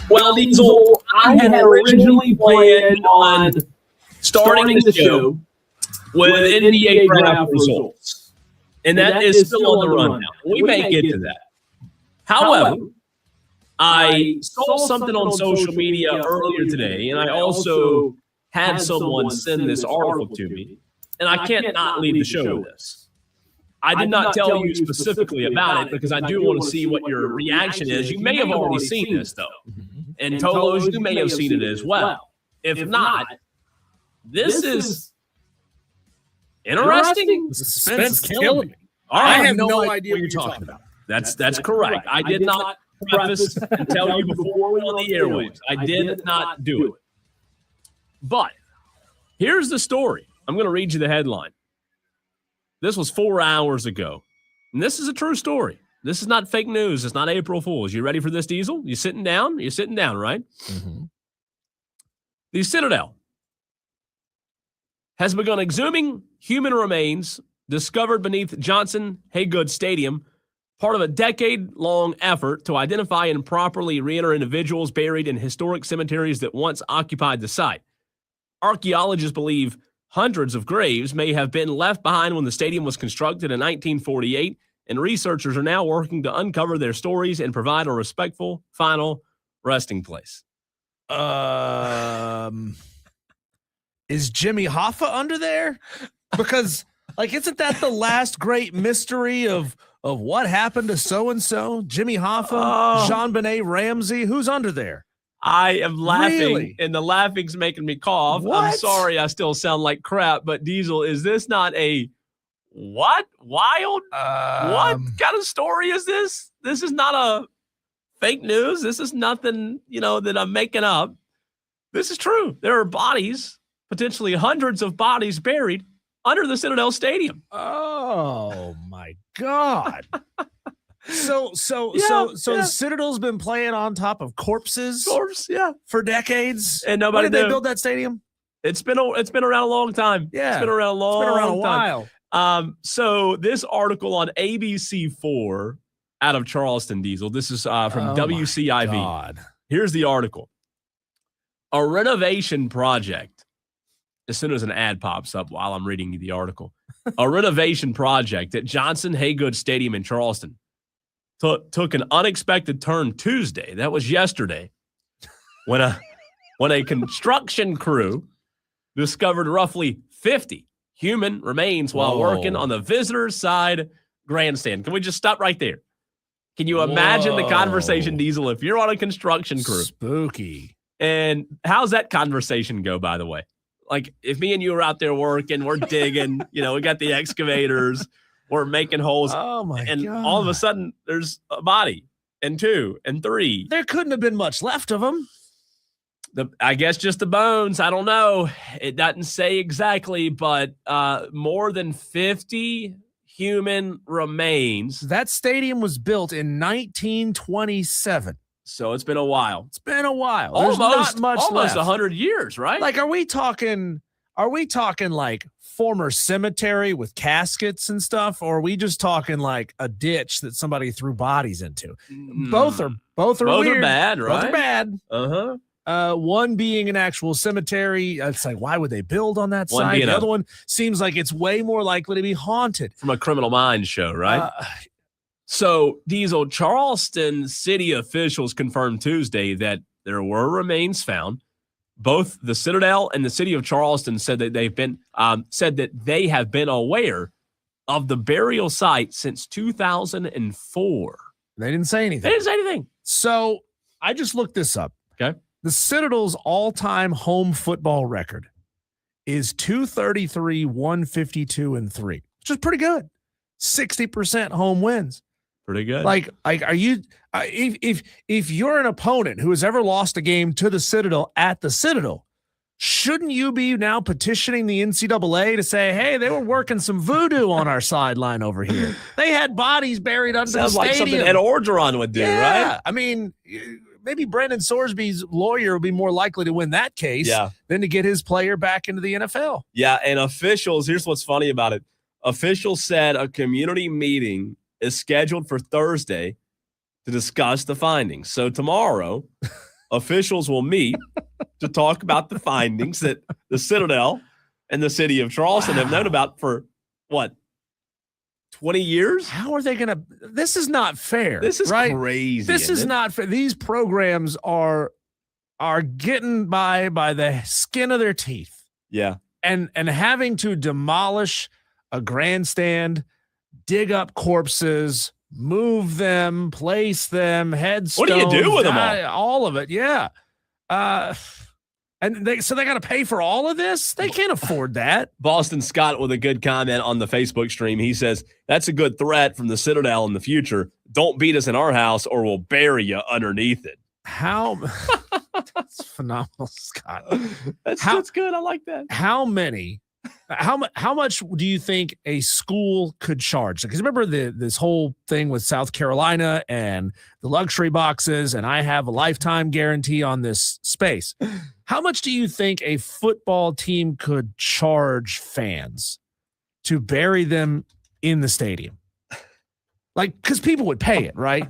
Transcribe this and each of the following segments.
Well, Diesel, I had originally planned on starting the show with NBA draft results. And that is still on the rundown. We may get to that. However, I saw something on social media earlier today, and I also had someone send this article to me, and I can't not leave the show with this. I did not tell you specifically about it because I do want to see what your reaction is. You may have already seen this, though. And Tolos, you may have seen it as well. If not, this is interesting. The suspense is killing me. All right. I have no idea what you're talking about. That's correct. I did not preface and tell you before we went on the airwaves. I did not do it. But here's the story. I'm going to read you the headline. This was 4 hours ago. And this is a true story. This is not fake news. It's not April Fool's. You ready for this, Diesel? You sitting down? You're sitting down, right? Mm-hmm. The Citadel has begun exhuming human remains discovered beneath Johnson Haygood Stadium, part of a decade-long effort to identify and properly reenter individuals buried in historic cemeteries that once occupied the site. Archaeologists believe hundreds of graves may have been left behind when the stadium was constructed in 1948, and researchers are now working to uncover their stories and provide a respectful final resting place. Is Jimmy Hoffa under there? Because, isn't that the last great mystery of what happened to so-and-so? Jimmy Hoffa, Jean-Benet Ramsey, who's under there? I am laughing, Really? and the laughing's making me cough. What? I'm sorry I still sound like crap, but Diesel, is this not a what? Wild? What kind of story is this? This is not a fake news. This is nothing, that I'm making up. This is true. There are bodies, potentially hundreds of bodies buried under the Citadel Stadium. Oh, my God. So the Citadel's been playing on top of corpses for decades. And nobody When did they knew. build that stadium? It's been around a long time. Yeah. It's been around a a while. So this article on ABC4 out of Charleston, Diesel. This is from WCIV. God. Here's the article. A renovation project. As soon as an ad pops up while I'm reading you the article. A renovation project at Johnson Haygood Stadium in Charleston took an unexpected turn Tuesday. That was yesterday. When a construction crew discovered roughly 50 human remains while working on the visitors' side grandstand. Can we just stop right there? Can you imagine the conversation, Diesel, if you're on a construction crew? Spooky. And how's that conversation go, by the way? Like, if me and you are out there working, we're digging, we got the excavators, we're making holes. Oh, my God. And all of a sudden, there's a body, and two, and three. There couldn't have been much left of them. I guess just the bones. I don't know. It doesn't say exactly, but more than 50 human remains. That stadium was built in 1927. So it's been a while. It's been a while. There's not much almost left. 100 years, right? Are we talking like former cemetery with caskets and stuff, or are we just talking like a ditch that somebody threw bodies into? Both are Both weird. are bad, right? Both are bad. Uh-huh. One being an actual cemetery. It's like, why would they build on that One site? being The other one seems like it's way more likely to be haunted. From a Criminal Minds show, right? So, Diesel, Charleston city officials confirmed Tuesday that there were remains found. Both the Citadel and the city of Charleston said that they have been aware of the burial site since 2004. They didn't say anything. So I just looked this up. Okay. The Citadel's all-time home football record is 233, 152, and 3, which is pretty good. 60% home wins. Pretty good. Are you if you're an opponent who has ever lost a game to the Citadel at the Citadel, shouldn't you be now petitioning the NCAA to say, hey, they were working some voodoo on our sideline over here? They had bodies buried under Sounds the like stadium. something Ed Orgeron would do, right? I mean, maybe Brendan Sorsby's lawyer will be more likely to win that case than to get his player back into the NFL. Yeah, and officials, here's what's funny about it. Officials said a community meeting is scheduled for Thursday to discuss the findings. So tomorrow, officials will meet to talk about the findings that the Citadel and the city of Charleston have known about for, what, 20 years? How are they going to – this is not fair. This is right? crazy. This is not fair. These programs are getting by the skin of their teeth. Yeah. And having to demolish a grandstand, dig up corpses, move them, place them, headstones. What do you do with them all? All of it, yeah. And they got to pay for all of this? They can't afford that. Boston Scott with a good comment on the Facebook stream. He says, that's a good threat from the Citadel in the future. Don't beat us in our house or we'll bury you underneath it. How that's phenomenal, Scott. That's good. I like that. How much do you think a school could charge? Because remember this whole thing with South Carolina and the luxury boxes, and I have a lifetime guarantee on this space. How much do you think a football team could charge fans to bury them in the stadium? Like, because people would pay it, right?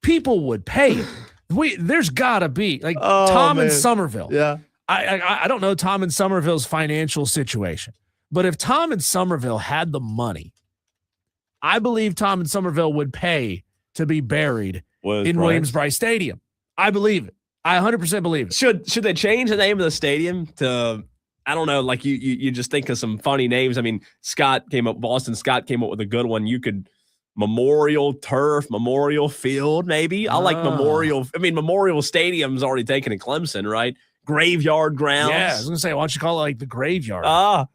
People would pay it. There's gotta be like Tom in Somerville. Yeah. I don't know Tom in Somerville's financial situation, but if Tom in Somerville had the money, I believe Tom in Somerville would pay to be buried in Williams-Brice Stadium. I believe it. I 100% believe it. Should they change the name of the stadium to, I don't know, like you just think of some funny names. I mean, Boston Scott came up with a good one. You could Memorial Turf, Memorial Field, maybe. I like Memorial. I mean, Memorial Stadium's already taken in Clemson, right? Graveyard Grounds. Yeah, I was going to say, why don't you call it like the Graveyard?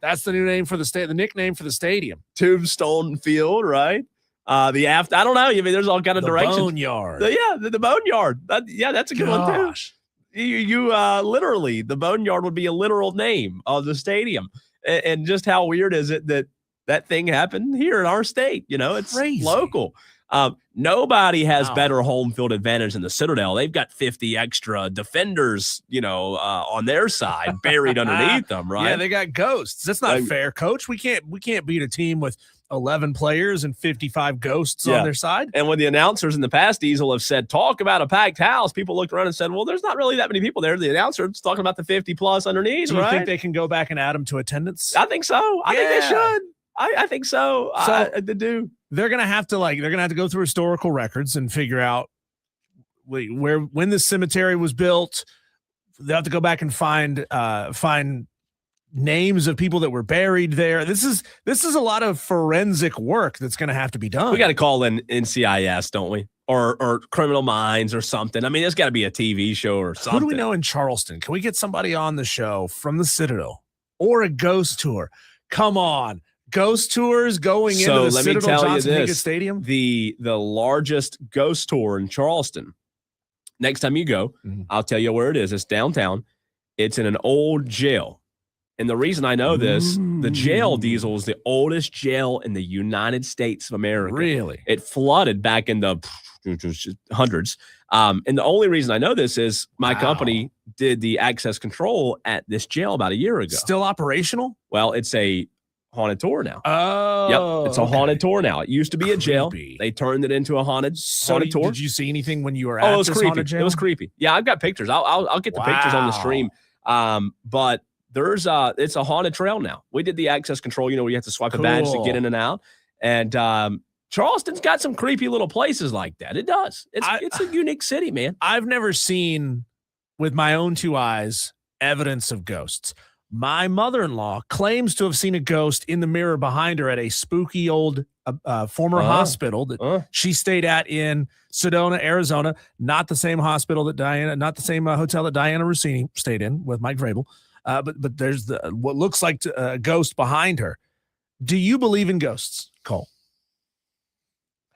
That's the new name for the nickname for the stadium. Tombstone Field, right? I don't know. I mean, there's all kind of directions. Boneyard. The Boneyard. That's a good one too. You literally, the Boneyard would be a literal name of the stadium. And just how weird is it that thing happened here in our state? You know, it's crazy. Local. Nobody has better home field advantage than the Citadel. They've got 50 extra defenders, on their side buried underneath them, right? Yeah, they got ghosts. That's not fair, Coach. We can't beat a team with 11 players and 55 ghosts on their side. And when the announcers in the past, Diesel, have said, talk about a packed house, people looked around and said, well, there's not really that many people there. The announcer's talking about the 50 plus underneath, Do you think they can go back and add them to attendance? I think so. I think they should. I think so. They do. They're gonna have to go through historical records and figure out when the cemetery was built. They have to go back and find names of people that were buried there. This is a lot of forensic work that's going to have to be done. We got to call in NCIS, don't we? Or Criminal Minds or something. I mean, there's got to be a TV show or something. Who do we know in Charleston? Can we get somebody on the show from the Citadel or a ghost tour? Come on. Ghost tours going into the Citadel Johnson Higgins Stadium? The largest ghost tour in Charleston. Next time you go, I'll tell you where it is. It's downtown. It's in an old jail. And the reason I know this, the jail, Diesel, is the oldest jail in the United States of America. Really? It flooded back in the hundreds. And the only reason I know this is my company did the access control at this jail about a year ago. Still operational? Well, it's a haunted tour now. Oh, yep. It's a haunted tour now. It used to be a jail. They turned it into a haunted tour. Did you see anything when you were at this haunted jail? It was creepy. Yeah, I've got pictures. I'll get the pictures on the stream. But it's a haunted trail now. We did the access control. You have to swipe a badge to get in and out. And Charleston's got some creepy little places like that. It does. It's a unique city, man. I've never seen with my own two eyes evidence of ghosts. My mother-in-law claims to have seen a ghost in the mirror behind her at a spooky old former hospital that she stayed at in Sedona, Arizona. Not the same hospital that not the same hotel that Diana Rossini stayed in with Mike Vrabel. But there's what looks like a ghost behind her. Do you believe in ghosts, Cole?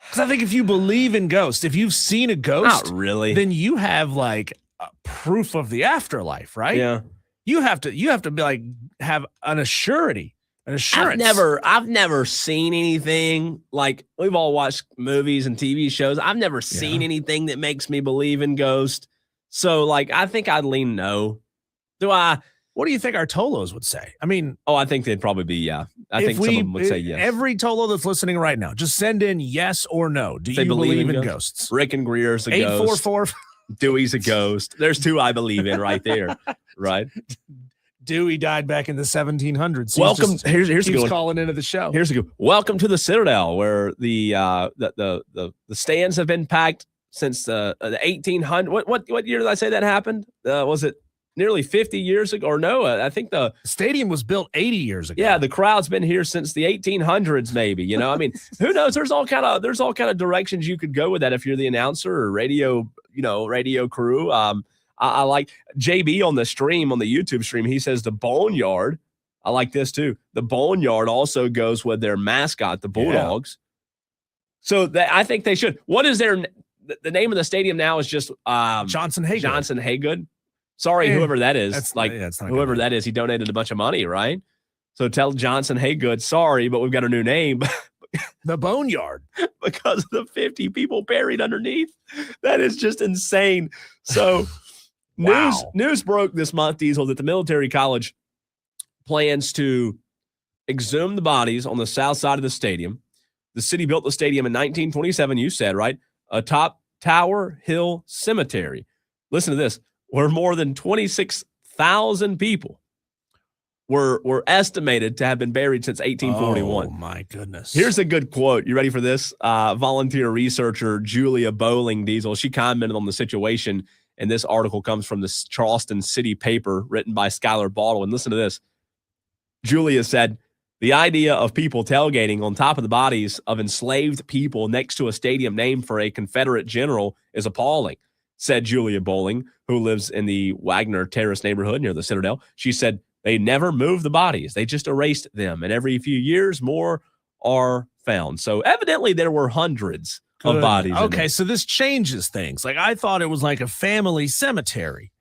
Because I think if you believe in ghosts, if you've seen a ghost, not really, then you have like proof of the afterlife, right? Yeah. You have to be like have an assurance. I've never seen anything like we've all watched movies and TV shows. I've never seen anything that makes me believe in ghosts. So like, I think I'd lean no. Do I? What do you think our Tolos would say? I mean, I think they'd probably be, yeah. I think some of them would say yes. Every Tolo that's listening right now, just send in yes or no. Do you believe in ghosts? Rick and Greer's a ghost. 844 Dewey's a ghost. There's two I believe in right there, right? Dewey died back in the 1700s. Welcome. Here's a good one. Calling into the show. Here's a good. Welcome to the Citadel, where the stands have been packed since the 1800. What year did I say that happened? Was it nearly 50 years ago? Or no? I think the stadium was built 80 years ago. Yeah, the crowd's been here since the 1800s, maybe. You know, I mean, who knows? There's all kind of directions you could go with that if you're the announcer or radio crew. I like JB on the YouTube stream. He says the Boneyard. I like this too. The Boneyard also goes with their mascot, the Bulldogs. Yeah. So I think they should. What is the name of the stadium now is just Johnson Haygood. Johnson Haygood. Sorry, whoever that is. Whoever that is, he donated a bunch of money, right? So tell Johnson Haygood, sorry, but we've got a new name. The Boneyard. Because of the 50 people buried underneath. That is just insane. So wow. News broke this month, Diesel, that the military college plans to exhume the bodies on the south side of the stadium. The city built the stadium in 1927, you said, right? Atop Tower Hill Cemetery. Listen to this. Where more than 26,000 people were estimated to have been buried since 1841. Oh, my goodness. Here's a good quote. You ready for this? Volunteer researcher Julia Bowling, Diesel, she commented on the situation, and this article comes from the Charleston City paper written by Skylar Baldwin. Listen to this. Julia said, the idea of people tailgating on top of the bodies of enslaved people next to a stadium named for a Confederate general is appalling, said Julia Bowling, who lives in the Wagner Terrace neighborhood near the Citadel. She said, they never moved the bodies. They just erased them. And every few years, more are found. So evidently there were hundreds of bodies. Okay, so this changes things. Like I thought it was like a family cemetery,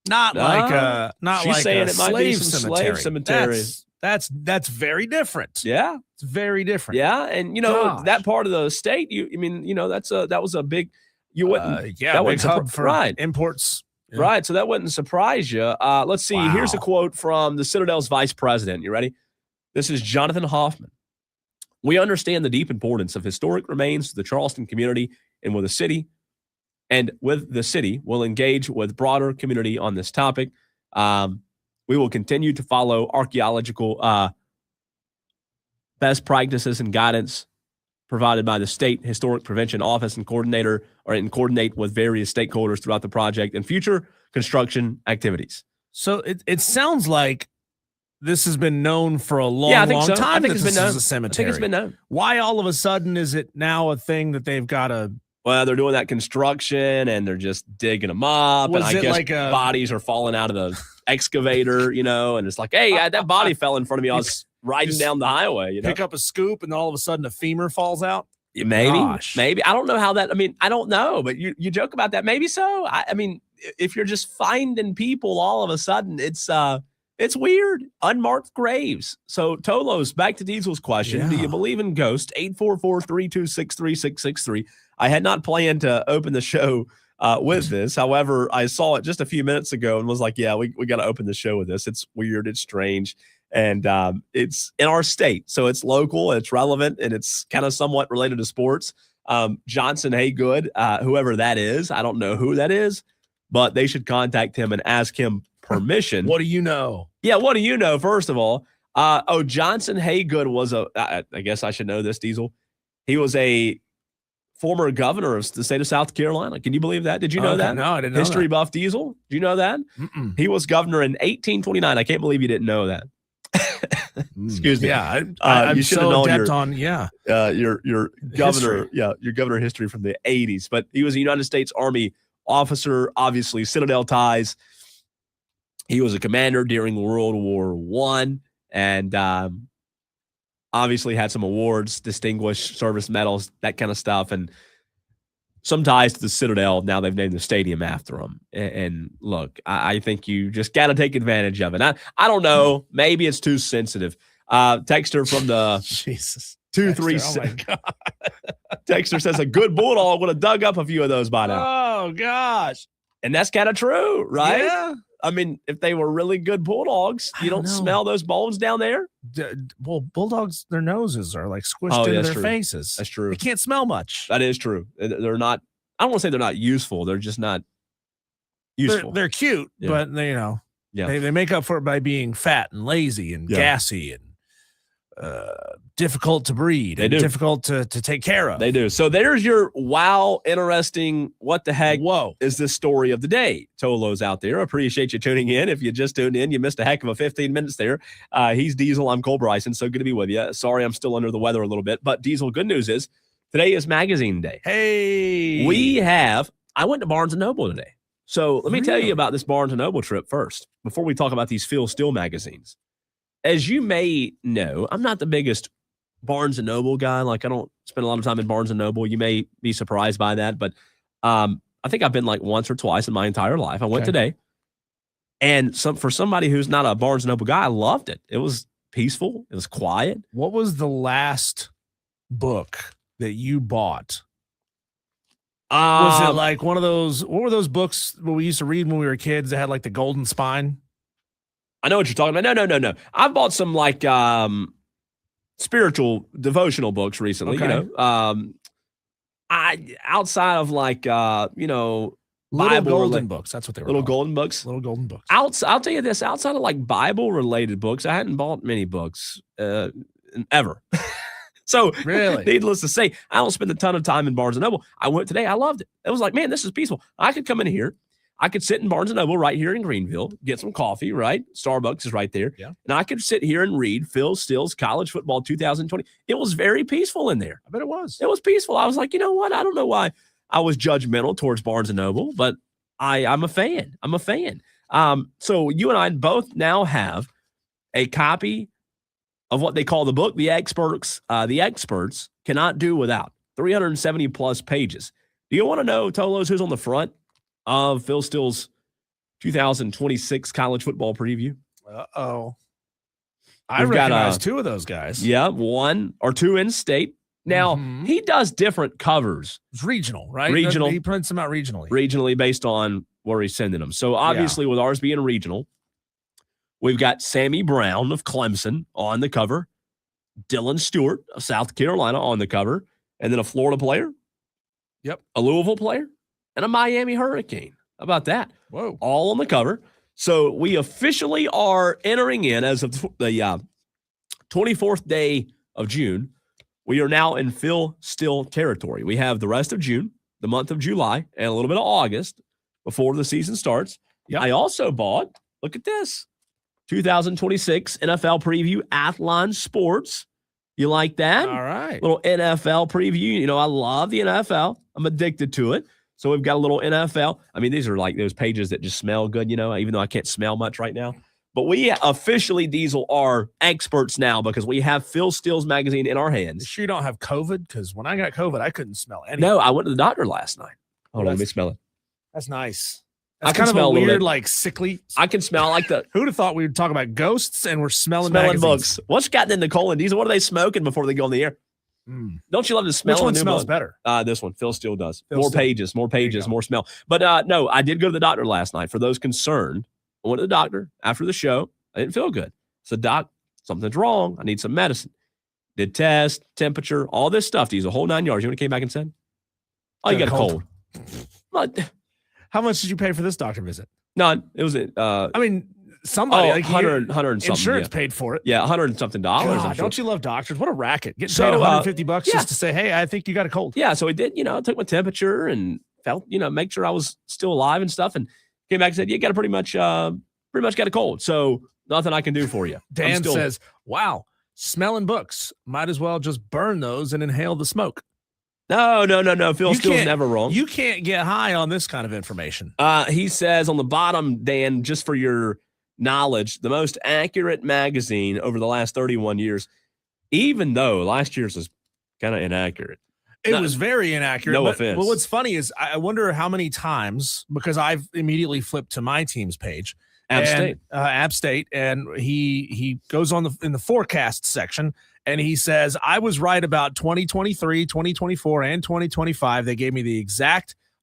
not like a slave cemetery. That's very different. Yeah. It's very different. Yeah. And that part of the state, that was a big, you wouldn't, that big hub for imports. Yeah. Right. So that wouldn't surprise you. Let's see. Wow. Here's a quote from the Citadel's vice president. You ready? This is Jonathan Hoffman. We understand the deep importance of historic remains to the Charleston community and with the city. And with the city, we'll engage with broader community on this topic. We will continue to follow archaeological best practices and guidance provided by the State Historic Prevention Office and coordinate with various stakeholders throughout the project and future construction activities. So it sounds like this has been known for a long time. I think it's been known. A cemetery. I think it's been known. Why all of a sudden is it now a thing that they've got to? Well, they're doing that construction and they're just digging them up. And I guess bodies are falling out of the excavator, and it's like, hey, that body fell in front of me. I was riding down the highway, pick up a scoop and all of a sudden a femur falls out. Maybe. I don't know how that, I don't know, but you joke about that. Maybe so. I mean, if you're just finding people all of a sudden, it's weird. Unmarked graves. So Tolos, back to Diesel's question. Yeah. Do you believe in ghosts? 844-326-3663. I had not planned to open the show with this. However, I saw it just a few minutes ago and was like, yeah, we got to open the show with this. It's weird. It's strange. And it's in our state. So it's local, it's relevant, and it's kind of somewhat related to sports. Johnson Haygood, whoever that is, I don't know who that is, but they should contact him and ask him permission. What do you know? Yeah, what do you know, first of all? Johnson Haygood was I guess I should know this, Diesel. He was a former governor of the state of South Carolina. Can you believe that? Did you know that? No, I didn't know History that. buff Diesel. Do you know that? Mm-mm. He was governor in 1829. I can't believe you didn't know that. Excuse me. Yeah, I'm you should so have known adept on your governor. history. Yeah, your governor history from the 80s. But he was a United States Army officer, obviously Citadel ties. He was a commander during World War I, and obviously had some awards, distinguished service medals, that kind of stuff, and some ties to the Citadel. Now they've named the stadium after him. And look, I think you just got to take advantage of it. I don't know. Maybe it's too sensitive. Texter from the Jesus 237. Oh my God. Texter says a good bulldog would have dug up a few of those by now. Oh gosh. And that's kind of true, right? Yeah. I mean, if they were really good bulldogs, you don't smell those bones down there. Well, bulldogs, their noses are like squished into their faces. That's true. They can't smell much. That is true. They're not, I don't want to say they're not useful. They're just not useful. They're cute, but they, they make up for it by being fat and lazy and gassy and difficult to breed and difficult to take care of. They do. So there's your interesting, what the heck is this story of the day. Tolo's out there. Appreciate you tuning in. If you just tuned in, you missed a heck of a 15 minutes there. He's Diesel. I'm Cole Bryson. So good to be with you. Sorry, I'm still under the weather a little bit. But Diesel, good news is today is magazine day. Hey. I went to Barnes & Noble today. So let me tell you about this Barnes & Noble trip first, before we talk about these Phil Steele magazines. As you may know, I'm not the biggest Barnes & Noble guy. Like, I don't spend a lot of time in Barnes & Noble. You may be surprised by that, but I think I've been like once or twice in my entire life. I went today, and for somebody who's not a Barnes & Noble guy, I loved it. It was peaceful. It was quiet. What was the last book that you bought? Was it like one of those, what were those books that we used to read when we were kids that had like the golden spine? I know what you're talking about. No. I've bought some like spiritual devotional books recently, outside of like, little Bible golden books. That's what they were little called. golden books. Little golden books. I'll tell you this, outside of like Bible related books, I hadn't bought many books ever. So really, needless to say, I don't spend a ton of time in Barnes & Noble. I went today. I loved it. It was like, man, this is peaceful. I could come in here. I could sit in Barnes & Noble right here in Greenville, get some coffee, right? Starbucks is right there. Yeah. And I could sit here and read Phil Steele's College Football 2020. It was very peaceful in there. I bet it was. It was peaceful. I was like, you know what? I don't know why I was judgmental towards Barnes & Noble, but I'm a fan. I'm a fan. So you and I both now have a copy of what they call the book, The Experts Cannot Do Without. 370 plus pages. Do you want to know, Tolos, who's on the front of Phil Steele's 2026 college football preview? Uh-oh. I recognize two of those guys. Yeah, one or two in state. Now, he does different covers. It's regional, right? Regional. He prints them out regionally. Regionally based on where he's sending them. So obviously with ours being regional, we've got Sammy Brown of Clemson on the cover, Dylan Stewart of South Carolina on the cover, and then a Florida player, a Louisville player, and a Miami Hurricane. How about that? Whoa. All on the cover. So we officially are entering in, as of the 24th day of June, we are now in Phil Steele territory. We have the rest of June, the month of July, and a little bit of August before the season starts. Yep. I also bought, look at this, 2026 NFL preview, Athlon Sports. You like that? All right. Little NFL preview. You know, I love the NFL. I'm addicted to it. So we've got a little NFL. I mean, these are like those pages that just smell good, even though I can't smell much right now. But we officially, Diesel, are experts now because we have Phil Steele's magazine in our hands. You sure you don't have COVID? Because when I got COVID, I couldn't smell anything. No, I went to the doctor last night. Hold on, let me smell it. That's nice. I That's can kind of smell a a little weird, bit. like sickly. I can smell like the Who'd have thought we would talk about ghosts and we're smelling books. What's gotten into Cole and Diesel? What are they smoking before they go on the air? Don't you love the smell? Which one of a new smells book? better? This one. Phil Steele does. Phil More Steele. pages, more smell. But no, I did go to the doctor last night. For those concerned, I went to the doctor after the show. I didn't feel good. So, doc, something's wrong. I need some medicine. Did test, temperature, all this stuff. He's a whole 9 yards. You know what he came back and said? Oh, you got a cold. What? How much did you pay for this doctor visit? None. It was I mean, somebody like 100 and something. Insurance Yeah. paid for it. Yeah, $100 and something. God, don't you love doctors? What a racket. Getting So, paid $150 yeah. just to say, hey, I think you got a cold. Yeah, so he did, I took my temperature and felt, make sure I was still alive and stuff, and came back and said, you got a pretty much got a cold. So nothing I can do for you. Dan says, wow, smelling books. Might as well just burn those and inhale the smoke. No. Phil Steele's never wrong. You can't get high on this kind of information. He says on the bottom, Dan, just for your knowledge, the most accurate magazine over the last 31 years, even though last year's was kind of inaccurate. It was very inaccurate. No offense. Well, what's funny is I wonder how many times, because I've immediately flipped to my team's page. App State, and he goes on in the forecast section, and he says, I was right about 2023, 2024, and 2025. They gave me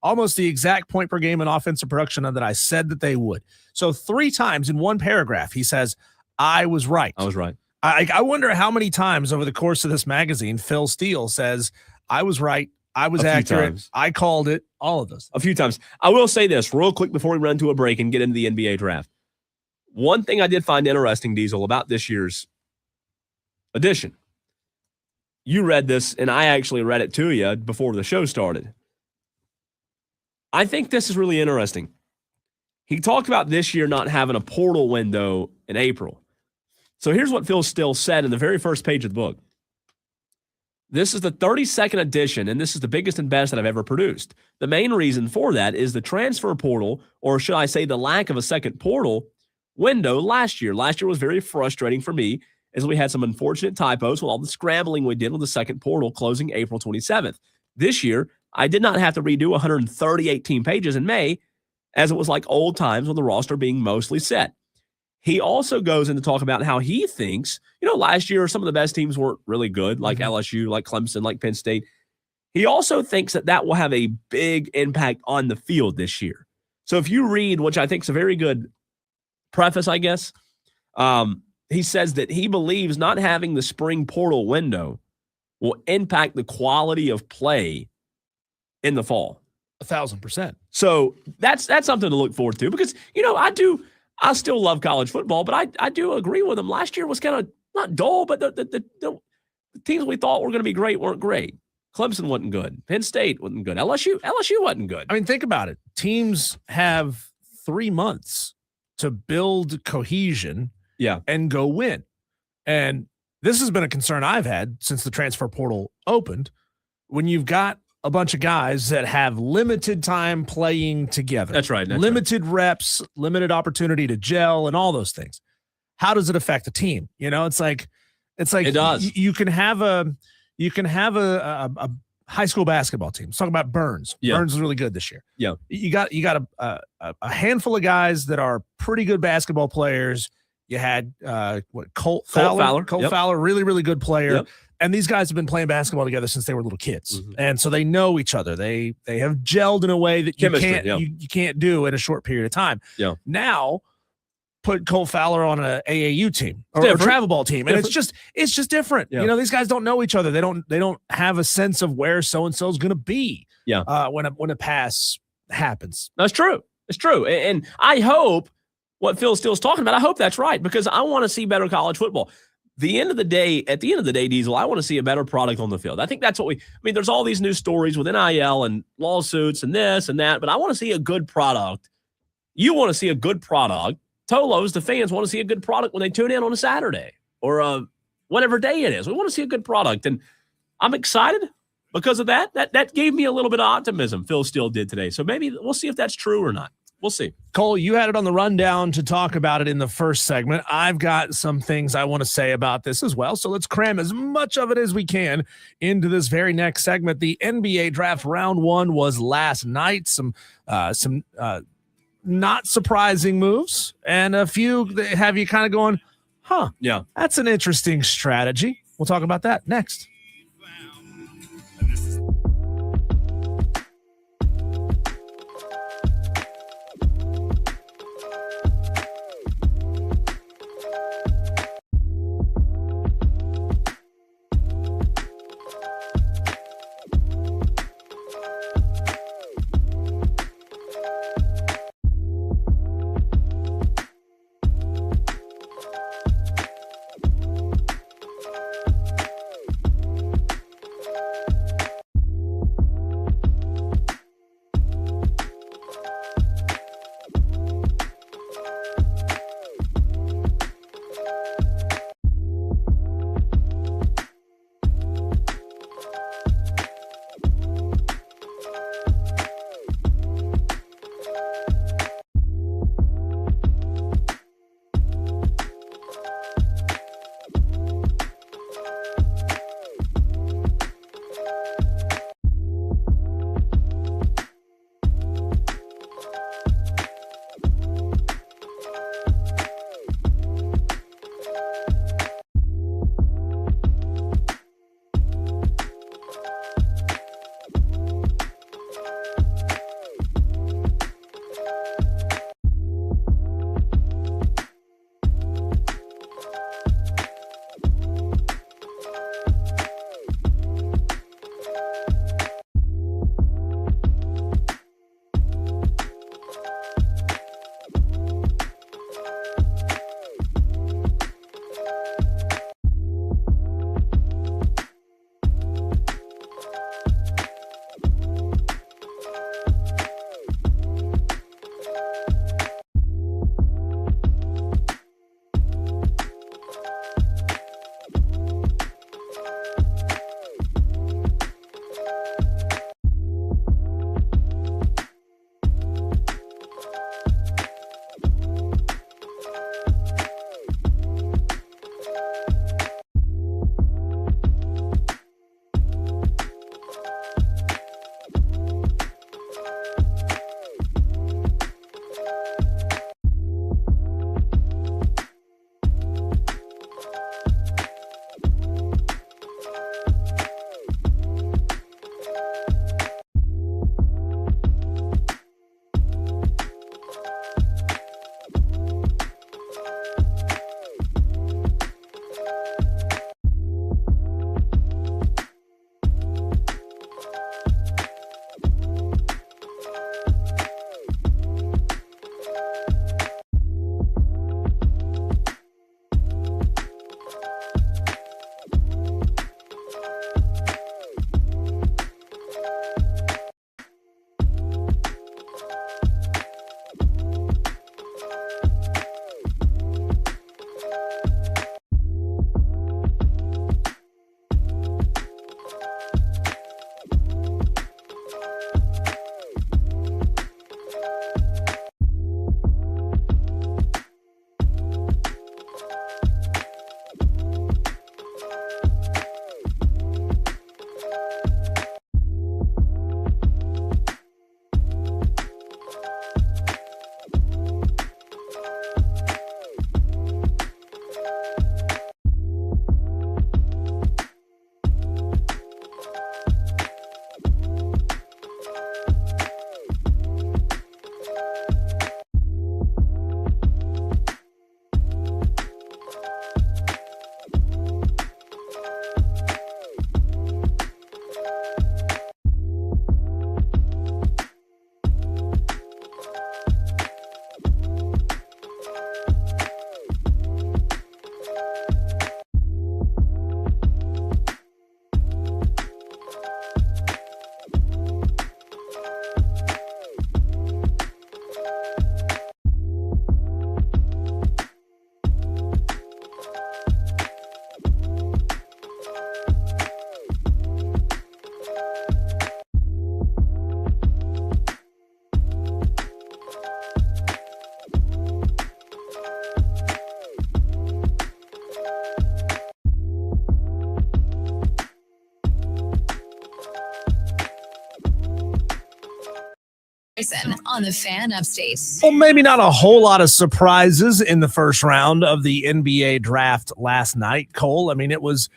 almost the exact point per game in offensive production that I said that they would. So 3 times in one paragraph, he says, I was right. I was right. I wonder how many times over the course of this magazine, Phil Steele says, I was right. I was A few accurate. times. I called it. All of those. A few times. I will say this real quick before we run to a break and get into the NBA draft. One thing I did find interesting, Diesel, about this year's edition. You read this, and I actually read it to you before the show started. I think this is really interesting. He talked about this year not having a portal window in April. So here's what Phil Still said in the very first page of the book. This is the 32nd edition, and this is the biggest and best that I've ever produced. The main reason for that is the transfer portal, or should I say the lack of a second portal window last year. Last year was very frustrating for me as we had some unfortunate typos with all the scrambling we did with the second portal closing April 27th. This year, I did not have to redo 138 team pages in May, as it was like old times with the roster being mostly set. He also goes in to talk about how he thinks, last year some of the best teams weren't really good, like LSU, like Clemson, like Penn State. He also thinks that will have a big impact on the field this year. So if you read, which I think is a very good preface, I guess, he says that he believes not having the spring portal window will impact the quality of play in the fall. 1,000%. So that's something to look forward to because, I still love college football, but I do agree with him. Last year was kind of not dull, but the teams we thought were going to be great weren't great. Clemson wasn't good. Penn State wasn't good. LSU wasn't good. I mean, think about it. Teams have 3 months to build cohesion and go win. And this has been a concern I've had since the transfer portal opened. When you've got a bunch of guys that have limited time playing together. That's right. Limited reps, limited opportunity to gel, and all those things. How does it affect the team? It's like it does. You can have a high school basketball team. Let's talk about Burns. Yeah. Burns is really good this year. Yeah. You got a handful of guys that are pretty good basketball players. You had Colt Fowler. Colt Fowler, really, really good player. Yep. And these guys have been playing basketball together since they were little kids. Mm-hmm. And so they know each other. They have gelled in a way that you can't do in a short period of time. Yeah. Now put Colt Fowler on an AAU team or a travel ball team. And it's just different. Yeah. These guys don't know each other. They don't have a sense of where so-and-so is going to be when a pass happens. That's true. It's true. And I hope what Phil Steele's talking about, I hope that's right because I want to see better college football. At the end of the day, Diesel, I want to see a better product on the field. I think that's what there's all these new stories with NIL and lawsuits and this and that, but I want to see a good product. You want to see a good product. Tolos, the fans, want to see a good product when they tune in on a Saturday or whatever day it is. We want to see a good product. And I'm excited because of that. That gave me a little bit of optimism, Phil Steele did today. So maybe we'll see if that's true or not. We'll see. Cole, you had it on the rundown to talk about it in the first segment. I've got some things I want to say about this as well. So let's cram as much of it as we can into this very next segment. The NBA draft round 1 was last night. Some not surprising moves and a few that have you kind of going, yeah, that's an interesting strategy. We'll talk about that next. Bryson on the Fan Upstate. Well, maybe not a whole lot of surprises in the first round of the NBA draft last night, Cole. I mean, it was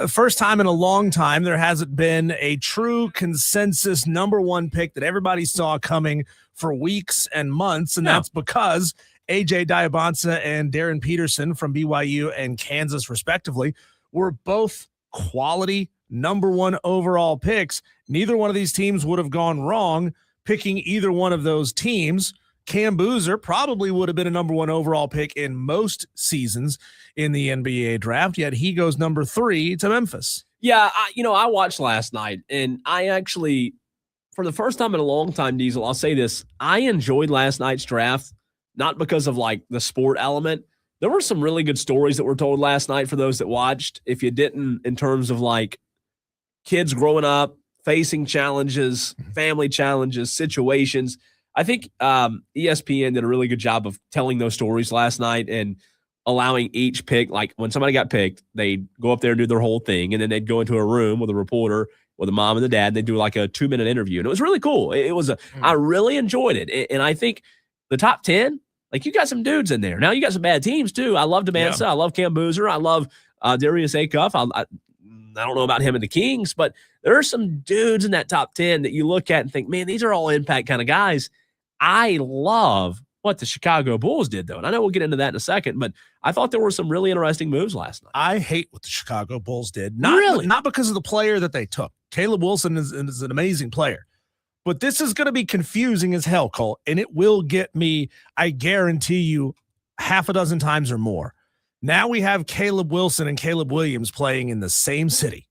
first time in a long time there hasn't been a true consensus number one pick that everybody saw coming for weeks and months, and that's because A.J. Diabonsa and Darren Peterson from BYU and Kansas, respectively, were both quality number one overall picks. Neither one of these teams would have gone wrong picking either one of those teams. Cam Boozer probably would have been a number one overall pick in most seasons in the NBA draft, yet he goes number 3 to Memphis. Yeah, I watched last night, and I actually, for the first time in a long time, Diesel, I'll say this, I enjoyed last night's draft, not because of like the sport element. There were some really good stories that were told last night for those that watched. If you didn't, in terms of like kids growing up, facing challenges, family challenges, situations. I think ESPN did a really good job of telling those stories last night and allowing each pick, like when somebody got picked, they'd go up there and do their whole thing, and then they'd go into a room with a reporter, with a mom and the dad, and they'd do like a 2-minute interview. And it was really cool. I really enjoyed it. And I think the top 10, like you got some dudes in there. Now you got some bad teams too. I love Demansa. I love Cam Boozer. I love Darius Acuff. I don't know about him and the Kings, but there are some dudes in that top 10 that you look at and think, man, these are all impact kind of guys. I love what the Chicago Bulls did, though. And I know we'll get into that in a second, but I thought there were some really interesting moves last night. I hate what the Chicago Bulls did. Not because of the player that they took. Caleb Wilson is an amazing player. But this is going to be confusing as hell, Cole, and it will get me, I guarantee you, half a dozen times or more. Now we have Caleb Wilson and Caleb Williams playing in the same city,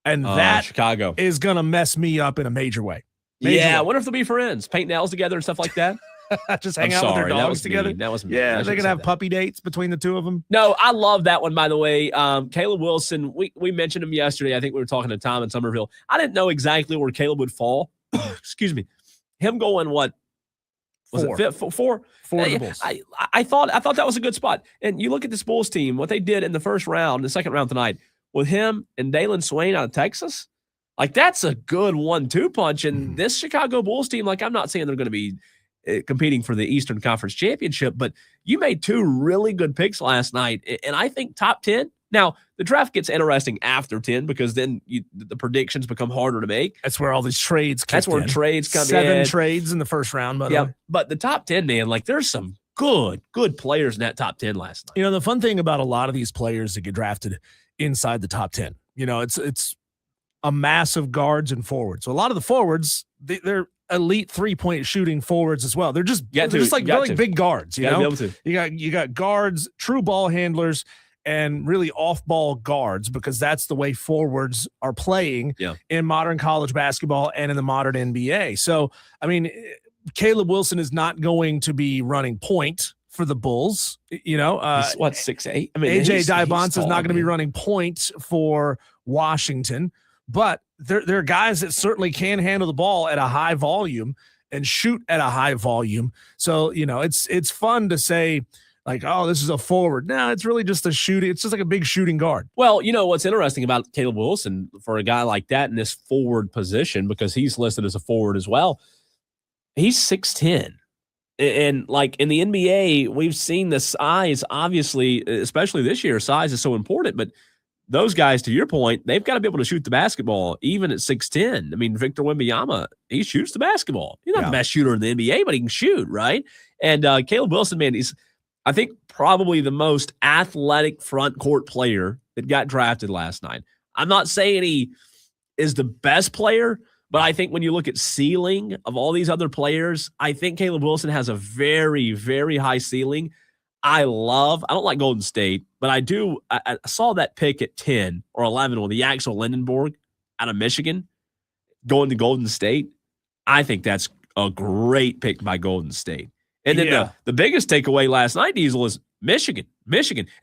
and that Chicago is going to mess me up in a major way. I wonder if they'll be friends, paint nails together and stuff like that. Just hang out with their dogs together. That was mean. Yeah, they're going to have puppy dates between the two of them. No, I love that one, by the way. Caleb Wilson, we mentioned him yesterday. I think we were talking to Tom in Somerville. I didn't know exactly where Caleb would fall. Excuse me. Him going what? Was it 4? 4 to Bulls. I thought that was a good spot. And you look at this Bulls team, what they did in the first round, the second round tonight, with him and Dalen Swain out of Texas. Like, that's a good 1-2 punch. And this Chicago Bulls team, like, I'm not saying they're going to be competing for the Eastern Conference Championship, but you made 2 really good picks last night. And I think top 10. Now, the draft gets interesting after 10 because then the predictions become harder to make. That's where all these trades come in. That's where trades come in. 7 trades in the first round, by the way. But the top 10, man, like there's some good players in that top 10 last night. You know, the fun thing about a lot of these players that get drafted inside the top 10, you know, it's a mass of guards and forwards. So a lot of the forwards, they're elite 3-point shooting forwards as well. They're just like big guards, you know? You got guards, true ball handlers, and really off-ball guards, because that's the way forwards are playing in modern college basketball and in the modern NBA. So, I mean, Caleb Wilson is not going to be running point for the Bulls. You know, he's 6'8"? I mean, A.J. Diabonsa is not going to be running point for Washington, but there are guys that certainly can handle the ball at a high volume and shoot at a high volume. So, you know, it's fun to say, like, oh, this is a forward. No, it's really just a shooting. It's just like a big shooting guard. Well, you know, what's interesting about Caleb Wilson for a guy like that in this forward position, because he's listed as a forward as well, he's 6'10". And like in the NBA, we've seen the size, obviously, especially this year, size is so important. But those guys, to your point, they've got to be able to shoot the basketball, even at 6'10". I mean, Victor Wembanyama, he shoots the basketball. He's not the best shooter in the NBA, but he can shoot, right? And Caleb Wilson, man, he's, I think, probably the most athletic front court player that got drafted last night. I'm not saying he is the best player, but I think when you look at ceiling of all these other players, I think Caleb Wilson has a very, very high ceiling. I don't like Golden State, but I do. I saw that pick at 10 or 11 with the Axel Lindenborg out of Michigan going to Golden State. I think that's a great pick by Golden State. And then the biggest takeaway last night, Diesel, is Michigan.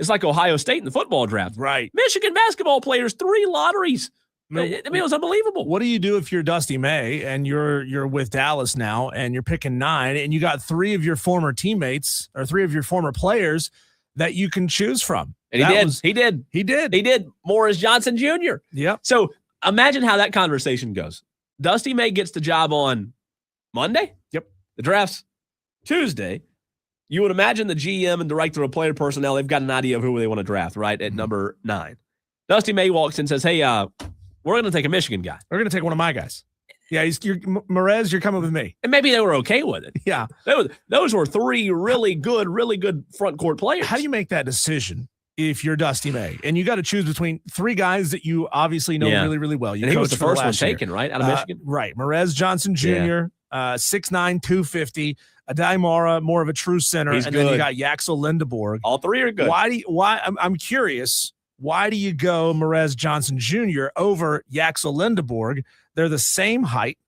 It's like Ohio State in the football draft. Right. Michigan basketball players, 3 lotteries. I mean, it was unbelievable. What do you do if you're Dusty May and you're with Dallas now and you're picking 9 and you got 3 of your former teammates or 3 of your former players that you can choose from? And he did. Morris Johnson Jr. Yep. So imagine how that conversation goes. Dusty May gets the job on Monday. Yep. The draft's Tuesday. You would imagine the GM and director of player personnel, they've got an idea of who they want to draft, right? At number 9. Dusty May walks in and says, hey, we're going to take a Michigan guy. We're going to take one of my guys. Yeah, Merez, you're coming with me. And maybe they were okay with it. Yeah. Those were 3 really good front court players. How do you make that decision if you're Dusty May? And you got to choose between 3 guys that you obviously know really, really well. And he was the first one taken, right, out of Michigan? Right. Merez Johnson Jr., 6'9", 250. Adai Mara, more of a true center. He's and good. Then you got Yaxel Lindeborg. All 3 are good. I'm curious, why do you go Merez Johnson Jr. over Yaxel Lindeborg? They're the same height.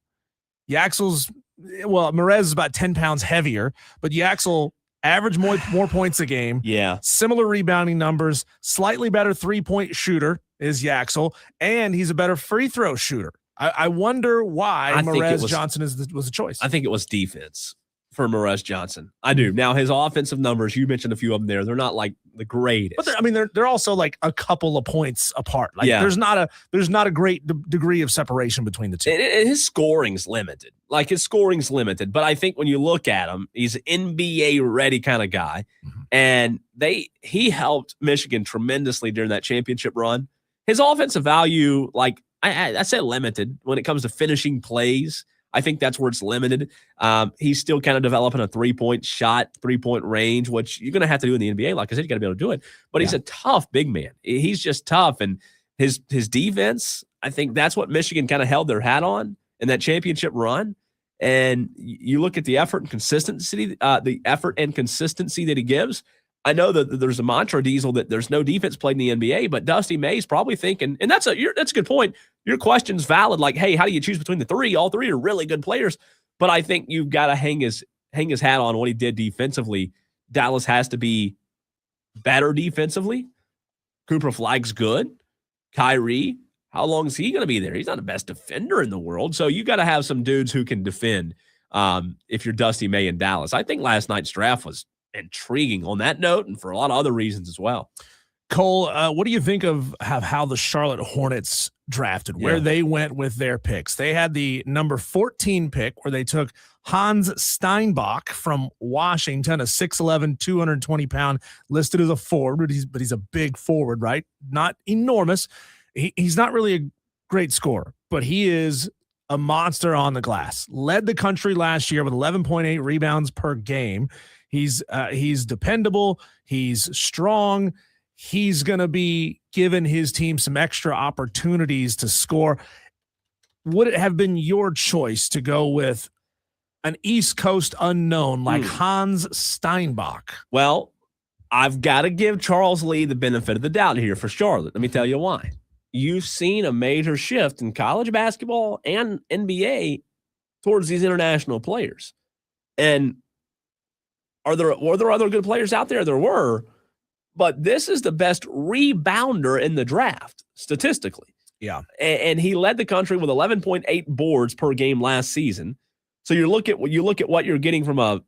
Merez is about 10 pounds heavier, but Yaxel average more points a game. Yeah. Similar rebounding numbers, slightly better 3-point shooter is Yaxel, and he's a better free throw shooter. I wonder why Merez Johnson was a choice. I think it was defense for Merez Johnson. I do. Now, his offensive numbers, you mentioned a few of them there. They're not like the greatest. But they're also like a couple of points apart. Like there's not a great degree of separation between the two. His scoring's limited. But I think when you look at him, he's an NBA ready kind of guy. Mm-hmm. And he helped Michigan tremendously during that championship run. His offensive value, like I say limited when it comes to finishing plays. I think that's where it's limited. He's still kind of developing a 3-point shot, 3-point range, which you're going to have to do in the NBA. Like I said, you got to be able to do it. But he's a tough big man. He's just tough. And his defense, I think that's what Michigan kind of held their hat on in that championship run. And you look at the effort and consistency, that he gives. I know that there's a mantra, Diesel, that there's no defense played in the NBA, but Dusty May's probably thinking, and that's a good point. Your question's valid. Like, hey, how do you choose between the 3? All 3 are really good players, but I think you've got to hang his hat on what he did defensively. Dallas has to be better defensively. Cooper Flag's good. Kyrie, how long is he going to be there? He's not the best defender in the world, so you got to have some dudes who can defend. If you're Dusty May in Dallas, I think last night's draft was intriguing on that note and for a lot of other reasons as well. Cole, what do you think of how the Charlotte Hornets drafted, where they went with their picks? They had the number 14 pick where they took Hans Steinbach from Washington, a 6'11", 220-pound, listed as a forward, but he's a big forward, right? Not enormous. He's not really a great scorer, but he is a monster on the glass. Led the country last year with 11.8 rebounds per game. He's dependable. He's strong. He's going to be giving his team some extra opportunities to score. Would it have been your choice to go with an East Coast unknown like Hans Steinbach? Well, I've got to give Charles Lee the benefit of the doubt here for Charlotte. Let me tell you why. You've seen a major shift in college basketball and NBA towards these international players. And were there other good players out there? There were. But this is the best rebounder in the draft, statistically. Yeah. And he led the country with 11.8 boards per game last season. So you look at what you're getting from a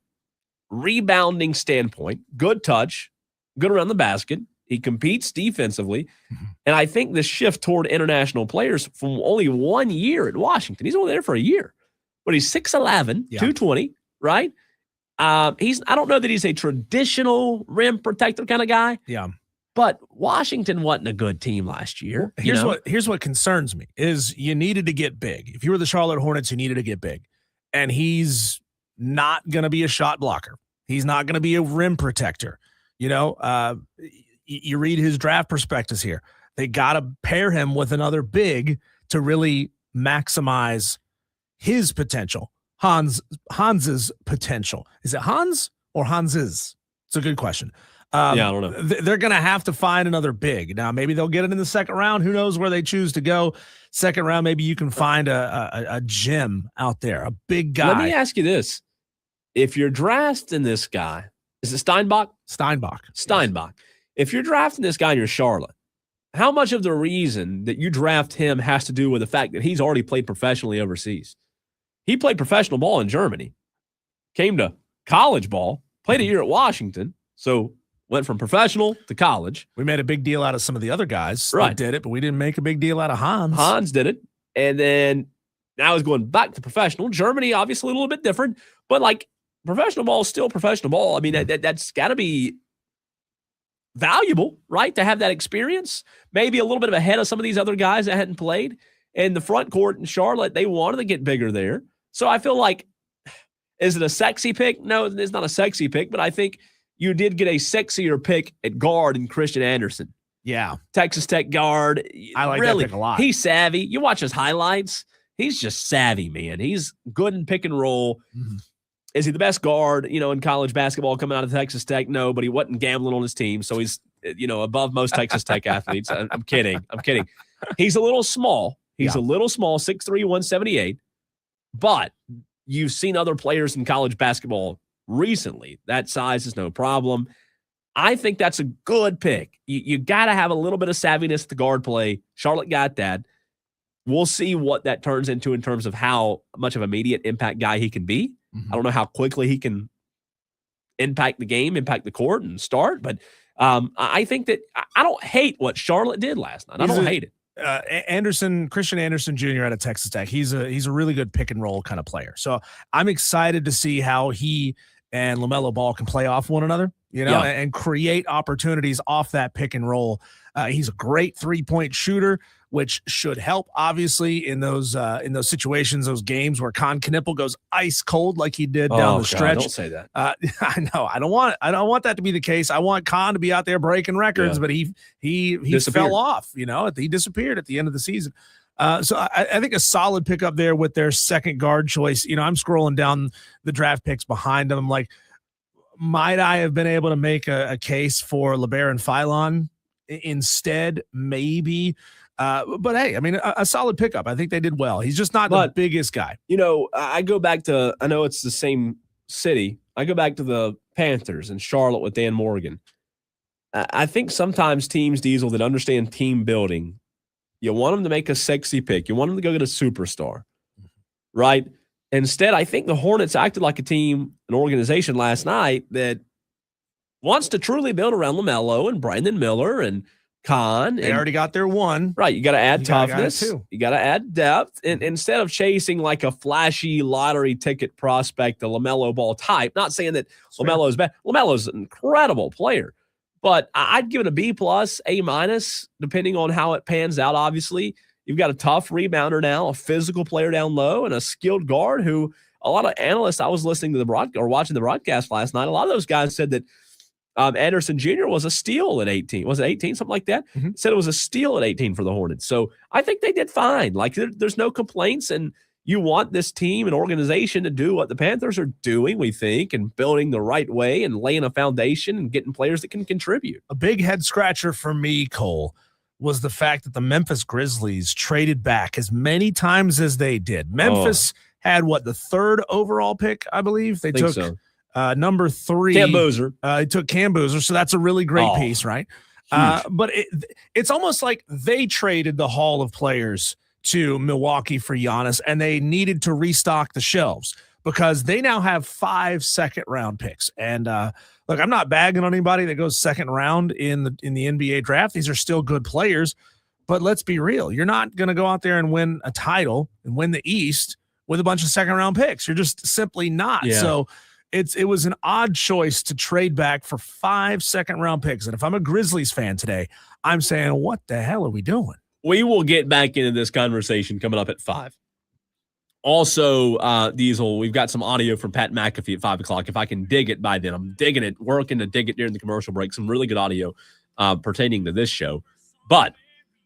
rebounding standpoint, good touch, good around the basket. He competes defensively. Mm-hmm. And I think the shift toward international players from only 1 year at Washington, he's only there for a year, but he's 6'11", 220, right? I don't know that he's a traditional rim protector kind of guy. Yeah. But Washington wasn't a good team last year. Here's what concerns me is you needed to get big. If you were the Charlotte Hornets, you needed to get big. And he's not going to be a shot blocker. He's not going to be a rim protector. You read his draft prospectus here. They got to pair him with another big to really maximize his potential. Hans's potential. Is it Hans or Hans's? It's a good question. I don't know. They're going to have to find another big. Now, maybe they'll get it in the second round. Who knows where they choose to go? Second round, maybe you can find a gem out there, a big guy. Let me ask you this. If you're drafting this guy, is it Steinbach? Steinbach. Yes. If you're drafting this guy in your Charlotte, how much of the reason that you draft him has to do with the fact that he's already played professionally overseas? He played professional ball in Germany, came to college ball, played a year at Washington, so went from professional to college. We made a big deal out of some of the other guys that did it, but we didn't make a big deal out of Hans. Hans did it, and then now he's going back to professional. Germany, obviously, a little bit different, but like professional ball is still professional ball. I mean, that's got to be valuable, right? To have that experience, maybe a little bit ahead of some of these other guys that hadn't played. And the front court in Charlotte, they wanted to get bigger there. So I feel like, is it a sexy pick? No, it's not a sexy pick, but I think you did get a sexier pick at guard in Christian Anderson. Yeah. Texas Tech guard. I like that pick a lot. He's savvy. You watch his highlights. He's just savvy, man. He's good in pick and roll. Mm-hmm. Is he the best guard, in college basketball coming out of Texas Tech? No, but he wasn't gambling on his team, so he's, above most Texas Tech athletes. I'm kidding. He's a little small. He's a little small, 6'3", 178. But you've seen other players in college basketball recently. That size is no problem. I think that's a good pick. You got to have a little bit of savviness to guard play. Charlotte got that. We'll see what that turns into in terms of how much of an immediate impact guy he can be. Mm-hmm. I don't know how quickly he can impact the game, impact the court, and start. But I think that I don't hate what Charlotte did last night. I don't hate it. Christian Anderson Jr. out of Texas Tech. He's a really good pick and roll kind of player. So I'm excited to see how he and LaMelo Ball can play off one another, and create opportunities off that pick and roll. He's a great 3-point shooter, which should help obviously in those situations, those games where Con Knippel goes ice cold like he did down the stretch. Don't say that. I know. I don't want that to be the case. I want Con to be out there breaking records, but he fell off. He disappeared at the end of the season. So I think a solid pickup there with their second guard choice. I'm scrolling down the draft picks behind them. I'm like, might I have been able to make a case for LeBaron Philon instead? Maybe. But hey, I mean, a solid pickup. I think they did well. He's just not the biggest guy. I go back to, I know it's the same city. I go back to the Panthers in Charlotte with Dan Morgan. I think sometimes teams, Diesel, that understand team building, you want them to make a sexy pick. You want them to go get a superstar, right? Instead, I think the Hornets acted like a team, an organization last night that wants to truly build around LaMelo and Brandon Miller and Con. They already got their one. Right. You got to add toughness. You got to add depth. And instead of chasing like a flashy lottery ticket prospect, the LaMelo Ball type, not saying that LaMelo is bad. LaMelo's an incredible player. But I'd give it a B+, A-, depending on how it pans out, obviously. You've got a tough rebounder now, a physical player down low, and a skilled guard who a lot of analysts, I was listening to watching the broadcast last night, a lot of those guys said that Anderson Jr. was a steal at 18. Was it 18, something like that? Mm-hmm. Said it was a steal at 18 for the Hornets. So I think they did fine. Like, there's no complaints, and you want this team and organization to do what the Panthers are doing, we think, and building the right way and laying a foundation and getting players that can contribute. A big head scratcher for me, Cole, was the fact that the Memphis Grizzlies traded back as many times as they did. Memphis had the third overall pick, I believe. They took so. Number 3. Cam Boozer. They took Cam Boozer, so that's a really great piece, right? But it's almost like they traded the Hall of Players to Milwaukee for Giannis, and they needed to restock the shelves because they now have 5 second-round picks. And look, I'm not bagging on anybody that goes second round in the NBA draft. These are still good players, but let's be real. You're not going to go out there and win a title and win the East with a bunch of second-round picks. You're just simply not. Yeah. So it was an odd choice to trade back for 5 second-round picks. And if I'm a Grizzlies fan today, I'm saying, what the hell are we doing? We will get back into this conversation coming up at 5. Also, Diesel, we've got some audio from Pat McAfee at 5 o'clock. If I can dig it by then, I'm digging it, working to dig it during the commercial break. Some really good audio pertaining to this show. But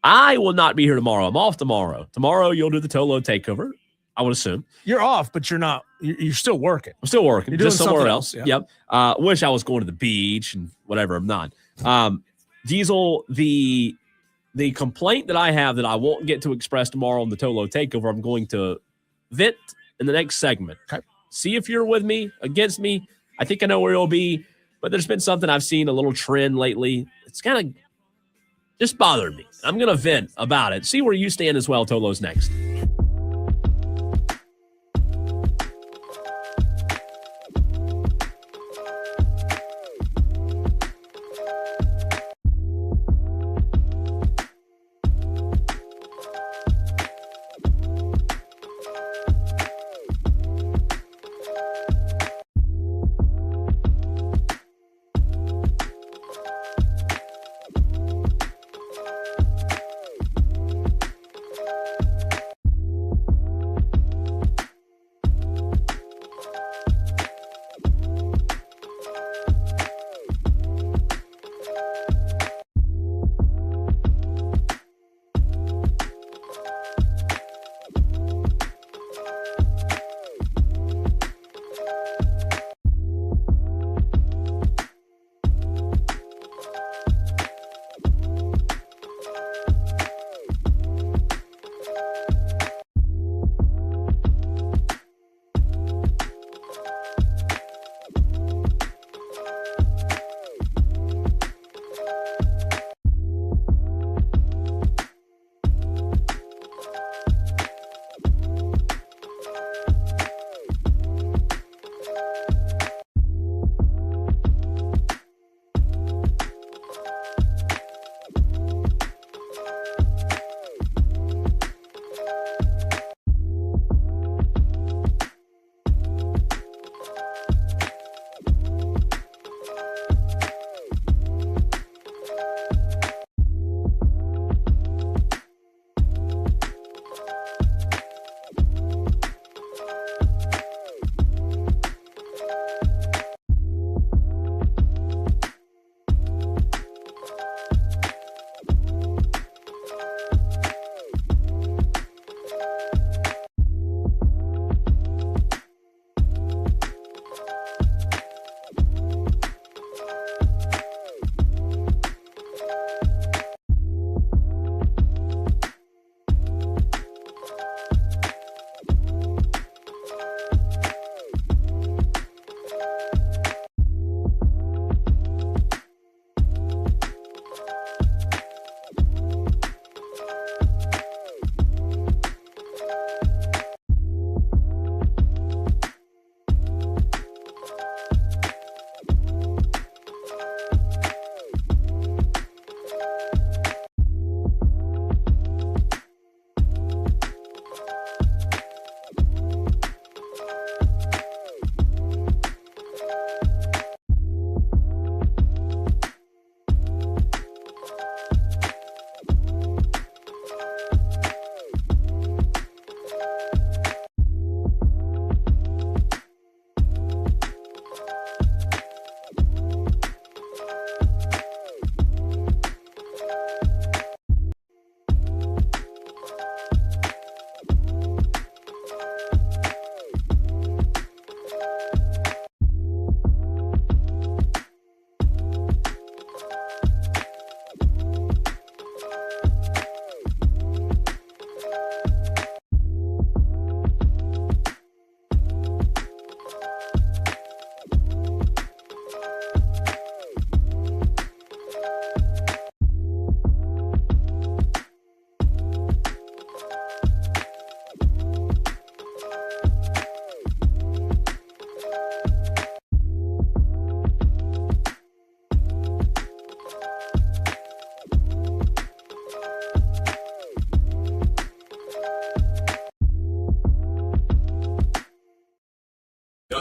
I will not be here tomorrow. I'm off tomorrow. Tomorrow, you'll do the Tolo takeover, I would assume. You're off, but you're not. You're still working. I'm still working. You're doing just somewhere else. Yeah. Yep. Wish I was going to the beach and whatever. I'm not. Diesel, the complaint that I have that I won't get to express tomorrow on the Tolo takeover, I'm going to vent in the next segment. Okay. See if you're with me, against me. I think I know where you'll be, but there's been something I've seen, a little trend lately. It's kind of just bothered me. I'm going to vent about it. See where you stand as well. Tolo's next.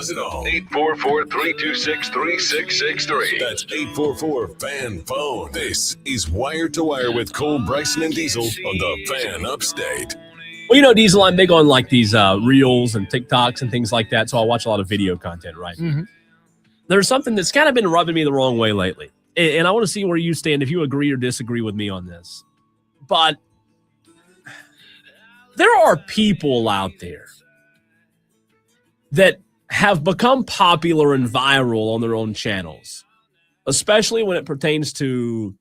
does it all. 844-326-3663. That's 844-FAN-PHONE. This is Wire to Wire with Cole, Bryson, and Diesel on the Fan Upstate. Well, you know, Diesel, I'm big on like these reels and TikToks and things like that, so I watch a lot of video content, right? Mm-hmm. There's something that's kind of been rubbing me the wrong way lately, and I want to see where you stand, if you agree or disagree with me on this. But there are people out there that have become popular and viral on their own channels, especially when it pertains to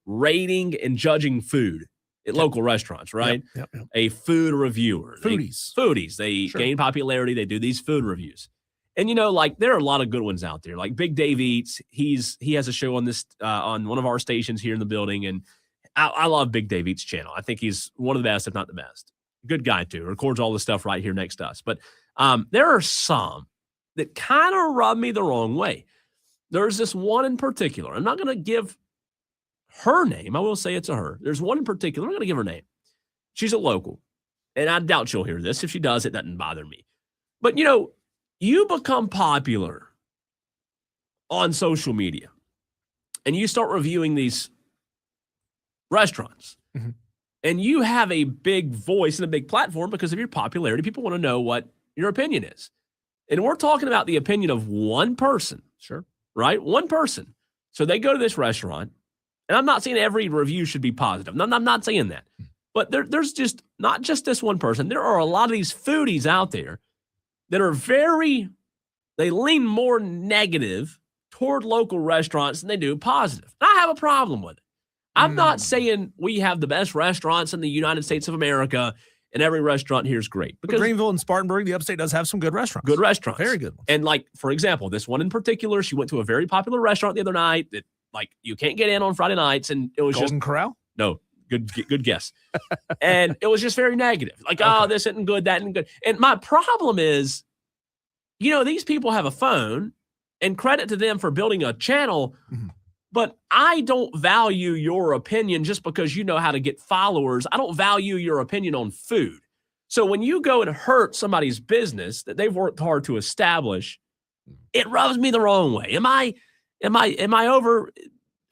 rating and judging food at local restaurants, right? Yep. A food reviewer. Foodies. They gain popularity. They do these food reviews. And, you know, like there are a lot of good ones out there. Like Big Dave Eats. He has a show on this on one of our stations here in the building. And I love Big Dave Eats' channel. I think he's one of the best, if not the best. Good guy, too. Records all the stuff right here next to us. But there are some that kind of rub me the wrong way. There's this one in particular. I'm not going to give her name. I will say it's a her. There's one in particular. I'm not going to give her name. She's a local. And I doubt she'll hear this. If she does, it doesn't bother me. But, you know, you become popular on social media and you start reviewing these restaurants. Mm-hmm. And you have a big voice and a big platform because of your popularity. People want to know what your opinion is. And we're talking about the opinion of one person. Sure. Right? One person. So they go to this restaurant. And I'm not saying every review should be positive. I'm not saying that. But there's just not just this one person. There are a lot of these foodies out there that are they lean more negative toward local restaurants than they do positive. And I have a problem with it. I'm not saying we have the best restaurants in the United States of America and every restaurant here is great. Because Greenville and Spartanburg, the upstate does have some good restaurants. Good restaurants. Very good ones. And like, for example, this one in particular, she went to a very popular restaurant the other night that like you can't get in on Friday nights. And it was Golden Corral? No, good guess. And it was just very negative. Like, okay. Oh, this isn't good, that isn't good. And my problem is, you know, these people have a phone and credit to them for building a channel. Mm-hmm. But I don't value your opinion just because you know how to get followers. I don't value your opinion on food. So when you go and hurt somebody's business that they've worked hard to establish, it rubs me the wrong way. Am I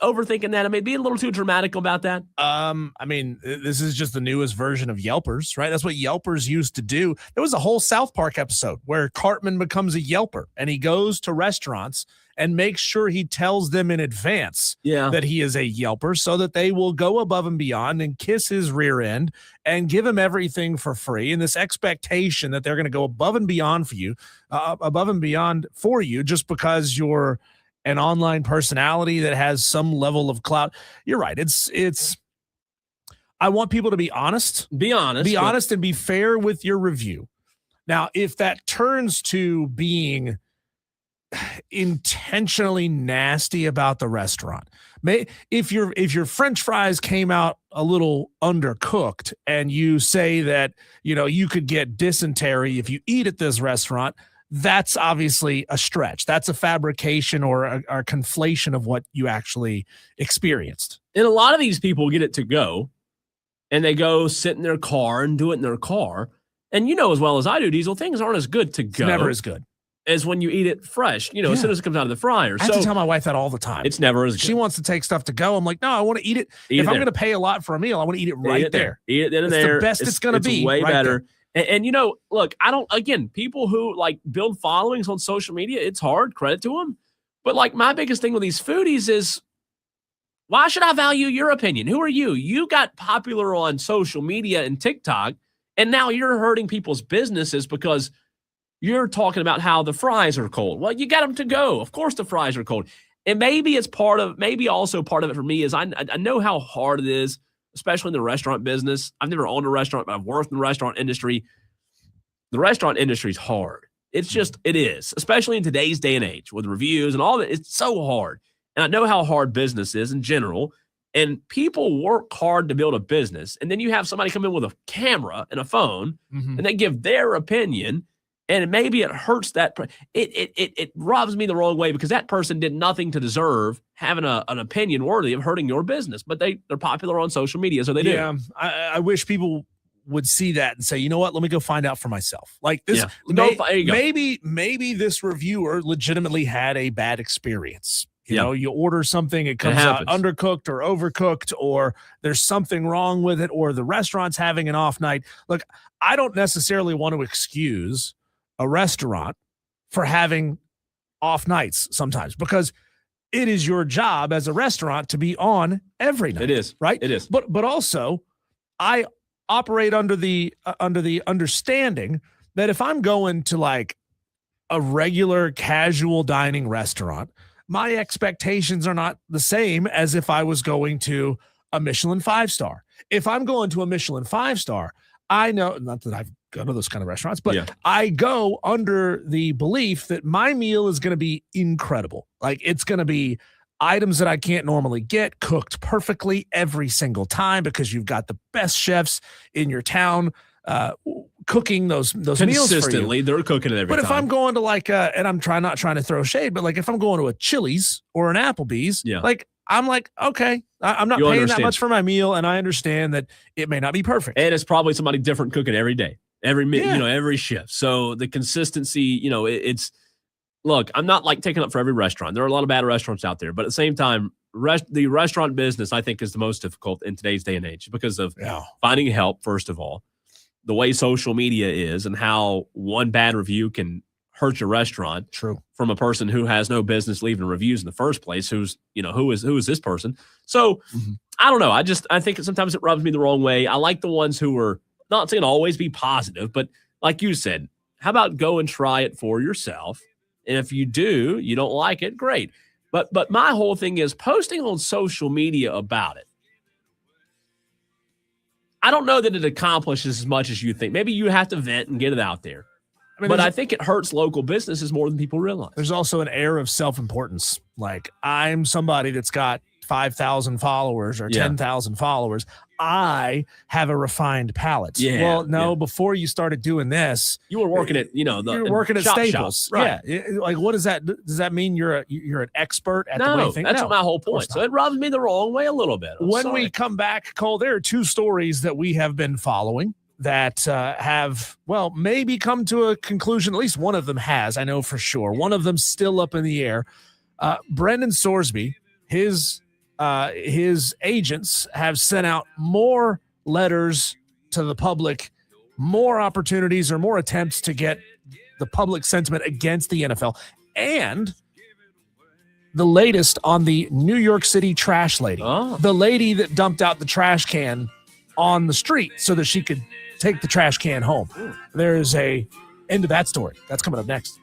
overthinking that? I mean, being a little too dramatic about that. I mean, this is just the newest version of Yelpers, right? That's what Yelpers used to do. There was a whole South Park episode where Cartman becomes a Yelper and he goes to restaurants and makes sure he tells them in advance that he is a Yelper so that they will go above and beyond and kiss his rear end and give him everything for free. And this expectation that they're going to go above and beyond for you just because you're an online personality that has some level of clout. You're right. It's I want people to be honest. Be honest and be fair with your review. Now, if that turns to being intentionally nasty about the restaurant, if your French fries came out a little undercooked and you say that, you know, you could get dysentery if you eat at this restaurant, that's obviously a stretch. That's a fabrication or a conflation of what you actually experienced. And a lot of these people get it to go and they go sit in their car and do it in their car. And you know as well as I do, Diesel, things aren't as good to go. It's never as good as when you eat it fresh, you know, as soon as it comes out of the fryer. I have to tell my wife that all the time. It's never as good. She wants to take stuff to go. I'm like, no, I want to eat it. If I'm going to pay a lot for a meal, I want to eat it right there. Eat it then and there. It's the best it's going to be. Way right better. And, you know, look, people who like build followings on social media, it's hard, credit to them. But like my biggest thing with these foodies is, why should I value your opinion? Who are you? You got popular on social media and TikTok, and now you're hurting people's businesses because you're talking about how the fries are cold. Well, you got them to go. Of course the fries are cold. And maybe also part of it for me is I know how hard it is, especially in the restaurant business. I've never owned a restaurant, but I've worked in the restaurant industry. The restaurant industry is hard. It is, especially in today's day and age with reviews and all that. It's so hard. And I know how hard business is in general. And people work hard to build a business. And then you have somebody come in with a camera and a phone, and they give their opinion. And maybe it hurts that. It rubs me the wrong way because that person did nothing to deserve having an opinion worthy of hurting your business. But they're popular on social media, so they do. Yeah, I wish people would see that and say, you know what, let me go find out for myself. Like this, Yeah. There you go. maybe this reviewer legitimately had a bad experience. You Yeah. know, you order something, it comes out happens. undercooked or overcooked, or there's something wrong with it, or the restaurant's having an off night. Look, I don't necessarily want to excuse a restaurant for having off nights sometimes, because it is your job as a restaurant to be on every night. It is. Right? It is. But also, I operate under the understanding that if I'm going to like a regular casual dining restaurant, my expectations are not the same as if I was going to a Michelin 5-star. If I'm going to a Michelin 5-star, I know, not that I've gone to those kind of restaurants, but I go under the belief that my meal is going to be incredible. Like, it's going to be items that I can't normally get, cooked perfectly every single time, because you've got the best chefs in your town cooking those meals Consistently, for you. they're cooking it every time. But if I'm going to like and I'm not trying to throw shade, but like if I'm going to a Chili's or an Applebee's, like I'm like, okay, I'm not paying that much for my meal, and I understand that it may not be perfect. And it's probably somebody different cooking every day, every shift. So the consistency, it's look, I'm not like taking up for every restaurant. There are a lot of bad restaurants out there, but at the same time, the restaurant business, I think, is the most difficult in today's day and age because of finding help, first of all, the way social media is and how one bad review can hurt your restaurant. True. From a person who has no business leaving reviews in the first place. Who is this person? So I don't know. I think sometimes it rubs me the wrong way. I like the ones who are not saying always be positive, but like you said, how about go and try it for yourself? And if you don't like it, great. But my whole thing is posting on social media about it. I don't know that it accomplishes as much as you think. Maybe you have to vent and get it out there. But I think it hurts local businesses more than people realize. There's also an air of self-importance. Like, I'm somebody that's got 5,000 followers or 10,000 followers. I have a refined palate. Before you started doing this, you were working at, you were working at Staples. Shop, right. Yeah. Like, what is that? Does that mean you're an expert at the way things? That's my whole point. So it rubs me the wrong way a little bit. When we come back, Cole, there are two stories that we have been following that have, maybe come to a conclusion. At least one of them has, I know for sure. One of them's still up in the air. Brendan Sorsby, his agents have sent out more letters to the public, more opportunities or more attempts to get the public sentiment against the NFL. And the latest on the New York City trash lady, the lady that dumped out the trash can on the street so that she could take the trash can home. There's a end to that story. That's coming up next.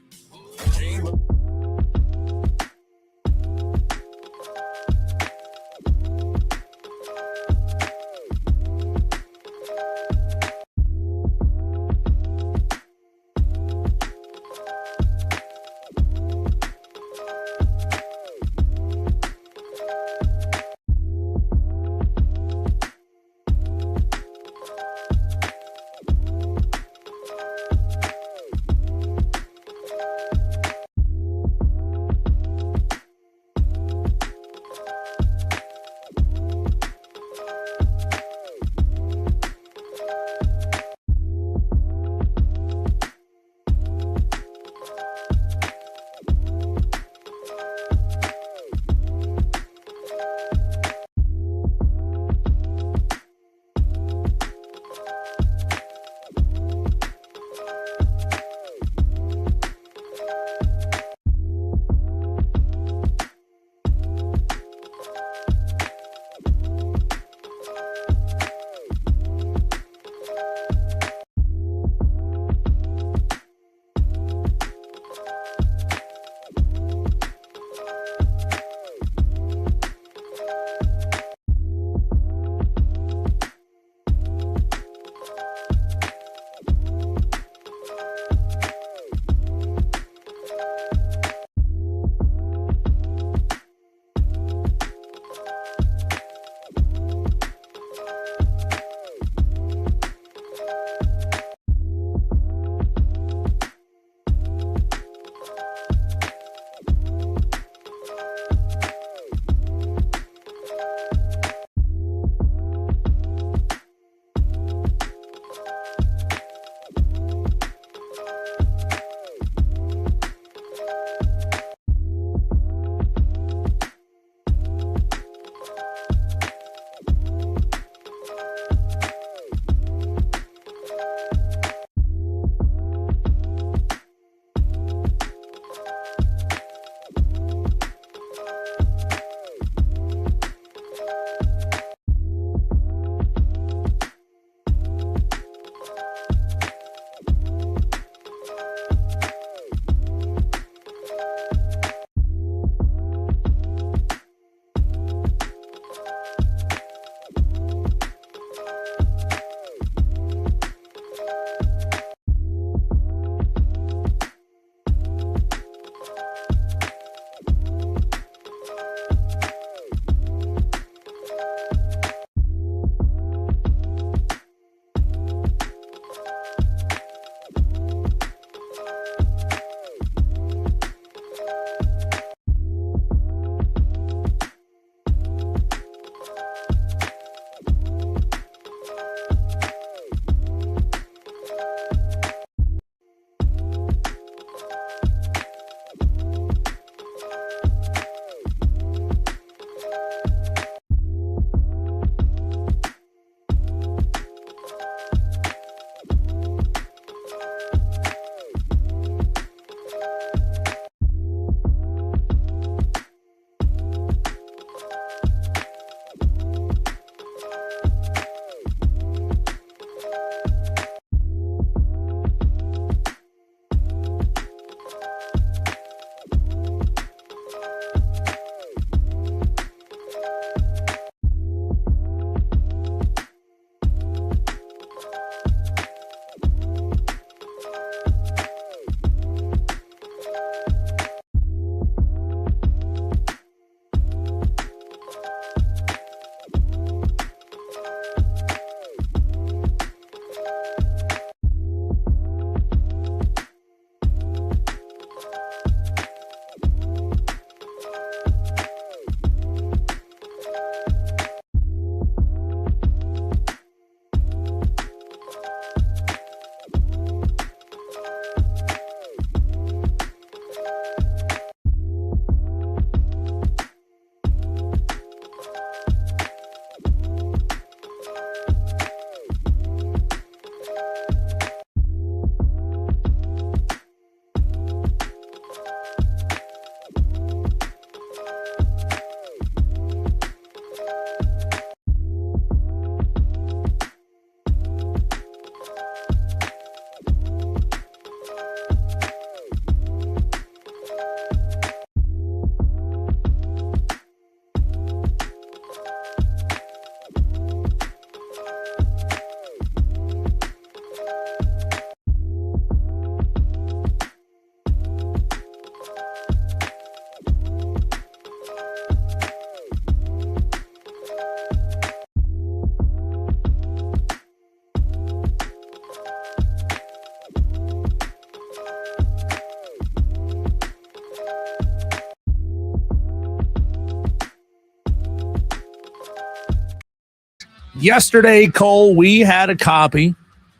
Yesterday, Cole, we had a copy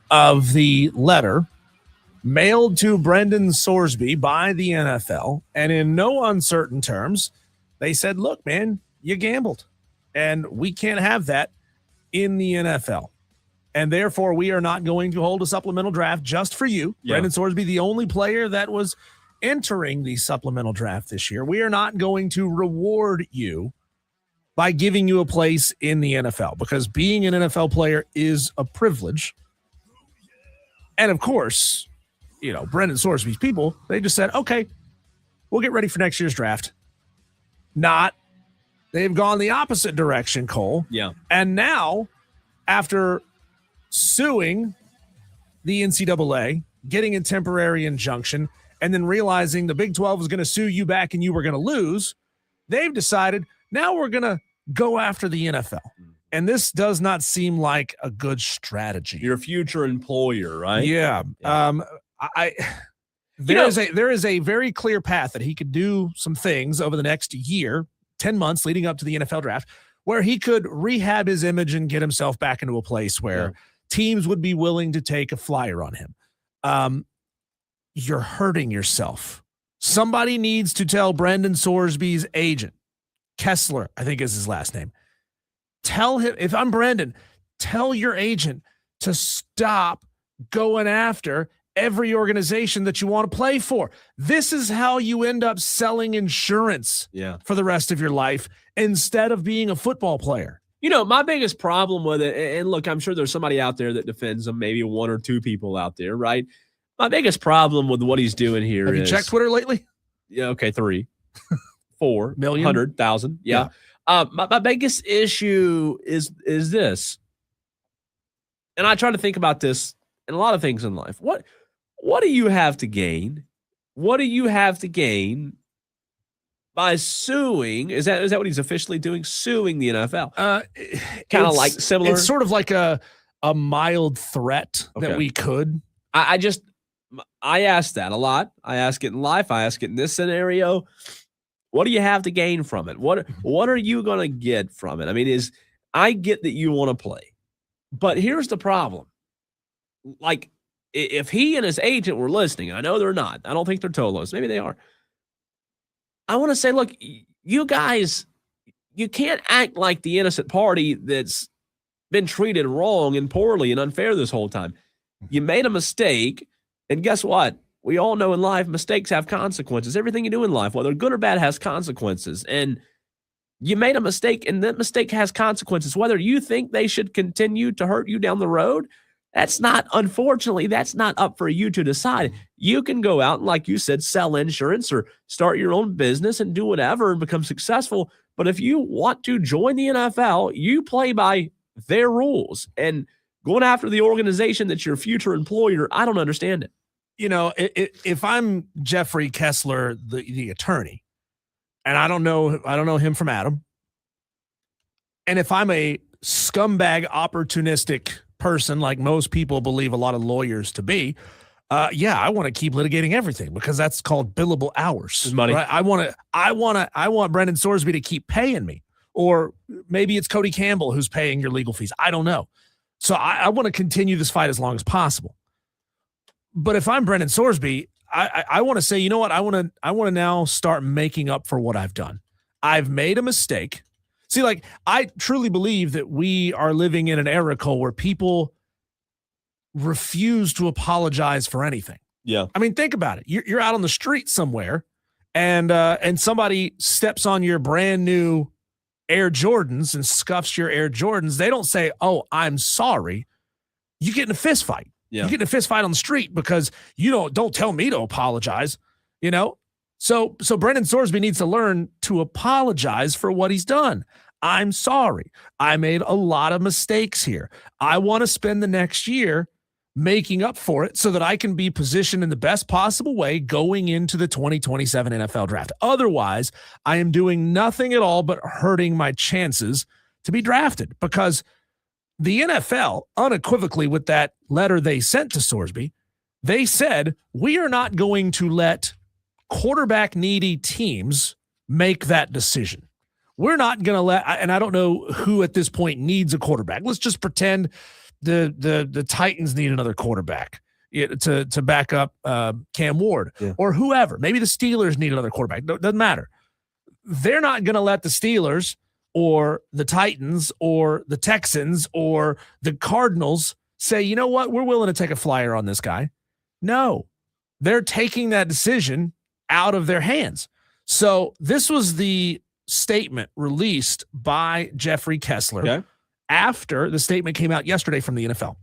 of the letter mailed to Brendan Sorsby by the NFL, and in no uncertain terms, they said, look, man, you gambled, and we can't have that in the NFL. And therefore, we are not going to hold a supplemental draft just for you. Yeah. Brendan Sorsby, the only player that was entering the supplemental draft this year. We are not going to reward you by giving you a place in the NFL, because being an NFL player is a privilege. And of course, Brendan Sorsby's people, they just said, okay, we'll get ready for next year's draft. They've gone the opposite direction, Cole. Yeah. And now, after suing the NCAA, getting a temporary injunction, and then realizing the Big 12 was going to sue you back and you were going to lose, they've decided now we're going to go after the NFL. And this does not seem like a good strategy. Your future employer, right? Yeah. There is a very clear path that he could do some things over the next year, 10 months leading up to the NFL draft, where he could rehab his image and get himself back into a place where teams would be willing to take a flyer on him. You're hurting yourself. Somebody needs to tell Brendan Sorsby's agent, Kessler, I think is his last name. Tell him, if I'm Brendan, tell your agent to stop going after every organization that you want to play for. This is how you end up selling insurance for the rest of your life instead of being a football player. My biggest problem with it, and look, I'm sure there's somebody out there that defends him, maybe one or two people out there, right? My biggest problem with what he's doing here Have you checked Twitter lately? Yeah, okay, 3, 4 million, 100,000. Yeah. My biggest issue is this, and I try to think about this in a lot of things in life. What do you have to gain? What do you have to gain by suing? Is that what he's officially doing? Suing the NFL? Kind of like similar. It's sort of like a mild threat that we could. I ask that a lot. I ask it in life. I ask it in this scenario. What do you have to gain from it? What are you going to get from it? I mean, I get that you want to play, but here's the problem. Like, if he and his agent were listening, I know they're not. I don't think they're Tolos. Maybe they are. I want to say, look, you guys, you can't act like the innocent party that's been treated wrong and poorly and unfair this whole time. You made a mistake, and guess what? We all know in life, mistakes have consequences. Everything you do in life, whether good or bad, has consequences. And you made a mistake, and that mistake has consequences. Whether you think they should continue to hurt you down the road, unfortunately, that's not up for you to decide. You can go out and, like you said, sell insurance or start your own business and do whatever and become successful. But if you want to join the NFL, you play by their rules. And going after the organization that's your future employer, I don't understand it. If I'm Jeffrey Kessler, the attorney, and I don't know him from Adam, and if I'm a scumbag, opportunistic person like most people believe a lot of lawyers to be, I want to keep litigating everything because that's called billable hours. Money. Right? I want Brendan Sorsby to keep paying me, or maybe it's Cody Campbell who's paying your legal fees. I don't know. So I want to continue this fight as long as possible. But if I'm Brendan Sorsby, I want to say, you know what? I want to now start making up for what I've done. I've made a mistake. See, like, I truly believe that we are living in an era, Cole, where people refuse to apologize for anything. Yeah. I mean, think about it. You're out on the street somewhere, and somebody steps on your brand new Air Jordans and scuffs your Air Jordans. They don't say, "Oh, I'm sorry." You get in a fist fight. Yeah. You get in a fist fight on the street because don't tell me to apologize. So Brendan Sorsby needs to learn to apologize for what he's done. I'm sorry. I made a lot of mistakes here. I want to spend the next year making up for it so that I can be positioned in the best possible way going into the 2027 NFL draft. Otherwise, I am doing nothing at all but hurting my chances to be drafted, because the NFL, unequivocally with that letter they sent to Sorsby, they said, we are not going to let quarterback needy teams make that decision. we're not going to let, and I don't know who at this point needs a quarterback. Let's just pretend the Titans need another quarterback to back up Cam Ward or whoever. Maybe the Steelers need another quarterback. Doesn't matter. They're not going to let the Steelers or the Titans or the Texans or the Cardinals say, you know what, we're willing to take a flyer on this guy. No, they're taking that decision out of their hands. So this was the statement released by Jeffrey Kessler after the statement came out yesterday from the NFL.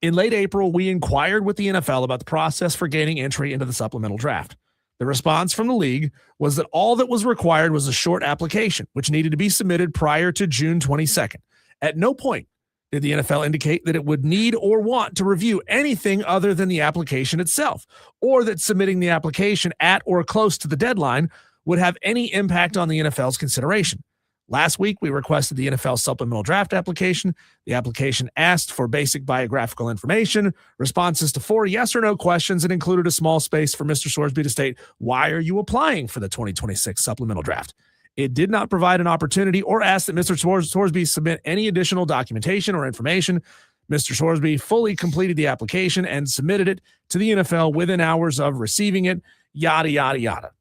In late April, we inquired with the NFL about the process for gaining entry into the supplemental draft. The response from the league was that all that was required was a short application, which needed to be submitted prior to June 22nd. At no point did the NFL indicate that it would need or want to review anything other than the application itself, or that submitting the application at or close to the deadline would have any impact on the NFL's consideration. Last week, we requested the NFL supplemental draft application. The application asked for basic biographical information, responses to 4 yes or no questions, and included a small space for Mr. Sorsby to state, why are you applying for the 2026 supplemental draft? It did not provide an opportunity or ask that Mr. Sorsby submit any additional documentation or information. Mr. Sorsby fully completed the application and submitted it to the NFL within hours of receiving it, yada, yada, yada.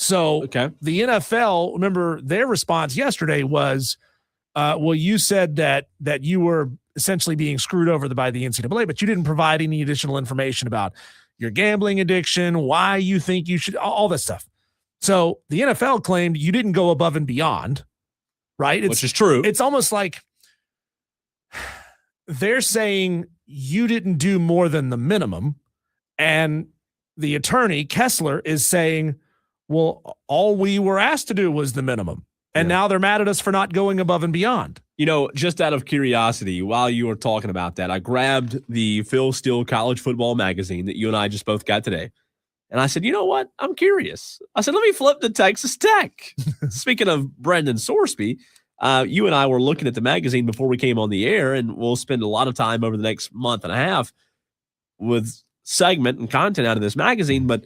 So the NFL, remember, their response yesterday was, well, you said that you were essentially being screwed over by the NCAA, but you didn't provide any additional information about your gambling addiction, why you think you should, all this stuff. So the NFL claimed you didn't go above and beyond, right? Which is true. It's almost like they're saying you didn't do more than the minimum, and the attorney, Kessler, is saying, well, all we were asked to do was the minimum. And now they're mad at us for not going above and beyond. You know, just out of curiosity, while you were talking about that, I grabbed the Phil Steele College Football magazine that you and I just both got today. And I said, you know what? I'm curious. I said, let me flip to Texas Tech. Speaking of Brendan Sorsby, you and I were looking at the magazine before we came on the air, and we'll spend a lot of time over the next month and a half with segment and content out of this magazine. But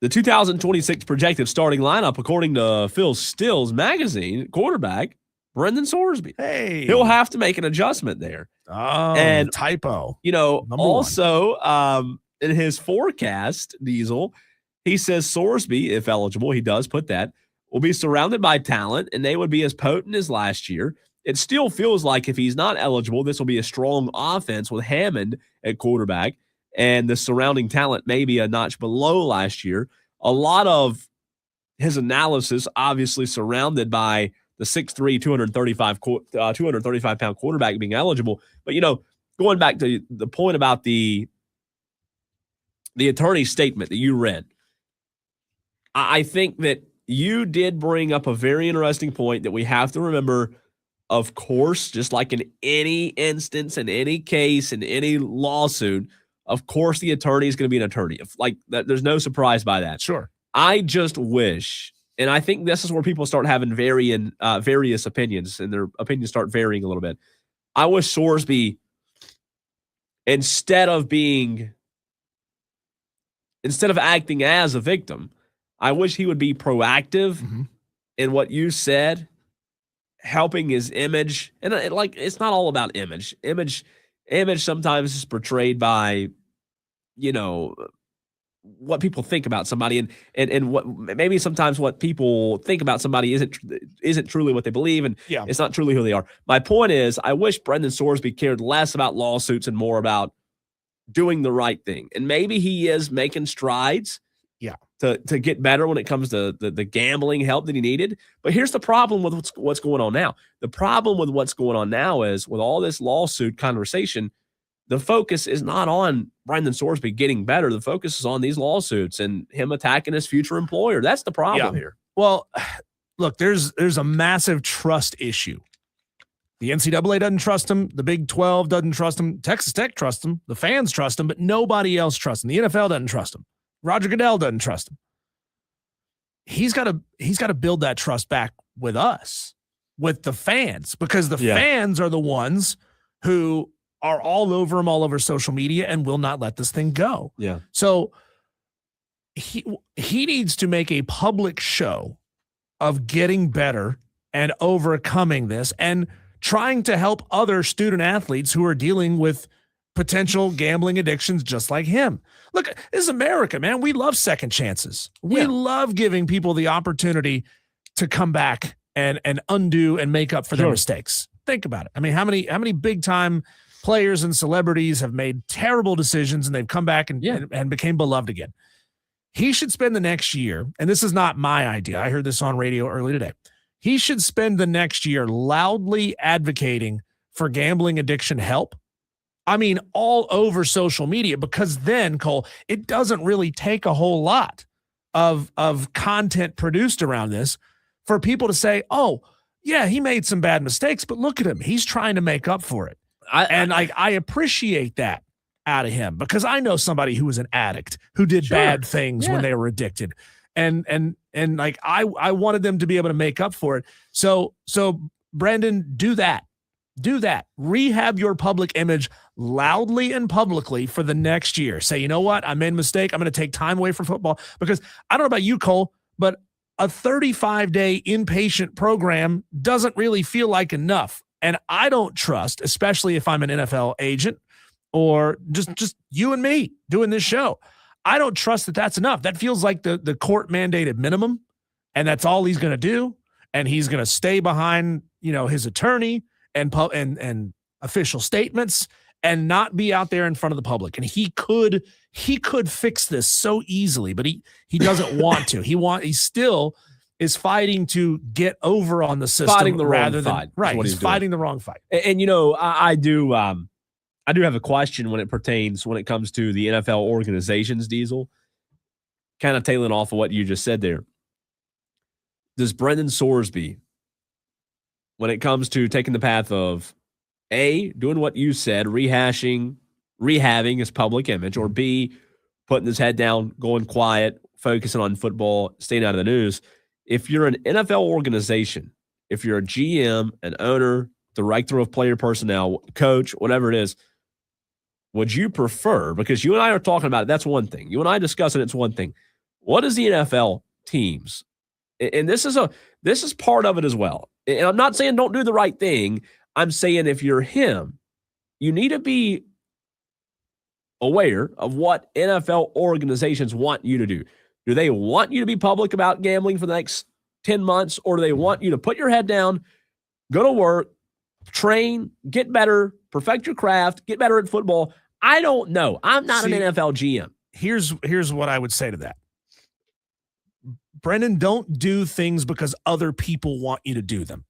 the 2026 projected starting lineup, according to Phil Steele's magazine, quarterback, Brendan Sorsby. Hey. He'll have to make an adjustment there. Oh, and typo. You know, also in his forecast, Diesel, he says Sorsby, if eligible, he does put that, will be surrounded by talent, and they would be as potent as last year. It still feels like if he's not eligible, this will be a strong offense with Hammond at quarterback, and the surrounding talent may be a notch below last year. A lot of his analysis obviously surrounded by the 6'3", 235-pound quarterback being eligible. But, you know, going back to the point about the attorney's statement that you read, I think that you did bring up a very interesting point that we have to remember. Of course, just like in any instance, in any case, in any lawsuit, of course, the attorney is going to be an attorney. There's no surprise by that. Sure. I just wish, and I think this is where people start having various opinions, and their opinions start varying a little bit. I wish Sorsby, instead of acting as a victim, I wish he would be proactive in what you said, helping his image. And it's not all about image. Image sometimes is portrayed by, you know, what people think about somebody, and what maybe sometimes what people think about somebody isn't truly what they believe, and it's not truly who they are. My point is, I wish Brendan Sorsby cared less about lawsuits and more about doing the right thing. And maybe he is making strides to get better when it comes to the gambling help that he needed. But here's the problem with what's going on now. The problem with what's going on now is, with all this lawsuit conversation, the focus is not on Brendan Sorsby getting better. The focus is on these lawsuits and him attacking his future employer. That's the problem here. Well, look, there's a massive trust issue. The NCAA doesn't trust him. The Big 12 doesn't trust him. Texas Tech trusts him. The fans trust him, but nobody else trusts him. The NFL doesn't trust him. Roger Goodell doesn't trust him. He's got to build that trust back with us, with the fans, because the fans are the ones who are all over him, all over social media, and will not let this thing go. Yeah. So he needs to make a public show of getting better and overcoming this and trying to help other student athletes who are dealing with potential gambling addictions just like him. Look, this is America, man. We love second chances. We love giving people the opportunity to come back and undo and make up for their mistakes. Think about it. I mean, how many big time players and celebrities have made terrible decisions and they've come back and became beloved again? He should spend the next year, and this is not my idea. I heard this on radio early today. He should spend the next year loudly advocating for gambling addiction help. I mean, all over social media, because then, Cole, it doesn't really take a whole lot of content produced around this for people to say, oh, yeah, he made some bad mistakes, but look at him. He's trying to make up for it. I appreciate that out of him, because I know somebody who was an addict who did bad things when they were addicted. And like I wanted them to be able to make up for it. So Brendan, do that. Rehab your public image loudly and publicly for the next year. Say, you know what? I made a mistake. I'm going to take time away from football, because I don't know about you, Cole, but a 35-day inpatient program doesn't really feel like enough. And I don't trust, especially if I'm an NFL agent or just you and me doing this show, I don't trust that that's enough. That feels like the court mandated minimum, and that's all he's going to do. And he's going to stay behind, his attorney and official statements and not be out there in front of the public. And he could fix this so easily, but he doesn't want to. He still is fighting to get over on the system, fighting the rather wrong than fight. right. He's fighting the wrong fight. And I do have a question when it comes to the NFL organizations, Diesel. Kind of tailing off of what you just said there. Does Brendan Sorsby, when it comes to taking the path of A, doing what you said, rehabbing his public image, or B, putting his head down, going quiet, focusing on football, staying out of the news, if you're an NFL organization, if you're a GM, an owner, director of player personnel, coach, whatever it is, would you prefer, because you and I are talking about it, that's one thing. You and I discussing it's one thing. What is the NFL teams? And this is part of it as well. And I'm not saying don't do the right thing. I'm saying if you're him, you need to be aware of what NFL organizations want you to do. Do they want you to be public about gambling for the next 10 months, or do they want you to put your head down, go to work, train, get better, perfect your craft, get better at football? I don't know. I'm not an NFL GM. Here's what I would say to that. Brendan, don't do things because other people want you to do them.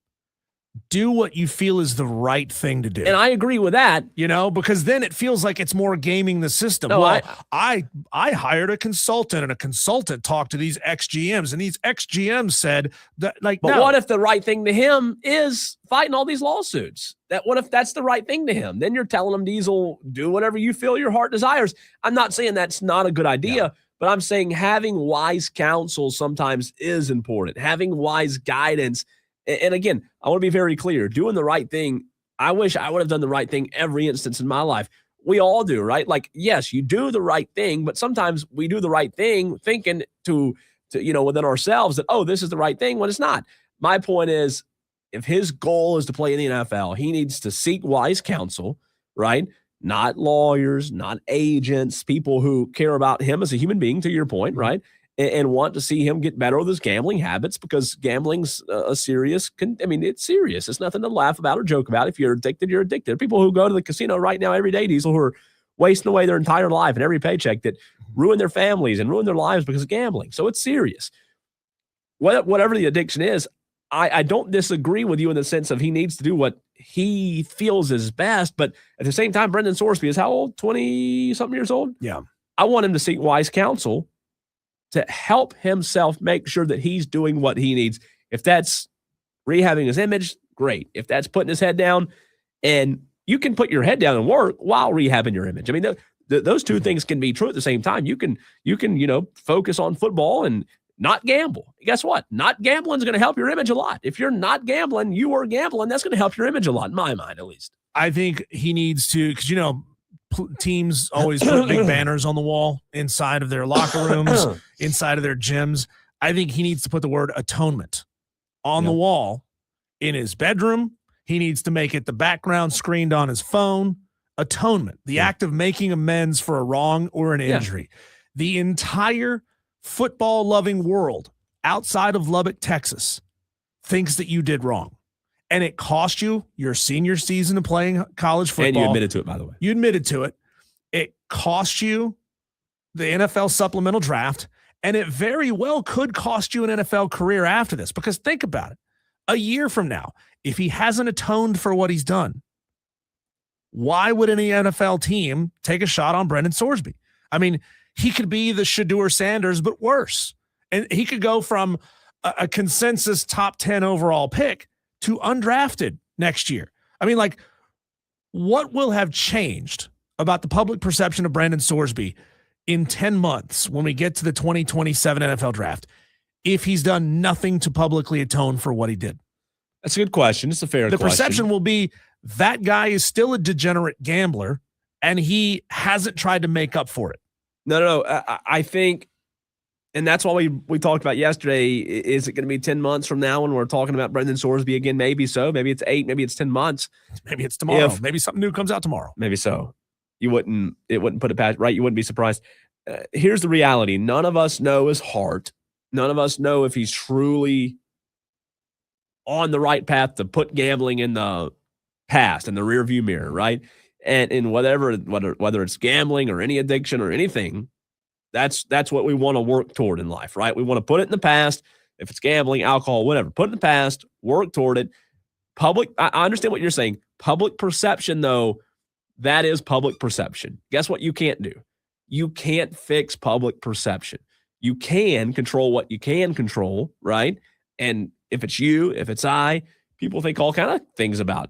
Do what you feel is the right thing to do. And I agree with that. Because then it feels like it's more gaming the system. No, well, I hired a consultant, and a consultant talked to these ex-GMs, and these ex-GMs said that, But what if the right thing to him is fighting all these lawsuits? What if that's the right thing to him? Then you're telling him, Diesel, do whatever you feel your heart desires. I'm not saying that's not a good idea, but I'm saying having wise counsel sometimes is important. Having wise guidance. And again, I want to be very clear. Doing the right thing, I wish I would have done the right thing every instance in my life. We all do, right? Like, yes, you do the right thing, but sometimes we do the right thing thinking to within ourselves that, oh, this is the right thing when it's not. My point is, if his goal is to play in the NFL, he needs to seek wise counsel, right? Not lawyers, not agents, people who care about him as a human being, to your point, right? And want to see him get better with his gambling habits, because gambling's it's serious. It's nothing to laugh about or joke about. If you're addicted, you're addicted. People who go to the casino right now every day, Diesel, who are wasting away their entire life and every paycheck, that ruin their families and ruin their lives because of gambling. So it's serious. Whatever the addiction is, I don't disagree with you in the sense of he needs to do what he feels is best. But at the same time, Brendan Sorsby is how old? 20-something years old? Yeah. I want him to seek wise counsel to help himself make sure that he's doing what he needs. If that's rehabbing his image, great. If that's putting his head down, and you can put your head down and work while rehabbing your image. I mean, those two things can be true at the same time. You can focus on football and not gamble. Guess what? Not gambling is going to help your image a lot. If you're not gambling, you are gambling. That's going to help your image a lot, in my mind, at least. I think he needs to, because teams always put big banners on the wall inside of their locker rooms, inside of their gyms. I think he needs to put the word atonement on the wall in his bedroom. He needs to make it the background screened on his phone. Atonement, the act of making amends for a wrong or an injury. The entire football-loving world outside of Lubbock, Texas, thinks that you did wrong. And it cost you your senior season of playing college football. And you admitted to it, by the way. You admitted to it. It cost you the NFL supplemental draft, and it very well could cost you an NFL career after this. Because think about it. A year from now, if he hasn't atoned for what he's done, why would any NFL team take a shot on Brendan Sorsby? I mean, he could be the Shedeur Sanders, but worse. And he could go from a consensus top 10 overall pick to undrafted next year. I mean, like, what will have changed about the public perception of Brendan Sorsby in 10 months when we get to the 2027 NFL draft if he's done nothing to publicly atone for what he did? That's a good question. It's a fair question. The perception will be that guy is still a degenerate gambler and he hasn't tried to make up for it. No. I think, and that's why we talked about yesterday, is it going to be 10 months from now when we're talking about Brendan Sorsby again? Maybe so. Maybe it's 8. Maybe it's 10 months. Maybe it's tomorrow. Maybe something new comes out tomorrow. Maybe so. It wouldn't put it past, right? You wouldn't be surprised. Here's the reality. None of us know his heart. None of us know if he's truly on the right path to put gambling in the past, in the rearview mirror, right? And whether it's gambling or any addiction or anything, that's what we want to work toward in life, right? We want to put it in the past. If it's gambling, alcohol, whatever, put it in the past, work toward it. I understand what you're saying. Public perception, though, that is public perception. Guess what you can't do? You can't fix public perception. You can control what you can control, right? And if it's you, if it's I, people think all kind of things about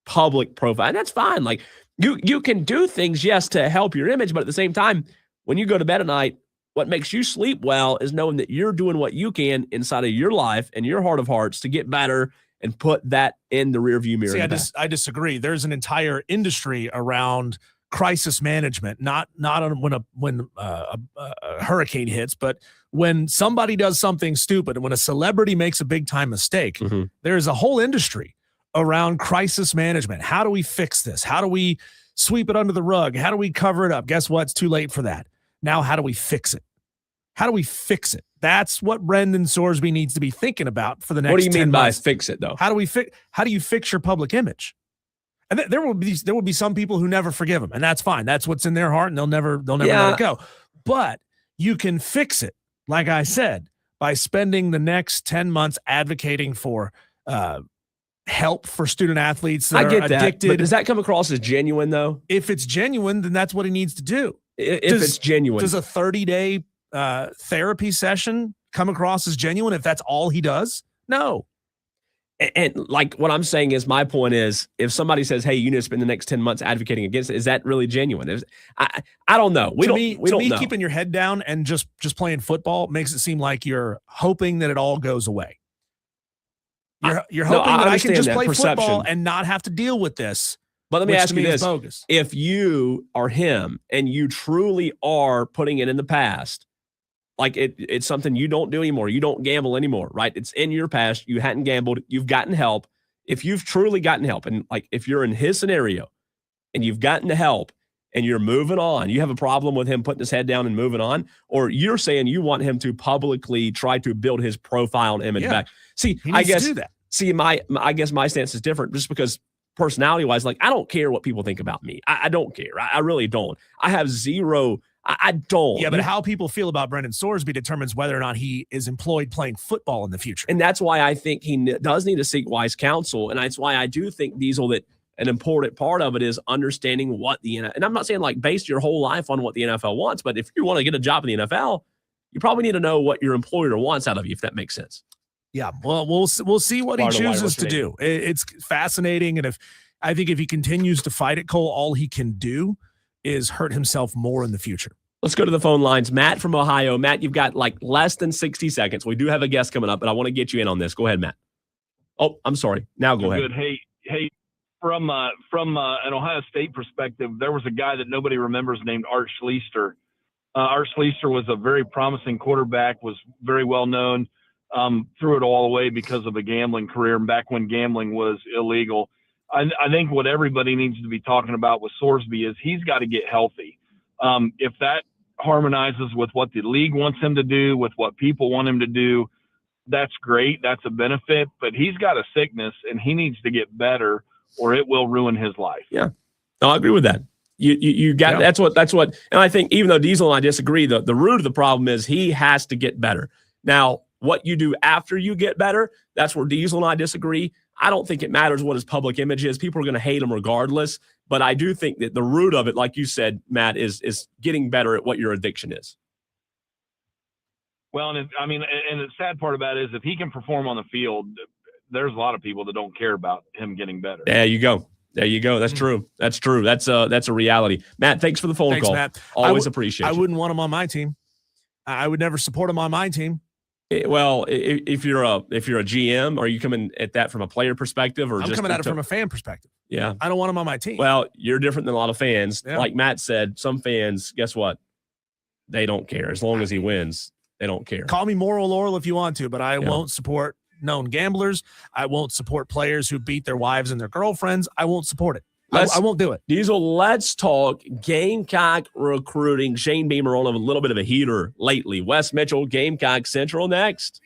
public profile, and that's fine. Like you can do things, yes, to help your image, but at the same time, when you go to bed at night, what makes you sleep well is knowing that you're doing what you can inside of your life and your heart of hearts to get better and put that in the rearview mirror. See, I disagree. There's an entire industry around crisis management, not on when a hurricane hits, but when somebody does something stupid and when a celebrity makes a big time mistake, there's a whole industry around crisis management. How do we fix this? How do we sweep it under the rug? How do we cover it up? Guess what? It's too late for that. Now, how do we fix it? How do we fix it? That's what Brendan Sorsby needs to be thinking about for the next 10 months. What do you mean by fix it, though? How do you fix your public image? And there will be some people who never forgive him, and that's fine. That's what's in their heart, and they'll never let it go. But you can fix it, like I said, by spending the next 10 months advocating for help for student athletes that are addicted. But does that come across as genuine, though? If it's genuine, then that's what he needs to do. If it's genuine. Does a 30-day therapy session come across as genuine if that's all he does? No. And like what I'm saying is, my point is, if somebody says, hey, you need to spend the next 10 months advocating against it, is that really genuine? I don't know. We don't know. Keeping your head down and just playing football makes it seem like you're hoping that it all goes away. You're hoping that I can just play football and not have to deal with this. But let me ask you this. Bogus. If you are him and you truly are putting it in the past, like it's something you don't do anymore. You don't gamble anymore, right? It's in your past. You hadn't gambled. You've gotten help. If you've truly gotten help, and like if you're in his scenario and you've gotten the help and you're moving on, you have a problem with him putting his head down and moving on, or you're saying you want him to publicly try to build his profile and image back. See, I guess do that. See, I guess my stance is different just because personality-wise, like I don't care what people think about me. I don't care. I really don't. I have zero. I don't. Yeah, but how people feel about Brendan Sorsby determines whether or not he is employed playing football in the future. And that's why I think he does need to seek wise counsel. And that's why I do think, Diesel, that an important part of it is understanding what the NFL, and I'm not saying like base your whole life on what the NFL wants, but if you want to get a job in the NFL, you probably need to know what your employer wants out of you, if that makes sense. Yeah, well, we'll see what he chooses to do. It's fascinating, and I think if he continues to fight it, Cole, all he can do is hurt himself more in the future. Let's go to the phone lines. Matt from Ohio. Matt, you've got like less than 60 seconds. We do have a guest coming up, but I want to get you in on this. Go ahead, Matt. Oh, I'm sorry. Now go ahead. Good. Hey, from an Ohio State perspective, there was a guy that nobody remembers named Art Schlichter. Art Schlichter was a very promising quarterback, was very well known. threw it all away because of a gambling career back when gambling was illegal. I think what everybody needs to be talking about with Sorsby is he's got to get healthy. If that harmonizes with what the league wants him to do, with what people want him to do, that's great. That's a benefit. But he's got a sickness, and he needs to get better, or it will ruin his life. Yeah, no, I agree with that. You got that's what. And I think even though Diesel and I disagree, the root of the problem is he has to get better. Now, what you do after you get better, that's where Diesel and I disagree. I don't think it matters what his public image is. People are going to hate him regardless. But I do think that the root of it, like you said, Matt, is getting better at what your addiction is. Well, and the sad part about it is if he can perform on the field, there's a lot of people that don't care about him getting better. There you go. That's true. That's a reality. Matt, thanks for the phone call. Matt. Always appreciate it. I wouldn't want him on my team. I would never support him on my team. Well, if you're a GM, are you coming at that from a player perspective, or I'm coming at it from a fan perspective? Yeah, I don't want him on my team. Well, you're different than a lot of fans. Yeah. Like Matt said, some fans, guess what? They don't care as long as he wins. They don't care. Call me moral Laurel if you want to, but I won't support known gamblers. I won't support players who beat their wives and their girlfriends. I won't support it. I won't do it. Diesel, let's talk Gamecock recruiting. Shane Beamer on a little bit of a heater lately. Wes Mitchell, Gamecock Central next.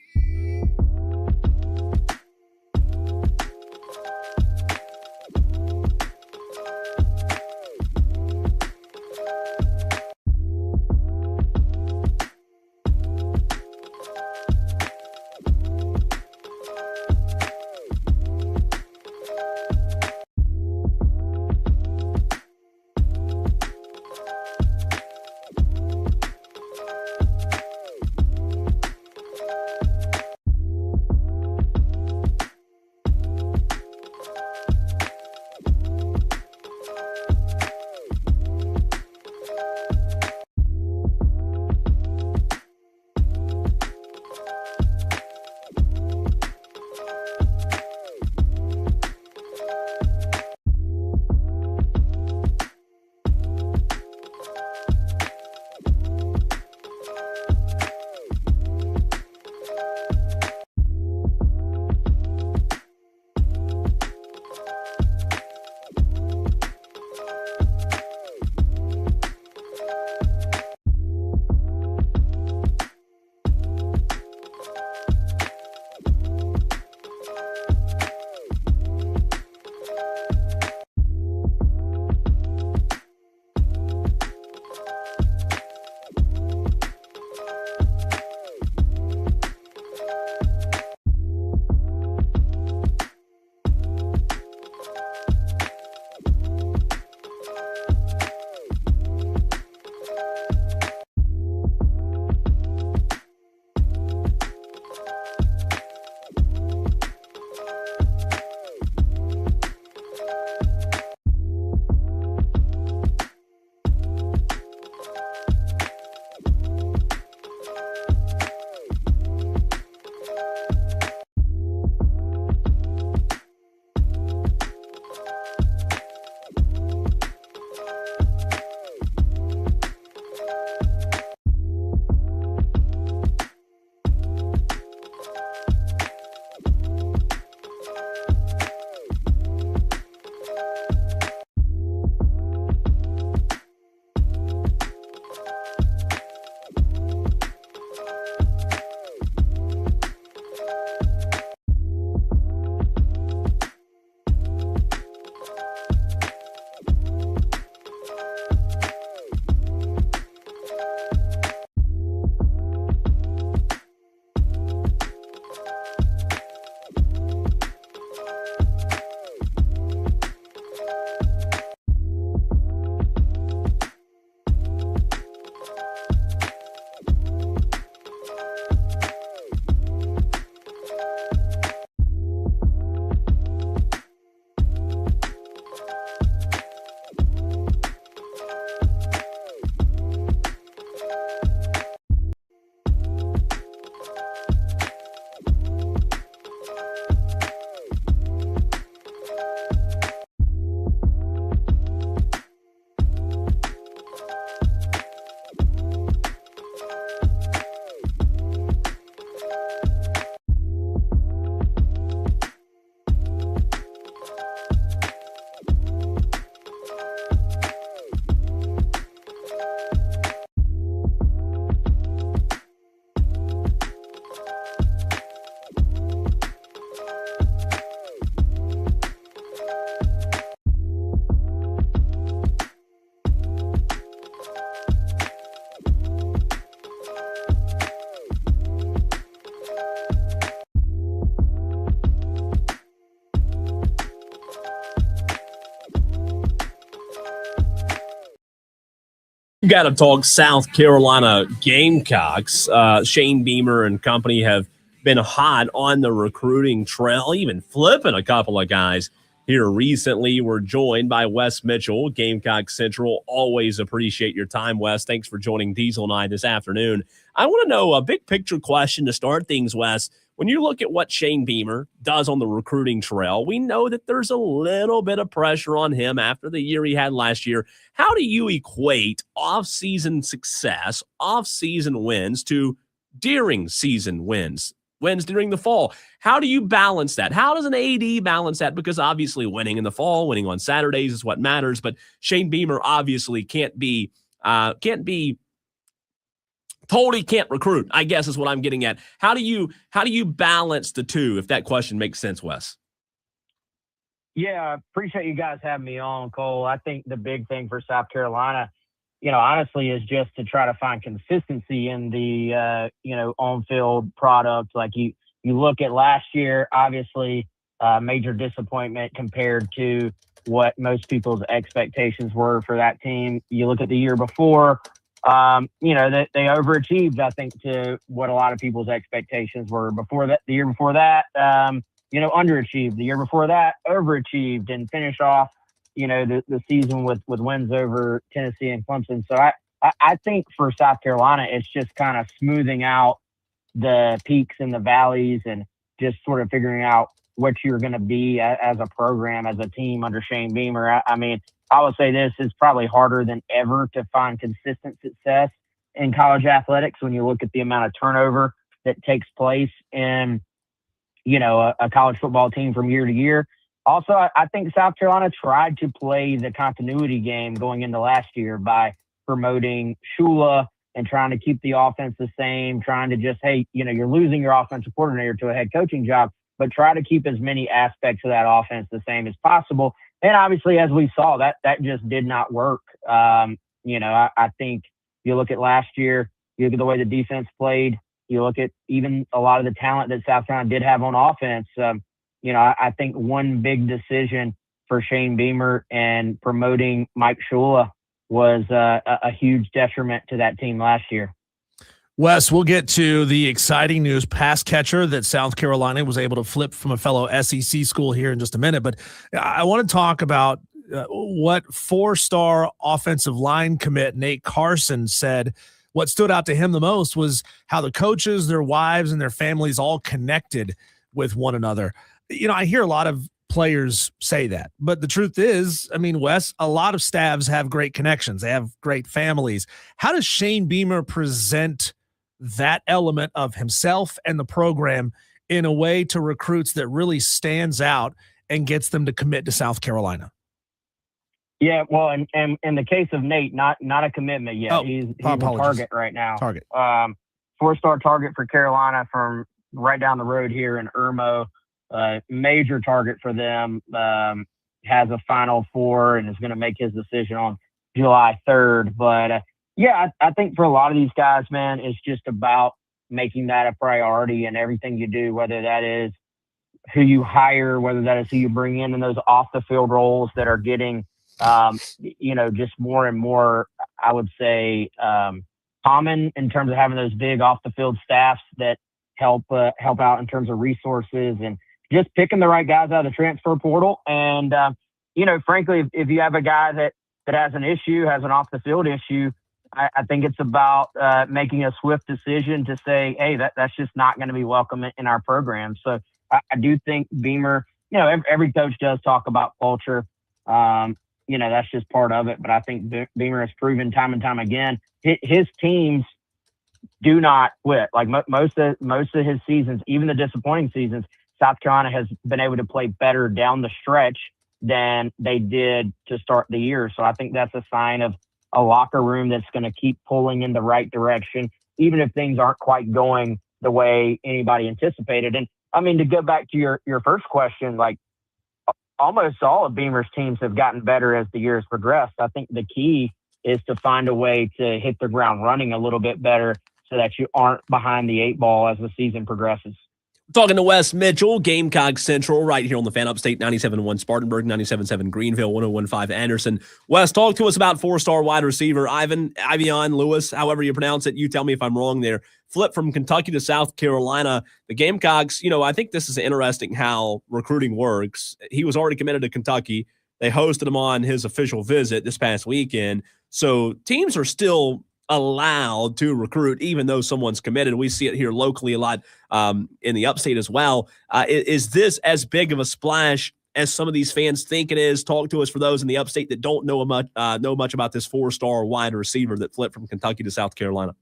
You got to talk South Carolina Gamecocks. Shane Beamer and company have been hot on the recruiting trail, even flipping a couple of guys here recently. We're joined by Wes Mitchell, Gamecock Central. Always appreciate your time, Wes. Thanks for joining Diesel and I this afternoon. I want to know a big picture question to start things, Wes. When you look at what Shane Beamer does on the recruiting trail, we know that there's a little bit of pressure on him after the year he had last year. How do you equate off-season success, off-season wins to during season wins during the fall? How do you balance that? How does an AD balance that? Because obviously winning in the fall, winning on Saturdays is what matters, but Shane Beamer obviously can't be told he can't recruit, I guess is what I'm getting at. How do you balance the two, if that question makes sense, Wes? Yeah, I appreciate you guys having me on, Cole. I think the big thing for South Carolina, honestly, is just to try to find consistency in the, on-field product. Like you look at last year, obviously, major disappointment compared to what most people's expectations were for that team. You look at the year before, they overachieved, I think, to what a lot of people's expectations were. Before that, the year before that, underachieved. The year before that, overachieved, and finish off, the season with wins over Tennessee and Clemson. So I think for South Carolina, it's just kind of smoothing out the peaks and the valleys and just sort of figuring out what you're going to be as a program, as a team under Shane Beamer. I mean, I would say this is probably harder than ever to find consistent success in college athletics when you look at the amount of turnover that takes place in, a college football team from year to year. Also, I think South Carolina tried to play the continuity game going into last year by promoting Shula and trying to keep the offense the same, trying to just, hey, you're losing your offensive coordinator to a head coaching job, but try to keep as many aspects of that offense the same as possible. And obviously, as we saw, that just did not work. I think you look at last year, you look at the way the defense played, you look at even a lot of the talent that South Carolina did have on offense. I think one big decision for Shane Beamer and promoting Mike Shula was a huge detriment to that team last year. Wes, we'll get to the exciting news pass catcher that South Carolina was able to flip from a fellow SEC school here in just a minute. But I want to talk about what 4-star offensive line commit Nate Carson said. What stood out to him the most was how the coaches, their wives, and their families all connected with one another. I hear a lot of players say that, but the truth is, Wes, a lot of staffs have great connections. They have great families. How does Shane Beamer present that element of himself and the program in a way to recruits that really stands out and gets them to commit to South Carolina? Yeah, well, and in the case of Nate, not a commitment yet. Oh, he's a target right now. Target. 4-star target for Carolina from right down the road here in Irmo. Major target for them. Has a Final Four and is going to make his decision on July 3rd. But I think for a lot of these guys, man, it's just about making that a priority in everything you do, whether that is who you hire, whether that is who you bring in those off the field roles that are getting, just more and more, I would say, common in terms of having those big off the field staffs that help out in terms of resources and just picking the right guys out of the transfer portal. And, frankly, if you have a guy that has an issue, has an off the field issue, I think it's about making a swift decision to say, hey, that's just not going to be welcome in our program. So I do think Beamer, every coach does talk about culture. That's just part of it. But I think Beamer has proven time and time again, his teams do not quit. Like most of his seasons, even the disappointing seasons, South Carolina has been able to play better down the stretch than they did to start the year. So I think that's a sign of a locker room that's going to keep pulling in the right direction, even if things aren't quite going the way anybody anticipated. And to go back to your first question, like almost all of Beamer's teams have gotten better as the years progressed. I think the key is to find a way to hit the ground running a little bit better so that you aren't behind the 8 ball as the season progresses. Talking to Wes Mitchell, Gamecock Central, right here on the Fan Upstate 97.1 Spartanburg, 97.7 Greenville, 101.5 Anderson. Wes, talk to us about four-star wide receiver Ivion Lewis, however you pronounce it. You tell me if I'm wrong there. Flip from Kentucky to South Carolina. The Gamecocks, I think this is interesting how recruiting works. He was already committed to Kentucky. They hosted him on his official visit this past weekend. So teams are still allowed to recruit, even though someone's committed. We see it here locally a lot in the upstate as well. Is this as big of a splash as some of these fans think it is? Talk to us for those in the upstate that don't know much about this four-star wide receiver that flipped from Kentucky to South Carolina.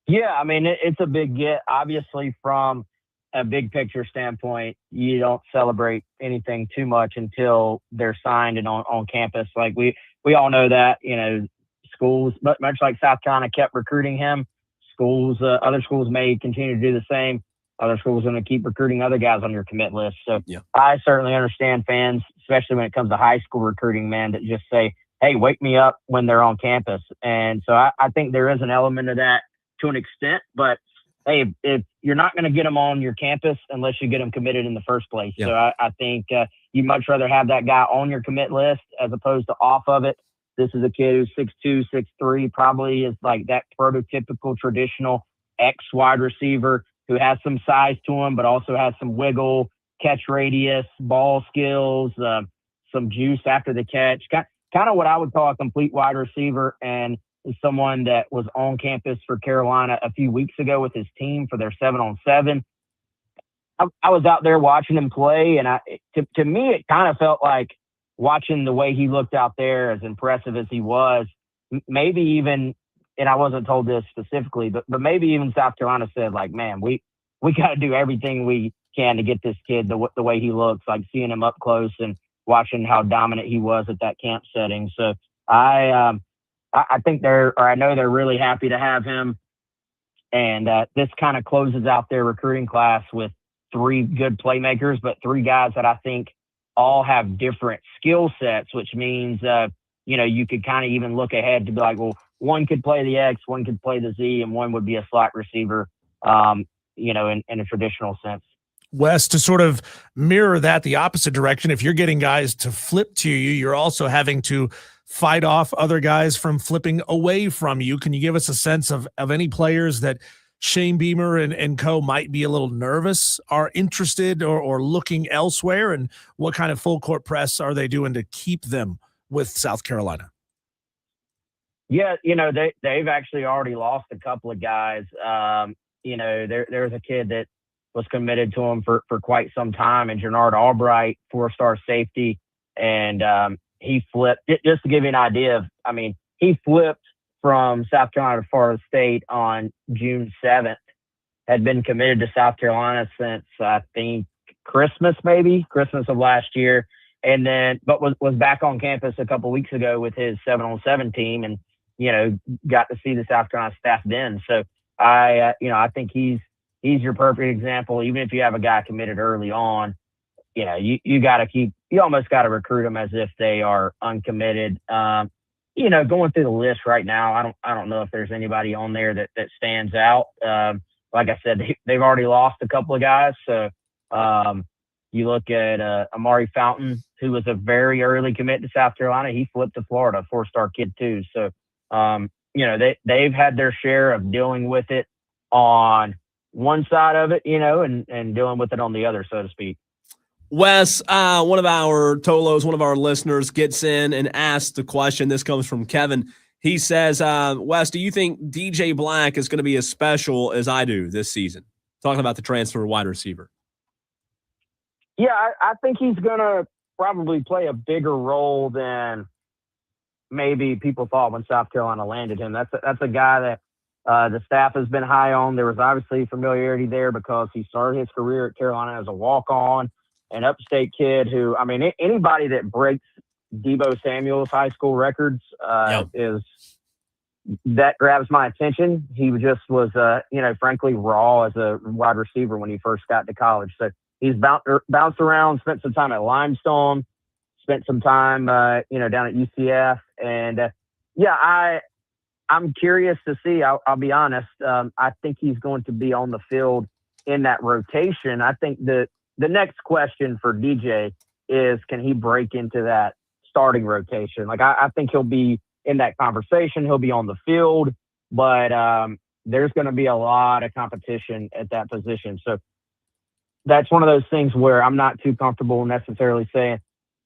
Yeah, I mean, it's a big get. Obviously, from a big picture standpoint, you don't celebrate anything too much until they're signed and on campus. Like we all know that, schools, but much like South Carolina kept recruiting him, other schools may continue to do the same. Other schools are going to keep recruiting other guys on your commit list. So yeah. I certainly understand fans, especially when it comes to high school recruiting, man, that just say, hey, wake me up when they're on campus. And so I think there is an element of that to an extent, but hey, if you're not going to get them on your campus unless you get them committed in the first place. Yeah. So I think you'd much rather have that guy on your commit list as opposed to off of it. This is a kid who's 6'2", 6'3", probably is like that prototypical traditional X wide receiver who has some size to him, but also has some wiggle, catch radius, ball skills, some juice after the catch. Kind of what I would call a complete wide receiver, and is someone that was on campus for Carolina a few weeks ago with his team for their 7-on-7. I was out there watching him play, and to me, it kind of felt like watching the way he looked out there, as impressive as he was, maybe even, and I wasn't told this specifically, but maybe even South Carolina said, like, man, we got to do everything we can to get this kid the way he looks, like seeing him up close and watching how dominant he was at that camp setting. So I think I know they're really happy to have him. And this kind of closes out their recruiting class with 3 good playmakers, but 3 guys that I think all have different skill sets, which means, you could kind of even look ahead to be like, well, one could play the X, one could play the Z, and one would be a slot receiver, in a traditional sense. Wes, to sort of mirror that the opposite direction, if you're getting guys to flip to you, you're also having to fight off other guys from flipping away from you. Can you give us a sense of any players that Shane Beamer and co might be a little nervous, are interested or looking elsewhere, and what kind of full court press are they doing to keep them with South Carolina? Yeah, they've actually already lost a couple of guys. There's a kid that was committed to him for quite some time, and Jernard Albright, 4-star safety, and he flipped. Just to give you an idea he flipped from South Carolina to Florida State on June 7th, had been committed to South Carolina since, I think, Christmas of last year, and then but was back on campus a couple weeks ago with his 7-on-7 team, and got to see the South Carolina staff then. So I think he's your perfect example. Even if you have a guy committed early on, you almost got to recruit them as if they are uncommitted. Going through the list right now, I don't know if there's anybody on there that stands out. Like I said, they've already lost a couple of guys. So you look at Amari Fountain, who was a very early commit to South Carolina. He flipped to Florida, 4-star kid too. So, they've had their share of dealing with it on one side of it, and dealing with it on the other, so to speak. Wes, one of our Tolos, one of our listeners, gets in and asks the question. This comes from Kevin. He says, Wes, do you think DJ Black is going to be as special as I do this season? Talking about the transfer wide receiver. Yeah, I think he's going to probably play a bigger role than maybe people thought when South Carolina landed him. That's a guy that the staff has been high on. There was obviously familiarity there because he started his career at Carolina as a walk-on, an upstate kid who, anybody that breaks Debo Samuel's high school records that grabs my attention. He just was, frankly raw as a wide receiver when he first got to college. So he's bounced around, spent some time at Limestone, spent some time, down at UCF. And, I'm curious to see. I'll be honest. I think he's going to be on the field in that rotation. I think the next question for DJ is, can he break into that starting rotation? Like, I think he'll be in that conversation. He'll be on the field, but there's going to be a lot of competition at that position. So that's one of those things where I'm not too comfortable necessarily saying,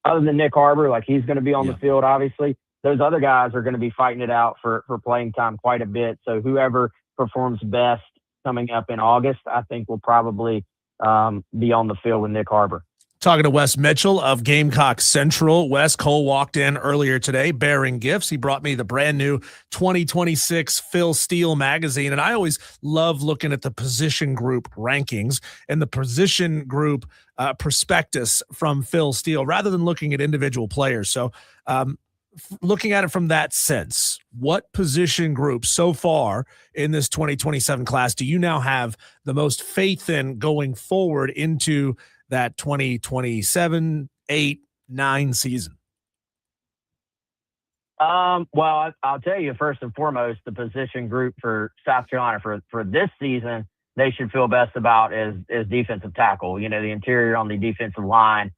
other than Nick Harbor, like he's going to be on the field, obviously. Those other guys are going to be fighting it out for playing time quite a bit. So whoever performs best coming up in August, I think will probably be on the field with Nick Harbor. Talking to Wes Mitchell of Gamecock Central. Wes, Cole walked in earlier today bearing gifts. He brought me the brand new 2026 Phil Steele magazine. And I always love looking at the position group rankings and the position group prospectus from Phil Steele rather than looking at individual players. So looking at it from that sense, what position group so far in this 2027 class do you now have the most faith in going forward into that 2027, 8, 9 season? Well, I'll tell you, first and foremost, the position group for South Carolina for this season, they should feel best about is defensive tackle. You know, the interior on the defensive line.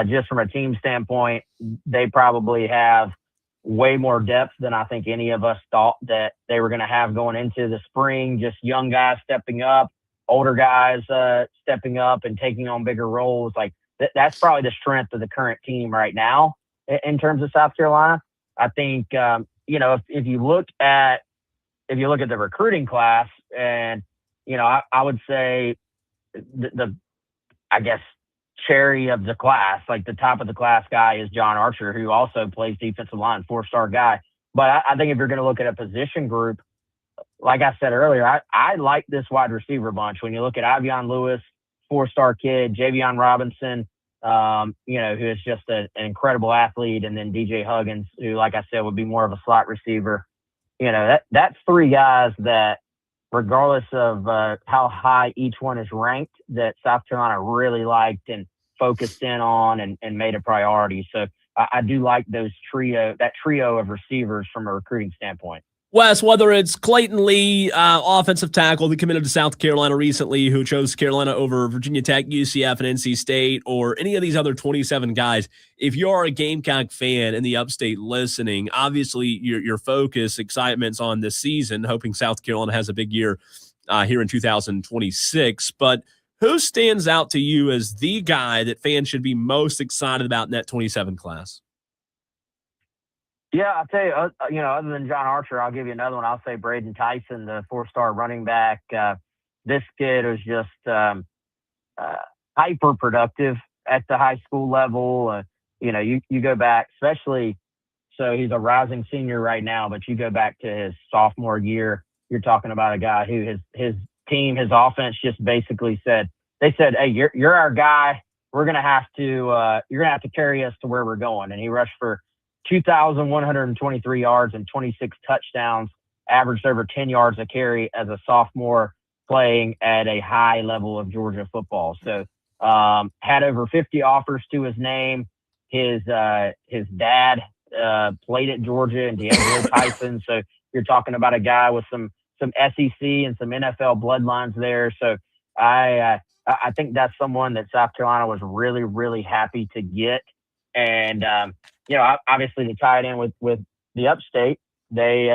Just from a team standpoint, they probably have way more depth than I think any of us thought that they were going to have going into the spring. Just young guys stepping up, older guys stepping up and taking on bigger roles. Like that's probably the strength of the current team right now in terms of South Carolina. I think you know, if you look at the recruiting class, and you know, I would say the I guess cherry of the class, like the top of the class guy, is John Archer, who also plays defensive line, 4-star guy. But I think if you're going to look at a position group, like I said earlier, I like this wide receiver bunch. When you look at Avion Lewis, 4-star kid, Javion Robinson, you know, who is just an incredible athlete, and then DJ Huggins, who, like I said, would be more of a slot receiver. You know, that's 3 guys that, regardless of how high each one is ranked, that South Carolina really liked and focused in on and made a priority. So I do like that trio of receivers from a recruiting standpoint. Wes, whether it's Clayton Lee, offensive tackle that committed to South Carolina recently, who chose Carolina over Virginia Tech, UCF, and NC State, or any of these other 27 guys, if you're a Gamecock fan in the upstate listening, obviously your focus, excitement's on this season, hoping South Carolina has a big year here in 2026. But who stands out to you as the guy that fans should be most excited about in that 27 class? Yeah, I'll tell you, you know, other than John Archer, I'll give you another one. I'll say Braden Tyson, the 4-star running back. This kid was just hyper productive at the high school level. You know, you go back, especially, so he's a rising senior right now, but you go back to his sophomore year, you're talking about a guy who his team, his offense just basically said, hey, you're our guy. We're going to have to, you're going to have to carry us to where we're going. And he rushed for 2,123 yards and 26 touchdowns, averaged over 10 yards a carry as a sophomore playing at a high level of Georgia football. So had over 50 offers to his name. His dad played at Georgia, and DeAndre Tyson. So you're talking about a guy with some SEC and some NFL bloodlines there. So I think that's someone that South Carolina was really, really happy to get. And you know, obviously to tie it in with the upstate, they,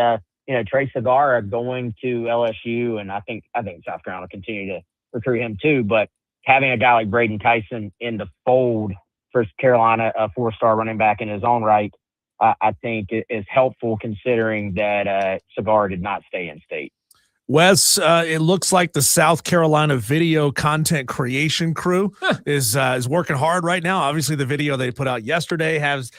you know, Trey Segarra going to LSU, and I think South Carolina will continue to recruit him too. But having a guy like Braden Tyson in the fold for Carolina, a 4-star running back in his own right, I think is helpful, considering that Segarra did not stay in state. Wes, it looks like the South Carolina video content creation crew is working hard right now. Obviously, the video they put out yesterday has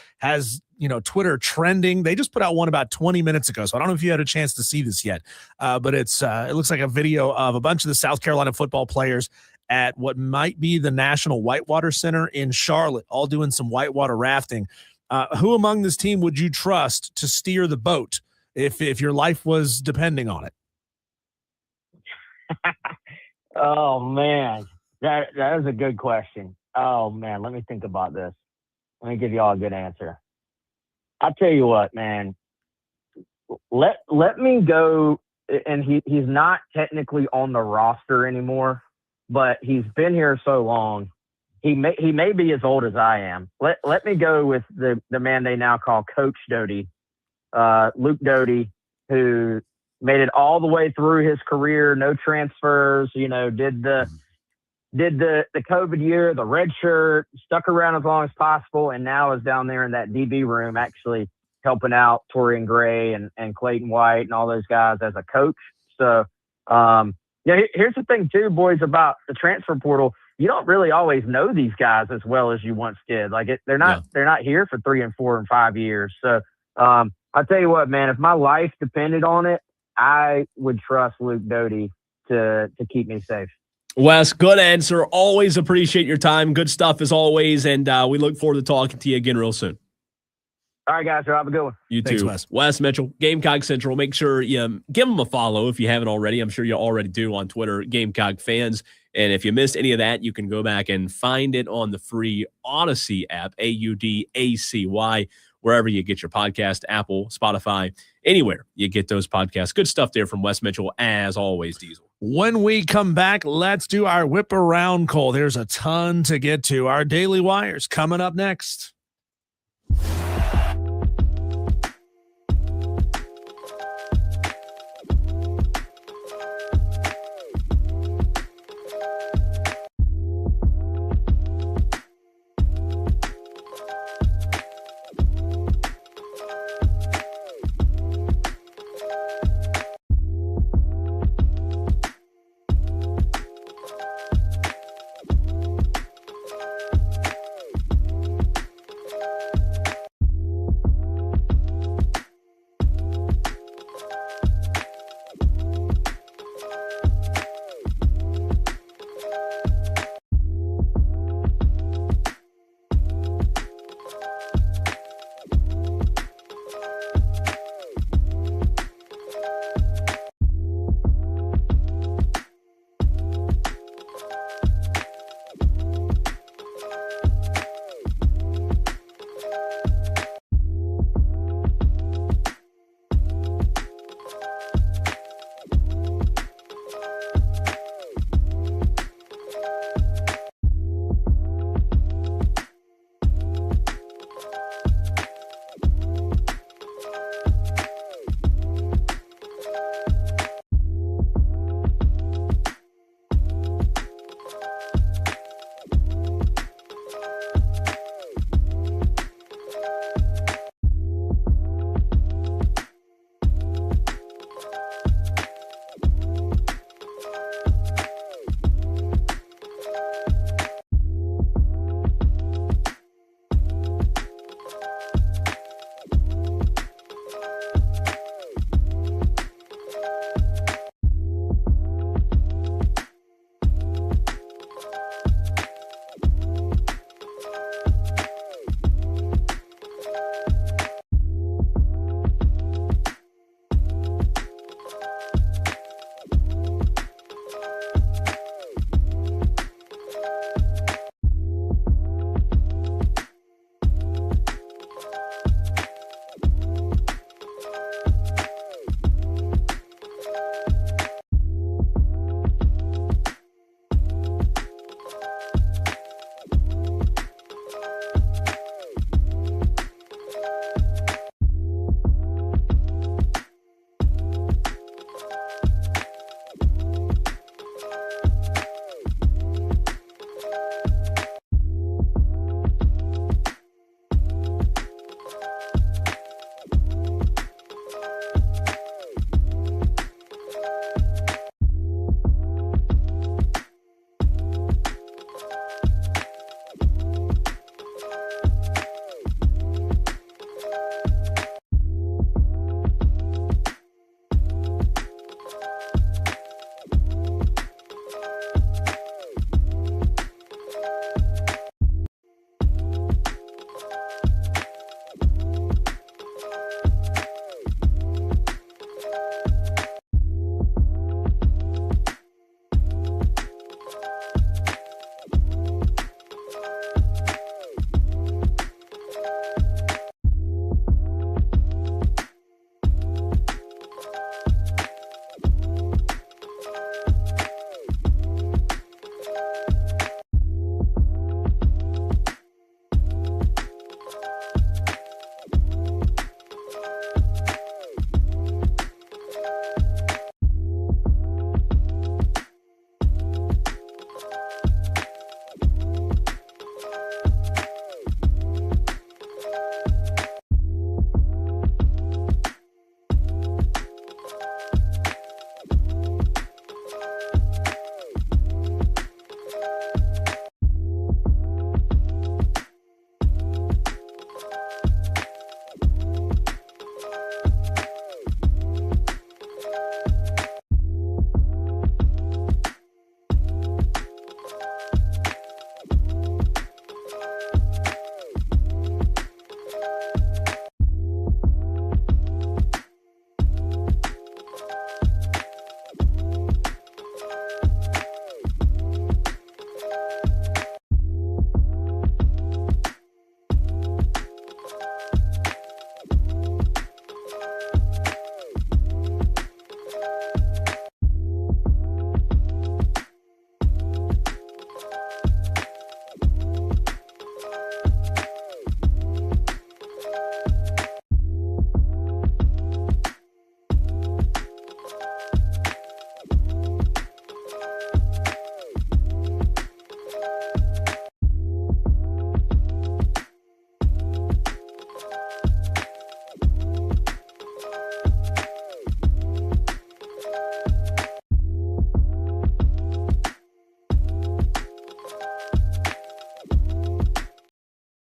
you know, Twitter trending. They just put out one about 20 minutes ago, so I don't know if you had a chance to see this yet. But it looks like a video of a bunch of the South Carolina football players at what might be the National Whitewater Center in Charlotte, all doing some whitewater rafting. Who among this team would you trust to steer the boat if your life was depending on it? Oh man, that is a good question. Oh man, let me think about this. Let me give you all a good answer. I'll tell you what, man. Let me go, and he's not technically on the roster anymore, but he's been here so long. He may be as old as I am. Let me go with the man they now call Coach Doty, Luke Doty, who made it all the way through his career, no transfers, did the COVID year, the red shirt, stuck around as long as possible, and now is down there in that DB room actually helping out Torian Gray and Clayton White and all those guys as a coach. So, here's the thing too, boys, about the transfer portal. You don't really always know these guys as well as you once did. They're not here for 3 and 4 and 5 years. So, I'll tell you what, man, if my life depended on it, I would trust Luke Doty to keep me safe. Wes, good answer. Always appreciate your time. Good stuff as always. And we look forward to talking to you again real soon. All right, guys. Have a good one. You Thanks, too. Wes Mitchell, Gamecock Central. Make sure you give them a follow if you haven't already. I'm sure you already do on Twitter, Gamecock Fans. And if you missed any of that, you can go back and find it on the free Odyssey app, AUDACY, wherever you get your podcast, Apple, Spotify, anywhere you get those podcasts. Good stuff there from Wes Mitchell, as always, Diesel. When we come back, let's do our whip around, Cole. There's a ton to get to. Our Daily Wires coming up next.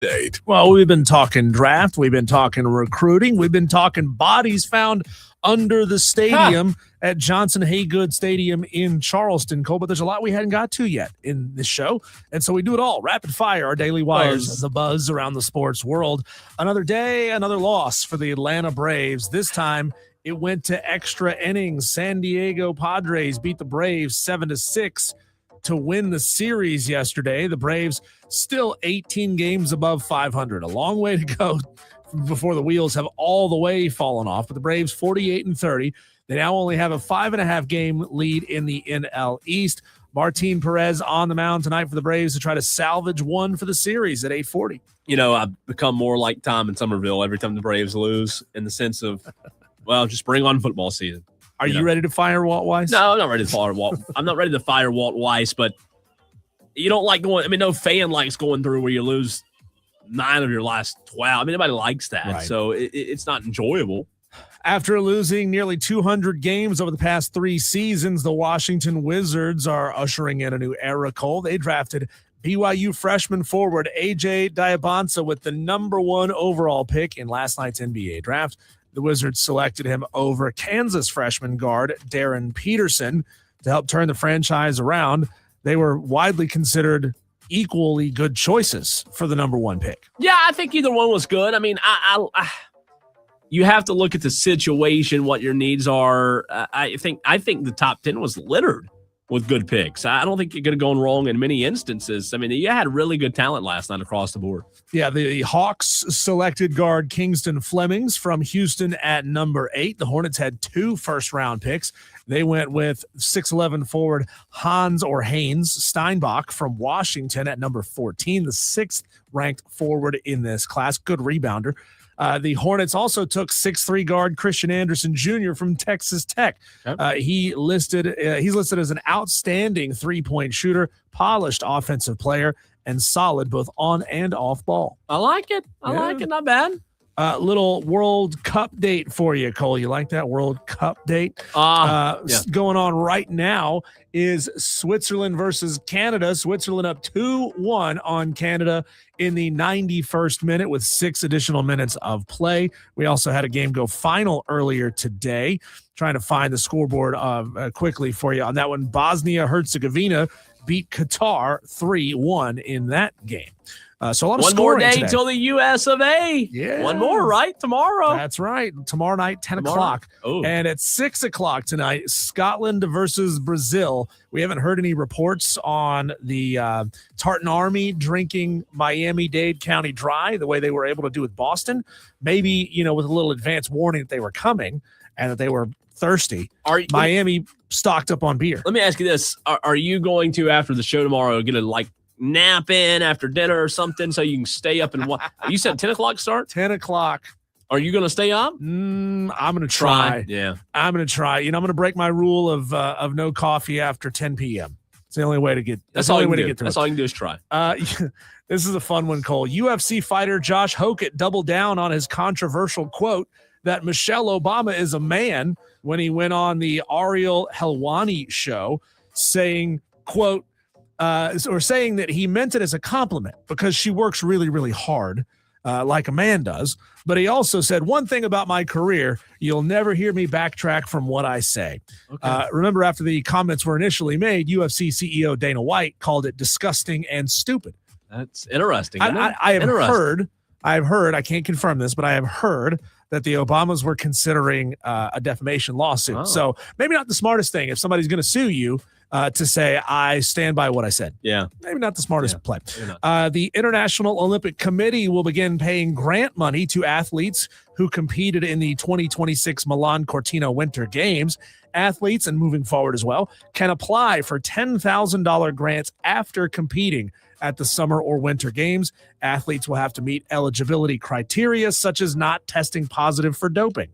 update. Well, we've been talking draft. We've been talking recruiting. We've been talking bodies found under the stadium at Johnson Haygood Stadium in Charleston, Cole. But there's a lot we hadn't got to yet in this show. And so we do it all. Rapid fire, our daily wires, the buzz around the sports world. Another day, another loss for the Atlanta Braves. This time it went to extra innings. San Diego Padres beat the Braves 7-6 to win the series yesterday. The Braves still 18 games above 500. A long way to go before the wheels have all the way fallen off. But the Braves 48-30. They now only have a 5.5 game lead in the NL East. Martin Perez on the mound tonight for the Braves to try to salvage one for the series at 8:40. You know, I've become more like Tom in Somerville every time the Braves lose, in the sense of, well, just bring on football season. Are you ready to fire Walt Weiss? No, I'm not ready to fire Walt. I'm not ready to fire Walt Weiss, but you don't like going. I mean, no fan likes going through where you lose 9 of your last 12. I mean, nobody likes that. Right. So it's not enjoyable. After losing nearly 200 games over the past 3 seasons, the Washington Wizards are ushering in a new era, Cole. They drafted BYU freshman forward A.J. Diabonsa with the number 1 overall pick in last night's NBA draft. The Wizards selected him over Kansas freshman guard Darren Peterson to help turn the franchise around. They were widely considered equally good choices for the number 1 pick. Yeah, I think either one was good. I mean, I you have to look at the situation, what your needs are. I think the top 10 was littered with good picks. I don't think you could have gone wrong in many instances. I mean, you had really good talent last night across the board. Yeah, the Hawks selected guard Kingston Flemings from Houston at number 8. The Hornets had 2 first-round picks. They went with 6'11 forward Haynes Steinbach from Washington at number 14, the 6th-ranked forward in this class. Good rebounder. The Hornets also took 6'3 guard Christian Anderson Jr. from Texas Tech. Okay. He's listed as an outstanding three-point shooter, polished offensive player, and solid both on and off ball. I like it. I like it. Not bad. Little World Cup date for you, Cole. You like that World Cup date? Going on right now is Switzerland versus Canada. Switzerland up 2-1 on Canada in the 91st minute with 6 additional minutes of play. We also had a game go final earlier today. Trying to find the scoreboard quickly for you on that one. Bosnia-Herzegovina beat Qatar 3-1 in that game. So a lot of one more day today. till the U.S. of A. Yeah. One more, right? Tomorrow. That's right. Tomorrow night, 10 o'clock. Oh. And at 6 o'clock tonight, Scotland versus Brazil. We haven't heard any reports on the Tartan Army drinking Miami-Dade County Dry the way they were able to do with Boston. Maybe, with a little advance warning that they were coming and that they were thirsty. Miami stocked up on beer. Let me ask you this. Are you going to, after the show tomorrow, get a, nap in after dinner or something so you can stay up and watch? You said 10 o'clock start? 10 o'clock. Are you going to stay up? I'm going to try. Yeah. I'm going to try. I'm going to break my rule of no coffee after 10 p.m. It's the only way to get. That's all you can do. Get through. That's all you can do is try. This is a fun one, Cole. UFC fighter Josh Hokett doubled down on his controversial quote that Michelle Obama is a man when he went on the Ariel Helwani show, saying, quote, saying that he meant it as a compliment because she works really, really hard, like a man does. But he also said, one thing about my career, you'll never hear me backtrack from what I say. Okay. Remember, after the comments were initially made, UFC CEO Dana White called it disgusting and stupid. That's interesting. I've heard, I can't confirm this, but I have heard that the Obamas were considering a defamation lawsuit. Oh. So maybe not the smartest thing if somebody's going to sue you to say, I stand by what I said. Yeah. Maybe not the smartest play. The International Olympic Committee will begin paying grant money to athletes who competed in the 2026 Milan Cortina Winter Games. Athletes, and moving forward as well, can apply for $10,000 grants after competing at the Summer or Winter Games. Athletes will have to meet eligibility criteria such as not testing positive for doping.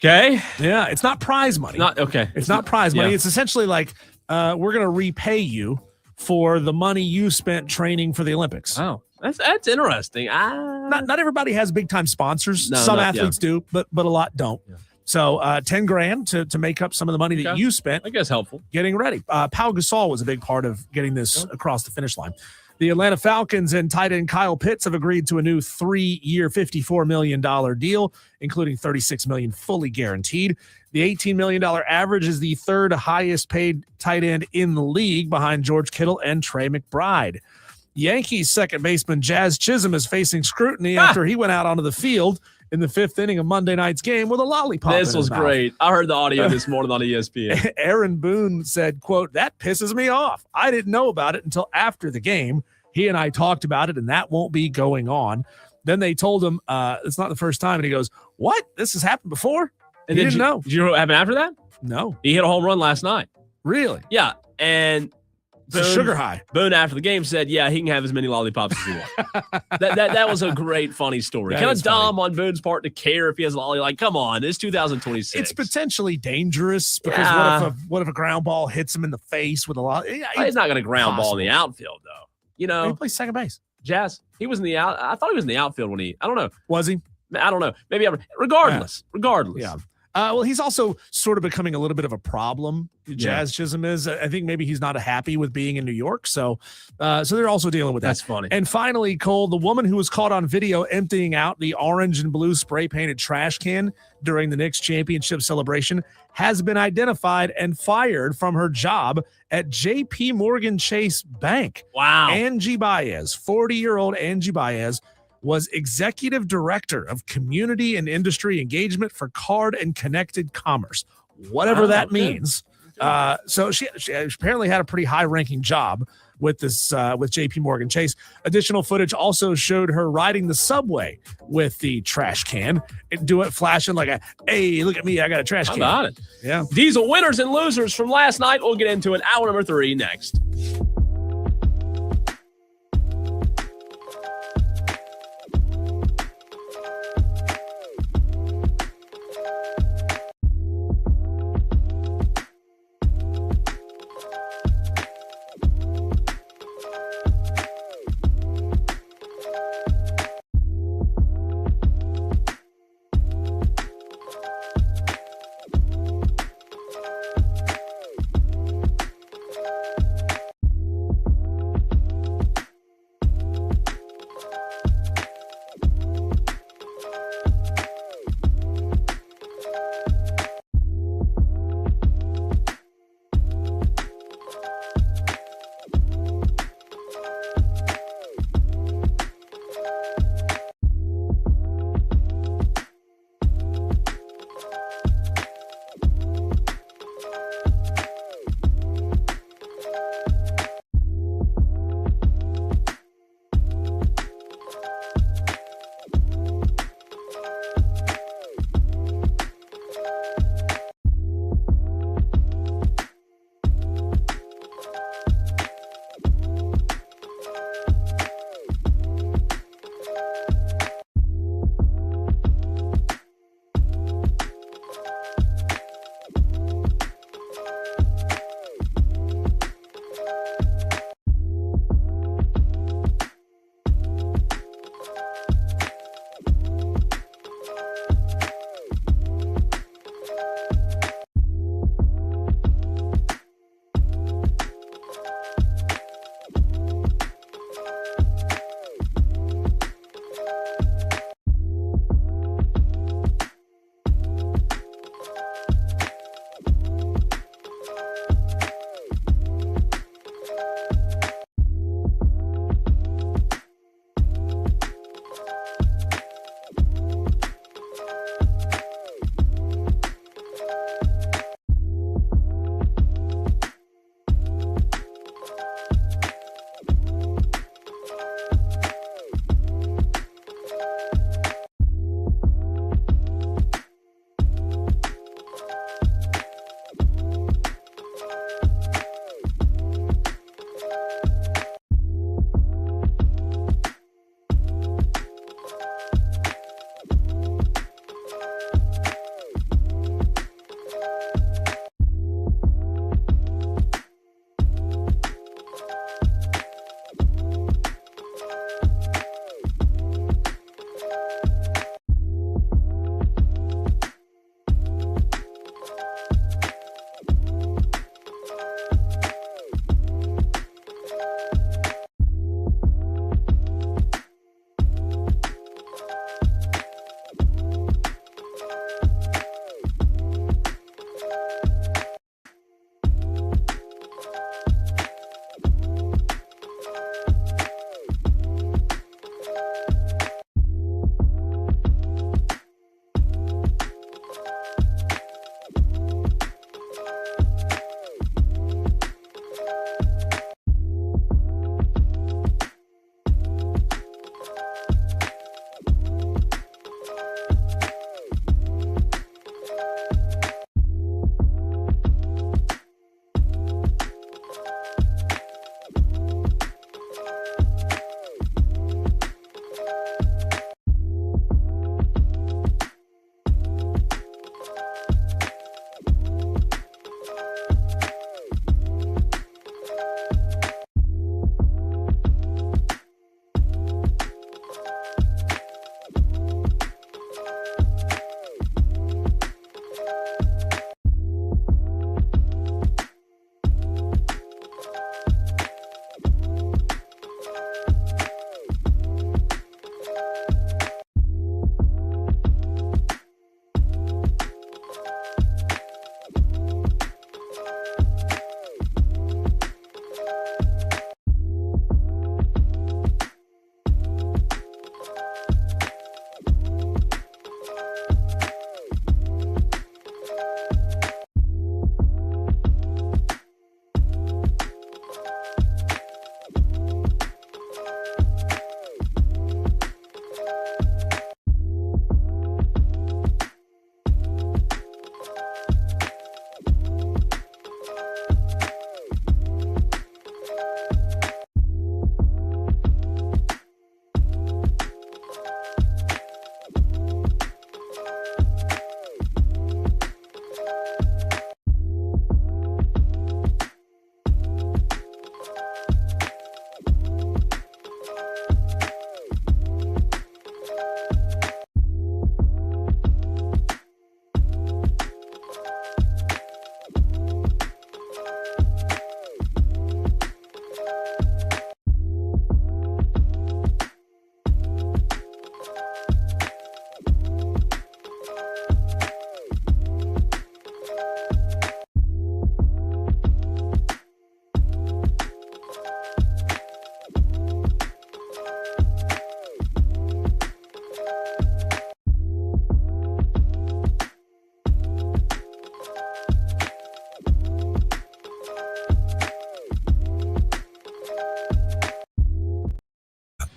Okay. Yeah, it's not prize money. It's not prize money. It's essentially like we're going to repay you for the money you spent training for the Olympics. Oh, that's interesting. Not everybody has big time sponsors. Some athletes do, but a lot don't. Yeah. So $10,000 to make up some of the money that you spent. I guess helpful. Getting ready. Pau Gasol was a big part of getting this across the finish line. The Atlanta Falcons and tight end Kyle Pitts have agreed to a new 3-year, $54 million deal, including $36 million fully guaranteed. The $18 million average is the third highest paid tight end in the league behind George Kittle and Trey McBride. Yankees second baseman Jazz Chisholm is facing scrutiny after he went out onto the field in the fifth inning of Monday night's game with a lollipop. This was great. I heard the audio this morning on ESPN. Aaron Boone said, quote, "That pisses me off. I didn't know about it until after the game. He and I talked about it, and that won't be going on." Then they told him it's not the first time. And he goes, "What? This has happened before?" And he didn't know. Did you know what happened after that? No. He hit a home run last night. Really? Yeah. And Boone, sugar high. Boone after the game said, "Yeah, he can have as many lollipops as he wants." that was a great, funny story. Kind of dumb on Boone's part to care if he has a lolly. Like, come on, it's 2026. It's potentially dangerous because what if a ground ball hits him in the face with a lolly? He's not going to ground ball in the outfield, though. You know, he plays second base. Jazz. He was in the out. I thought he was in the outfield when I don't know. Was he? I don't know. Maybe regardless. Yeah. Well, he's also sort of becoming a little bit of a problem. Jazz Chisholm is. I think maybe he's not happy with being in New York. So they're also dealing with that. That's funny. And finally, Cole, the woman who was caught on video emptying out the orange and blue spray painted trash can during the Knicks championship celebration has been identified and fired from her job at JP Morgan Chase Bank. Wow. Angie Baez, 40-year-old Angie Baez, was executive director of community and industry engagement for card and connected commerce, whatever that means. So she apparently had a pretty high ranking job with this with JP Morgan Chase. Additional footage also showed her riding the subway with the trash can and flashing like "Hey, look at me, I got a trash can." How about it? Yeah. Diesel winners and losers from last night. We'll get into it. Hour number 3 next.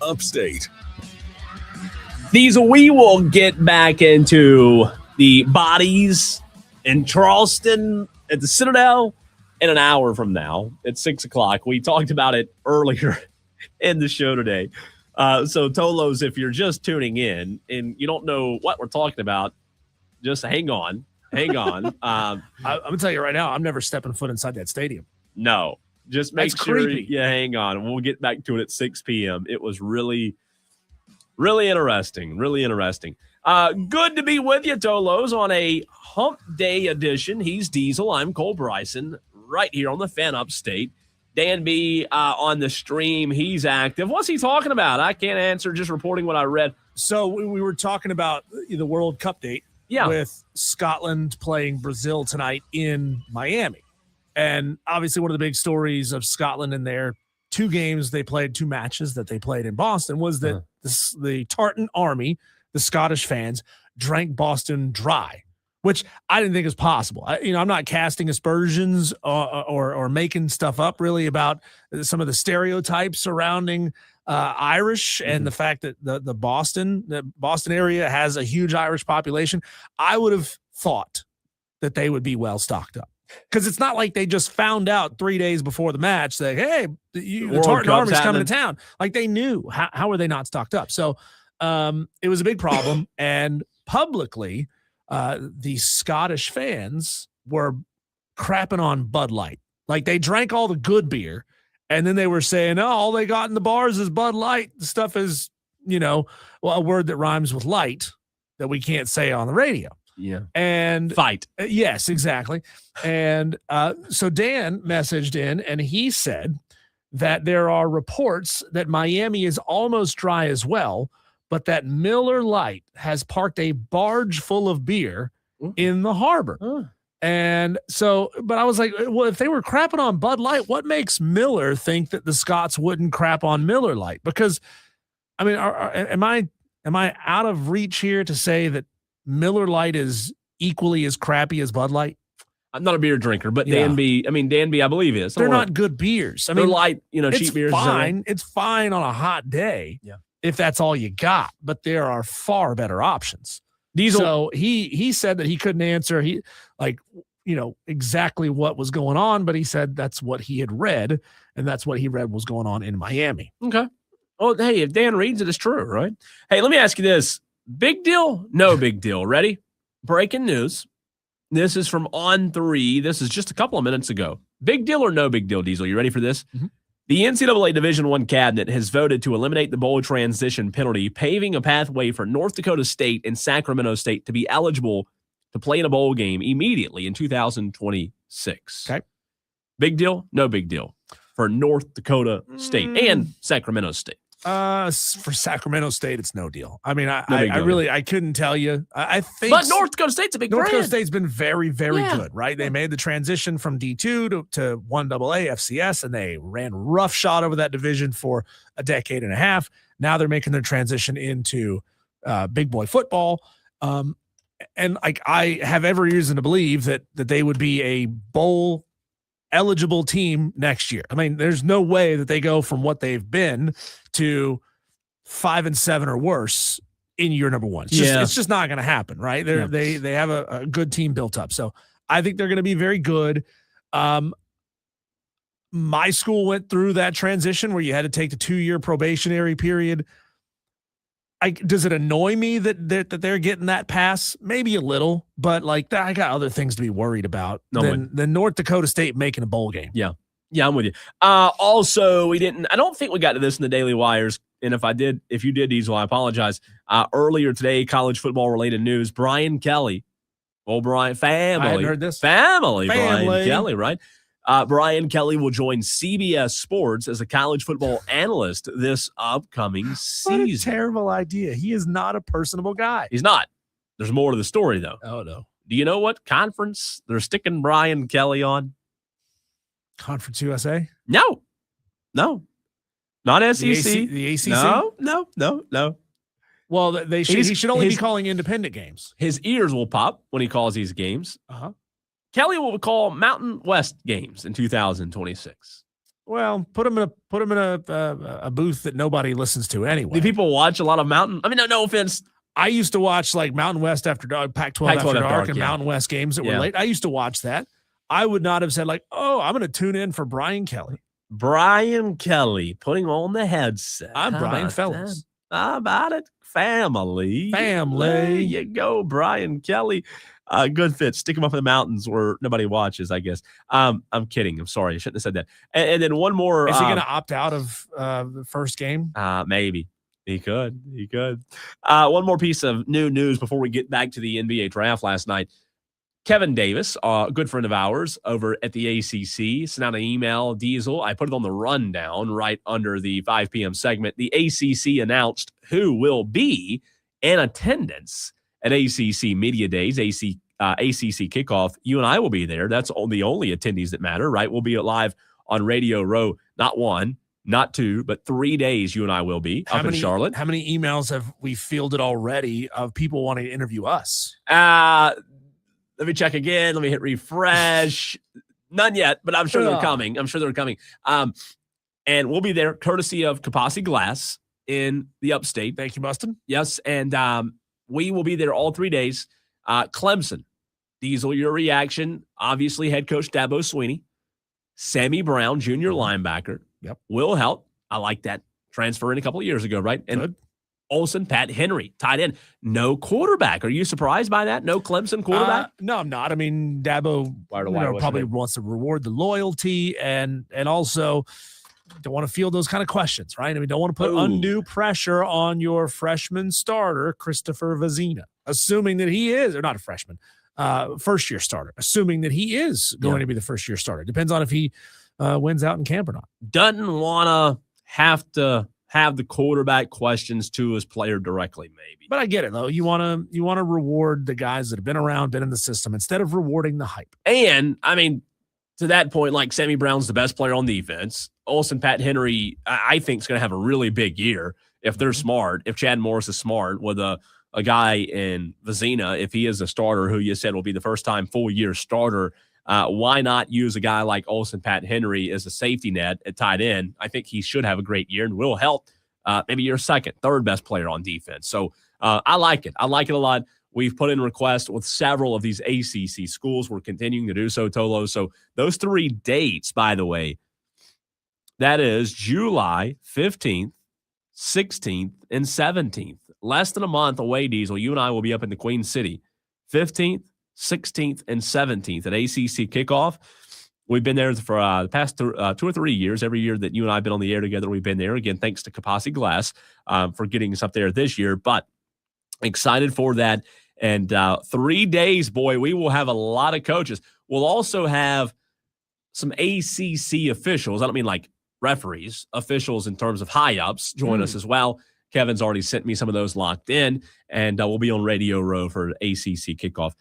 Upstate. Diesel, we will get back into the bodies in Charleston at the Citadel in an hour from now at 6 o'clock. We talked about it earlier in the show today. So, Tolos, if you're just tuning in and you don't know what we're talking about, just hang on. Hang on. I'm going to tell you right now, I'm never stepping foot inside that stadium. No. Just make That's sure creepy. you hang on. We'll get back to it at 6 p.m. It was really, really interesting. Really interesting. Good to be with you, Tolos, on a hump day edition. He's Diesel. I'm Cole Bryson, right here on the Fan Upstate. Dan B on the stream. He's active. What's he talking about? I can't answer, just reporting what I read. So we were talking about the World Cup date with Scotland playing Brazil tonight in Miami. And obviously one of the big stories of Scotland in their 2 matches that they played in Boston was that the Tartan Army, the Scottish fans, drank Boston dry, which I didn't think was possible. I'm not casting aspersions or making stuff up really about some of the stereotypes surrounding Irish and the fact that the Boston area has a huge Irish population. I would have thought that they would be well stocked up. Because it's not like they just found out 3 days before the match that, hey, the Tartan Army's coming to town. Like they knew. How were they not stocked up? So it was a big problem. And publicly, the Scottish fans were crapping on Bud Light. Like they drank all the good beer. And then they were saying, oh, all they got in the bars is Bud Light. The stuff is, a word that rhymes with light that we can't say on the radio. Yeah. And fight. Yes, exactly. And so Dan messaged in and he said that there are reports that Miami is almost dry as well, but that Miller Lite has parked a barge full of beer in the harbor. And so, but I was like, well, if they were crapping on Bud Light, what makes Miller think that the Scots wouldn't crap on Miller Lite? Because, I mean, am I out of reach here to say that Miller Lite is equally as crappy as Bud Light? I'm not a beer drinker, but Dan B, I believe is. They're not good beers. I mean, they're light, cheap beers. Fine. It's fine on a hot day. Yeah. If that's all you got, but there are far better options. Diesel. So he said that he couldn't answer exactly what was going on, but he said that's what he had read, and that's what he read was going on in Miami. Okay. Oh, hey, if Dan reads it, it's true, right? Hey, let me ask you this. Big deal? No big deal. Ready? Breaking news. This is from On3. This is just a couple of minutes ago. Big deal or no big deal, Diesel? You ready for this? Mm-hmm. The NCAA Division I cabinet has voted to eliminate the bowl transition penalty, paving a pathway for North Dakota State and Sacramento State to be eligible to play in a bowl game immediately in 2026. Okay. Big deal? No big deal for North Dakota State and Sacramento State. For Sacramento State, it's no deal. I mean, I couldn't tell you. I think, but North Dakota State's a big brand. North Dakota State's been very, very good, right? They made the transition from D2 to 1AA FCS, and they ran roughshod over that division for a decade and a half. Now they're making their transition into big boy football, and I have every reason to believe that they would be a bowl eligible team next year. I mean, there's no way that they go from what they've been to 5-7 or worse in year number one. It's just not going to happen, right? They have a good team built up. So I think they're going to be very good. My school went through that transition where you had to take the 2-year probationary period. Does it annoy me that they're getting that pass? Maybe a little, but I got other things to be worried about than North Dakota State making a bowl game. Yeah, I'm with you. Also, I don't think we got to this in the Daily Wires, and if you did, Diesel, I apologize. Earlier today, college football related news: Brian Kelly, Brian family. I hadn't heard this. Family. Brian Kelly, right? Brian Kelly will join CBS Sports as a college football analyst this upcoming season. What a terrible idea. He is not a personable guy. He's not. There's more to the story, though. Oh, no. Do you know what conference they're sticking Brian Kelly on? Conference USA? No. Not SEC. The ACC? No. Well, he should only be calling independent games. His ears will pop when he calls these games. Uh-huh. Kelly will call Mountain West games in 2026. Well, put him in a booth that nobody listens to anyway. Do people watch a lot of Mountain? I mean, no offense. I used to watch like Mountain West after dark, Pac-12 after dark, and Mountain West games that were late. I used to watch that. I would not have said like, oh, I'm going to tune in for Brian Kelly. Brian Kelly putting on the headset. I'm Brian Fellows. How about it? Family. There you go, Brian Kelly. Good fit. Stick him up in the mountains where nobody watches, I guess. I'm kidding. I'm sorry. I shouldn't have said that. And then one more. Is he going to opt out of the first game? Maybe. He could. One more piece of new news before we get back to the NBA draft last night. Kevin Davis, a good friend of ours over at the ACC, sent out an email, Diesel. I put it on the rundown right under the 5 p.m. segment. The ACC announced who will be in attendance at ACC Media Days, ACC Kickoff. You and I will be there. That's the only attendees that matter, right? We'll be live on Radio Row, not 1, not 2, but 3 days you and I will be up in Charlotte. How many emails have we fielded already of people wanting to interview us? Let me check again. Let me hit refresh. None yet, but I'm sure they're coming. And we'll be there courtesy of Kapasi Glass in the upstate. Thank you, Bustin. Yes, and we will be there all 3 days. Clemson, Diesel, your reaction. Obviously, head coach Dabo Swinney. Sammy Brown, junior linebacker. Yep. Will help. I like that transfer in a couple of years ago, right? And good. Olsen, Pat Henry, tight end. No quarterback. Are you surprised by that? No Clemson quarterback? No, I'm not. I mean, Dabo probably wants to reward the loyalty and also don't want to field those kind of questions, right? I mean, don't want to put undue pressure on your freshman starter, Christopher Vezina, assuming that he is, or not a freshman, first-year starter, assuming that he is going to be the first-year starter. Depends on if he wins out in camp or not. Doesn't want to have the quarterback questions to his player directly, maybe. But I get it, though. You want to reward the guys that have been around, been in the system, instead of rewarding the hype. And, I mean, to that point, like Sammy Brown's the best player on defense. Olsen, Pat Henry, I think is going to have a really big year if they're smart, if Chad Morris is smart with a guy in Vezina, if he is a starter who you said will be the first-time full-year starter. Why not use a guy like Olsen, Pat Henry as a safety net at tight end? I think he should have a great year and will help maybe your second, third best player on defense. So I like it. I like it a lot. We've put in requests with several of these ACC schools. We're continuing to do so, Tolo. So those 3 dates, by the way, that is July 15th, 16th, and 17th. Less than a month away, Diesel. You and I will be up in the Queen City. 15th, 16th, and 17th at ACC Kickoff. We've been there for the past 2 or 3 years. Every year that you and I have been on the air together, we've been there. Again, thanks to Kapasi Glass for getting us up there this year. But excited for that. And 3 days, boy, we will have a lot of coaches. We'll also have some ACC officials. I don't mean like referees, officials in terms of high-ups join us as well. Kevin's already sent me some of those locked in. And we'll be on Radio Row for ACC Kickoff.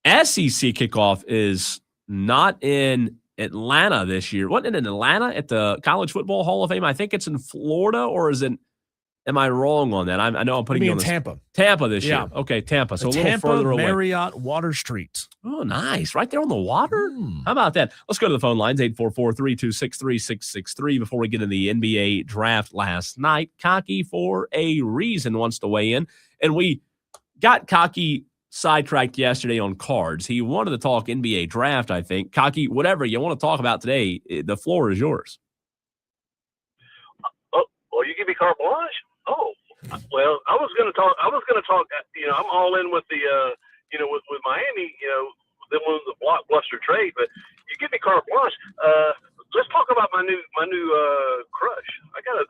SEC Kickoff is not in Atlanta this year. Wasn't it in Atlanta at the College Football Hall of Fame? I think it's in Florida, or is it? Am I wrong on that? I know I'm putting you on Tampa. Tampa this year. Okay, Tampa. So a little further away. Marriott Water Street. Oh, nice. Right there on the water? How about that? Let's go to the phone lines, 844-326-3663 before we get into the NBA draft last night. Cocky, for a reason, wants to weigh in. And we got Cocky sidetracked yesterday on cards. He wanted to talk NBA draft, I think. Cocky, whatever you want to talk about today, the floor is yours. Oh, you give me carte blanche? Oh, well, I was going to talk. You know, I'm all in with the, with Miami. You know, them was a blockbuster trade. But you give me carte blanche. Let's talk about my new crush.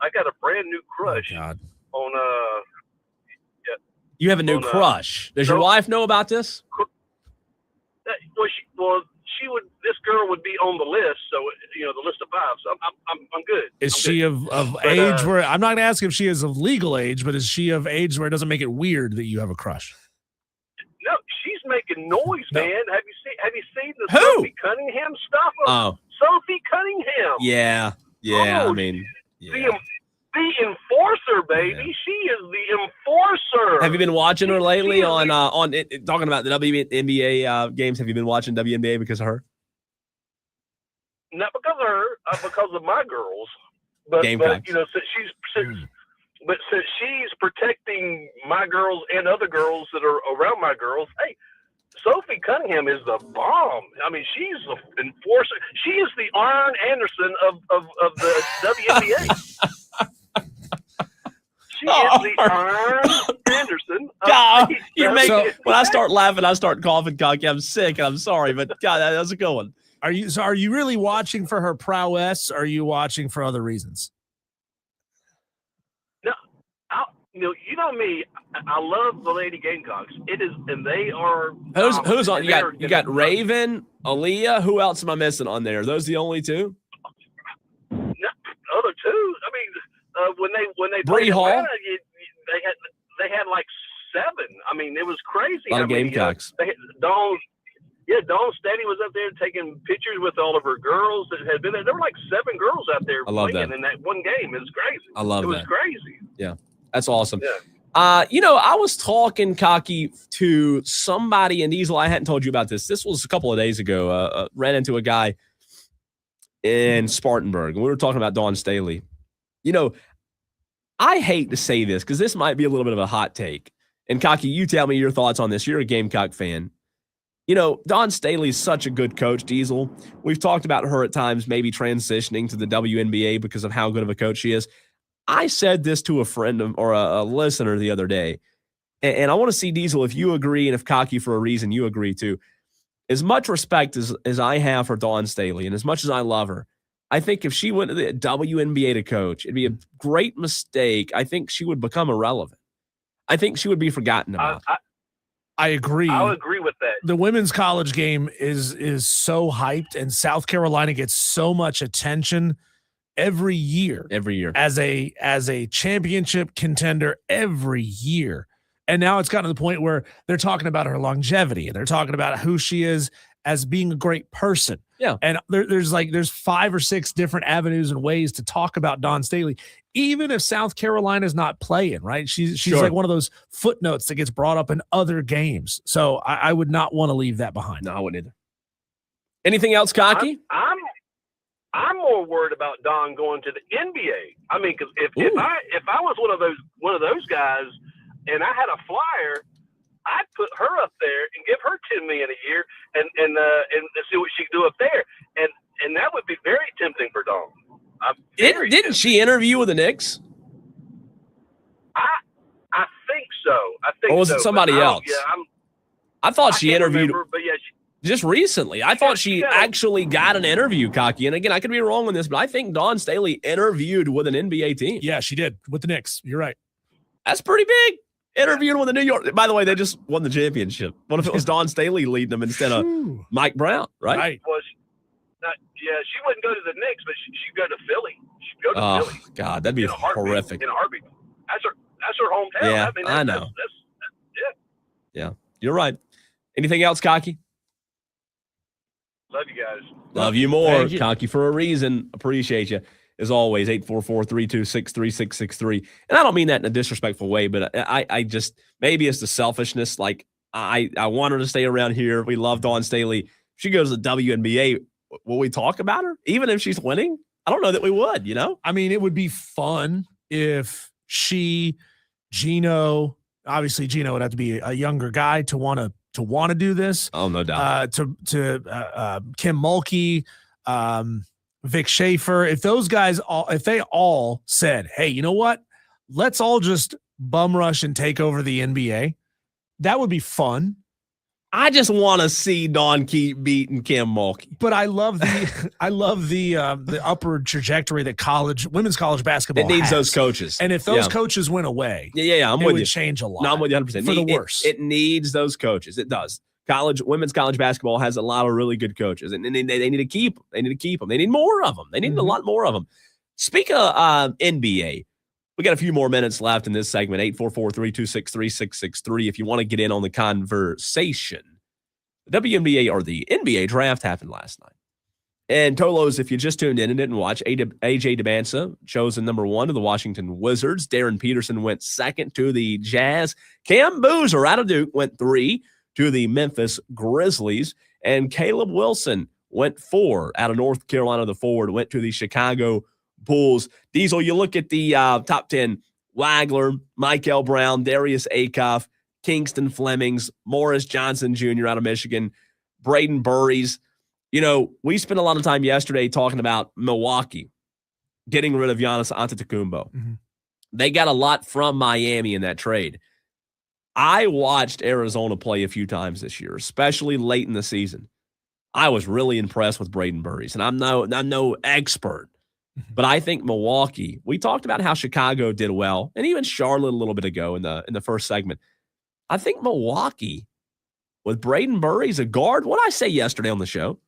I got a brand new crush on. You have a new crush. Does your wife know about this? She would. This girl would be on the list. So the list of 5. So I'm good. Is she of age where I'm not going to ask if she is of legal age, but is she of age where it doesn't make it weird that you have a crush? No, she's making noise, man. Have you seen the Sophie Cunningham stuff? Sophie Cunningham. Yeah. Oh, I mean, yeah. The enforcer, baby. Yeah. She is the enforcer. Have you been watching her lately on talking about the WNBA games? Have you been watching WNBA because of her? not because of her, because of my girls. But Gamecocks. you know, but since she's protecting my girls and other girls that are around my girls, hey, Sophie Cunningham is the bomb. I mean, she's the enforcer. She is the Arn Anderson of the WNBA. She is the Arn Anderson. God, when I start laughing, I start coughing, cocky. I'm sick, and I'm sorry, but God, that's a good one. Are you really watching for her prowess? Or are you watching for other reasons? No, you know me. I love the Lady Gamecocks. It is, and they are. Who's on? You got Raven, Aaliyah. Who else am I missing on there? Are those the only two? No, other two. I mean, when they Bree played Hall. Atlanta, they had like 7. I mean, it was crazy. A lot of Gamecocks. Dawn Steady was up there taking pictures with all of her girls that had been there. There were like 7 girls out there playing in that one game. It was crazy. I love it. It was that. crazy. Yeah, that's awesome. Yeah. I was talking, cocky, to somebody in Diesel. I hadn't told you about this. This was a couple of days ago. Ran into a guy in Spartanburg, and we were talking about Dawn Staley. You know, I hate to say this because this might be a little bit of a hot take. And cocky, you tell me your thoughts on this. You're a Gamecock fan. You know, Dawn Staley is such a good coach, Diesel. We've talked about her at times maybe transitioning to the WNBA because of how good of a coach she is. I said this to a friend or a listener the other day, and I want to see, Diesel, if you agree, and if cocky for a reason you agree too. As much respect as I have for Dawn Staley, and as much as I love her, I think if she went to the WNBA to coach, it'd be a great mistake. I think she would become irrelevant. I think she would be forgotten about. I agree. I'll agree with that. The women's college game is so hyped, and South Carolina gets so much attention every year as a championship contender every year. And now it's gotten to the point where they're talking about her longevity, and they're talking about who she is as being a great person. Yeah. And there's 5 or 6 different avenues and ways to talk about Dawn Staley, even if South Carolina's not playing, right? She's Sure. like one of those footnotes that gets brought up in other games. So I would not want to leave that behind. No, I wouldn't either. Anything else, cocky? I'm more worried about Dawn going to the NBA. I mean, because if I was one of those guys and I had a flyer, I'd put her up there and give her $10 million a year and see what she can do up there, and that would be very tempting for Dawn. Didn't she interview with the Knicks? I think so. Or was it somebody else? Yeah, I thought she interviewed. Remember, but yeah, just recently. I thought she actually got an interview, cocky. And again, I could be wrong on this, but I think Dawn Staley interviewed with an NBA team. Yeah, she did with the Knicks. You're right. That's pretty big. Interviewing with the New York. By the way, they just won the championship. What if it was Dawn Staley leading them instead of Mike Brown, right? Right. Well, she wouldn't go to the Knicks, but she'd go to Philly. She'd go to Philly. Oh, God, that'd be horrific. In a heartbeat. That's her hometown. Yeah, I know. Yeah, you're right. Anything else, cocky? Love you guys. Love you more. Cocky for a reason. Appreciate you. As always, 844-326-3663. And I don't mean that in a disrespectful way, but I just, maybe it's the selfishness. Like, I want her to stay around here. We love Dawn Staley. If she goes to the WNBA, will we talk about her? Even if she's winning? I don't know that we would, you know? I mean, it would be fun if Gino, obviously Gino would have to be a younger guy to want to do this. Oh, no doubt. To Kim Mulkey, Vic Schaefer, if those guys if they all said, hey, you know what? Let's all just bum rush and take over the NBA. That would be fun. I just want to see Dawn keep beating Kim Mulkey. But I love the upward trajectory that women's college basketball it needs has. Those coaches. And if those coaches went away, I'm with you. It would change a lot. No, I'm with you 100%. For the worse. It needs those coaches. It does. Women's college basketball has a lot of really good coaches, and they need to keep them. They need to keep them. They need more of them. They need a lot more of them. Speaking of NBA, we got a few more minutes left in this segment. 844-326-3663. If you want to get in on the conversation, the WNBA or the NBA draft happened last night. And Tolos, if you just tuned in and didn't watch, AJ Demancia chosen number 1 to the Washington Wizards. Darren Peterson went 2nd to the Jazz. Cam Boozer out of Duke went 3 to the Memphis Grizzlies. And Caleb Wilson went 4 out of North Carolina. The forward went to the Chicago Bulls. Diesel, you look at the top 10, Wagler, Michael Brown, Darius Akoff, Kingston Flemings, Morris Johnson Jr. out of Michigan, Braden Burries. We spent a lot of time yesterday talking about Milwaukee getting rid of Giannis Antetokounmpo. Mm-hmm. They got a lot from Miami in that trade. I watched Arizona play a few times this year, especially late in the season. I was really impressed with Braden Burries, and I'm no expert, but I think Milwaukee. We talked about how Chicago did well, and even Charlotte a little bit ago in the first segment. I think Milwaukee with Braden Burries, a guard. What did I say yesterday on the show?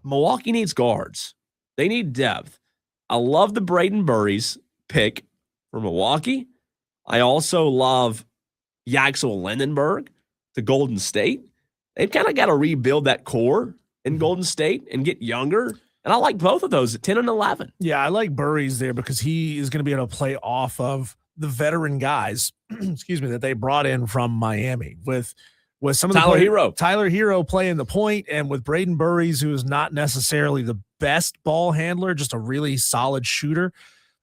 Milwaukee needs guards. They need depth. I love the Braden Burries pick for Milwaukee. I also love Yaxel Lindenberg to Golden State. They've kind of got to rebuild that core in Golden State and get younger. And I like both of those at 10 and 11. Yeah, I like Burries there because he is going to be able to play off of the veteran guys, excuse me, that they brought in from Miami with some of the Tyler Hero playing the point, and with Braden Burries, who is not necessarily the best ball handler, just a really solid shooter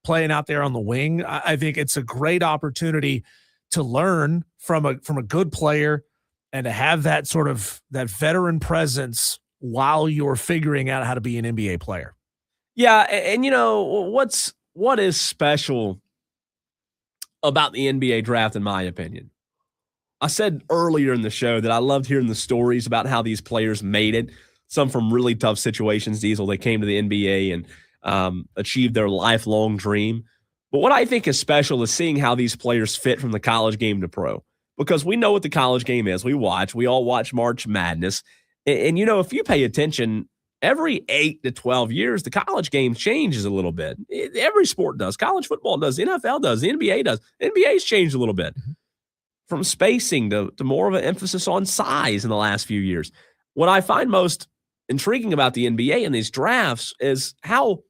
playing out there on the wing. I think it's a great opportunity to learn from a good player and to have that sort of that veteran presence while you're figuring out how to be an NBA player. Yeah, and what is special about the NBA draft, in my opinion? I said earlier in the show that I loved hearing the stories about how these players made it, some from really tough situations, Diesel. They came to the NBA and achieved their lifelong dream. But what I think is special is seeing how these players fit from the college game to pro, because we know what the college game is. We all watch March Madness. And if you pay attention, every 8 to 12 years, the college game changes a little bit. Every sport does. College football does. The NFL does. The NBA does. The NBA's changed a little bit. From spacing to more of an emphasis on size in the last few years. What I find most intriguing about the NBA and these drafts is how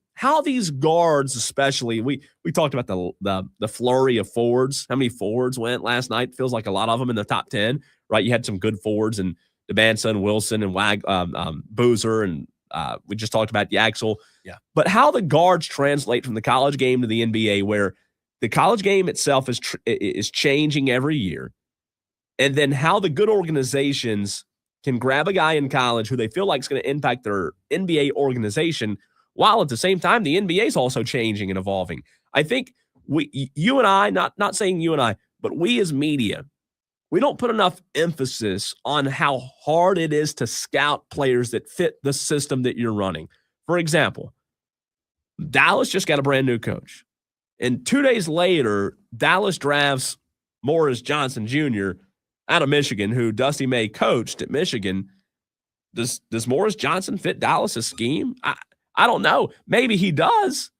these guards, especially, we talked about the flurry of forwards. How many forwards went last night? Feels like a lot of them in the top 10, right? You had some good forwards and DeBanson, Wilson, and Boozer, and we just talked about Yaxel. Yeah. But how the guards translate from the college game to the NBA, where the college game itself is changing every year, and then how the good organizations can grab a guy in college who they feel like is going to impact their NBA organization, while at the same time the NBA is also changing and evolving. I think you and I, not saying you and I, but we as media, we don't put enough emphasis on how hard it is to scout players that fit the system that you're running. For example, Dallas just got a brand new coach. And 2 days later, Dallas drafts Morris Johnson Jr. out of Michigan, who Dusty May coached at Michigan. Does Morris Johnson fit Dallas's scheme? I don't know. Maybe he does.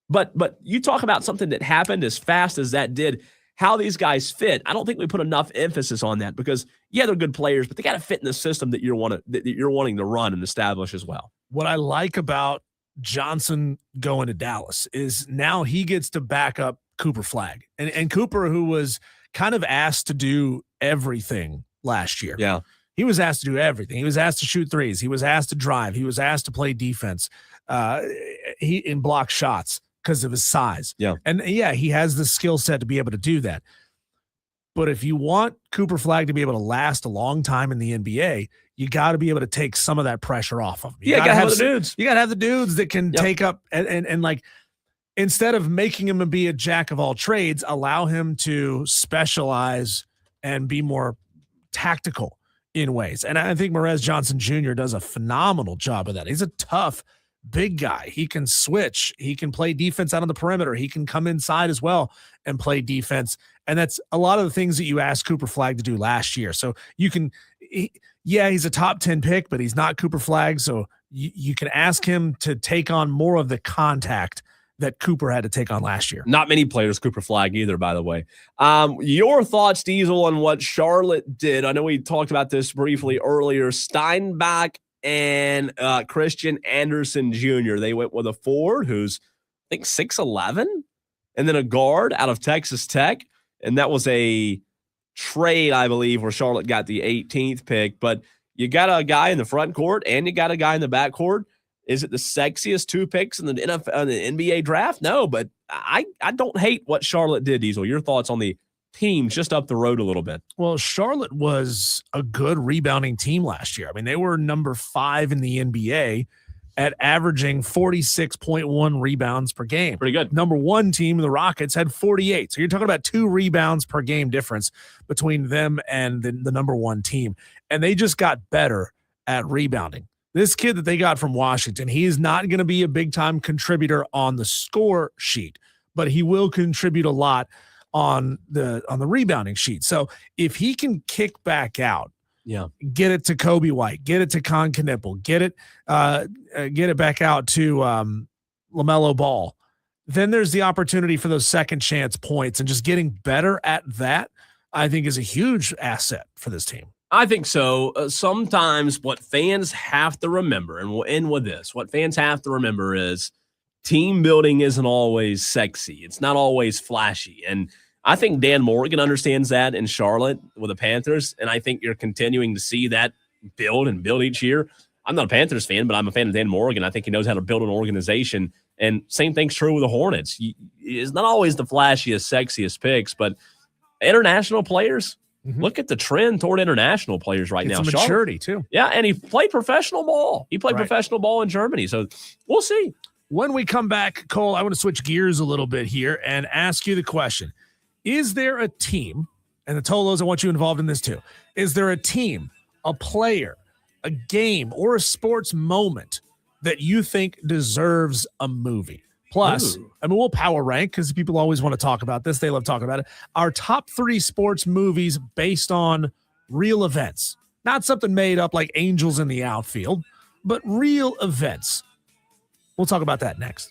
But you talk about something that happened as fast as that did, how these guys fit. I don't think we put enough emphasis on that because, yeah, they're good players, but they got to fit in the system that you're wanting to run and establish as well. What I like about Johnson going to Dallas is now he gets to back up Cooper Flagg. And Cooper, who was kind of asked to do everything last year. Yeah. He was asked to do everything. He was asked to shoot threes. He was asked to drive. He was asked to play defense. He block shots because of his size. Yeah. And yeah, he has the skill set to be able to do that. But if you want Cooper Flagg to be able to last a long time in the NBA, you got to be able to take some of that pressure off of him. You got to have the dudes. You got to have the dudes that can take up and like, instead of making him be a jack of all trades, allow him to specialize and be more tactical in ways. And I think Morez Johnson Jr. does a phenomenal job of that. He's a tough, big guy. He can switch. He can play defense out on the perimeter. He can come inside as well and play defense. And that's a lot of the things that you asked Cooper Flagg to do last year. So you can, he's a top 10 pick, but he's not Cooper Flagg. So you can ask him to take on more of the contact that Cooper had to take on last year. Not many players Cooper Flagg either, by the way. Your thoughts, Diesel, on what Charlotte did? I know we talked about this briefly earlier. Steinbach and Christian Anderson Jr. They went with a forward who's, I think, 6'11", and then a guard out of Texas Tech. And that was a trade, I believe, where Charlotte got the 18th pick. But You got a guy in the front court and you got a guy in the back court. Is it the sexiest 2 picks in the NFL, the NBA draft? No, but I don't hate what Charlotte did, Diesel. Your thoughts on the teams just up the road a little bit? Well, Charlotte was a good rebounding team last year. I mean, they were number 5 in the NBA at averaging 46.1 rebounds per game. Pretty good. Number 1 team, the Rockets, had 48. So you're talking about 2 rebounds per game difference between them and the number 1 team. And they just got better at rebounding. This kid that they got from Washington, he is not going to be a big-time contributor on the score sheet, but he will contribute a lot on the rebounding sheet. So if he can kick back out, get it to Kobe White, get it to Con Knipple, get it back out to LaMelo Ball, then there's the opportunity for those second chance points, and just getting better at that, I think, is a huge asset for this team. I think so. Sometimes what fans have to remember, and we'll end with this, what fans have to remember is team building isn't always sexy. It's not always flashy. And I think Dan Morgan understands that in Charlotte with the Panthers, and I think you're continuing to see that build each year. I'm not a Panthers fan, but I'm a fan of Dan Morgan. I think he knows how to build an organization, and same thing's true with the Hornets. It's not always the flashiest, sexiest picks, but international players, look at the trend toward international players right now. It's maturity, too. Yeah, and he played professional ball. He played professional ball in Germany, so we'll see. When we come back, Cole, I want to switch gears a little bit here and ask you the question. Is there a team, and the Tolos, I want you involved in this too, is there a team, a player, a game, or a sports moment that you think deserves a movie? Plus, I mean, we'll power rank because people always want to talk about this. They love talking about it. Our top 3 sports movies based on real events. Not something made up like Angels in the Outfield, but real events. We'll talk about that next.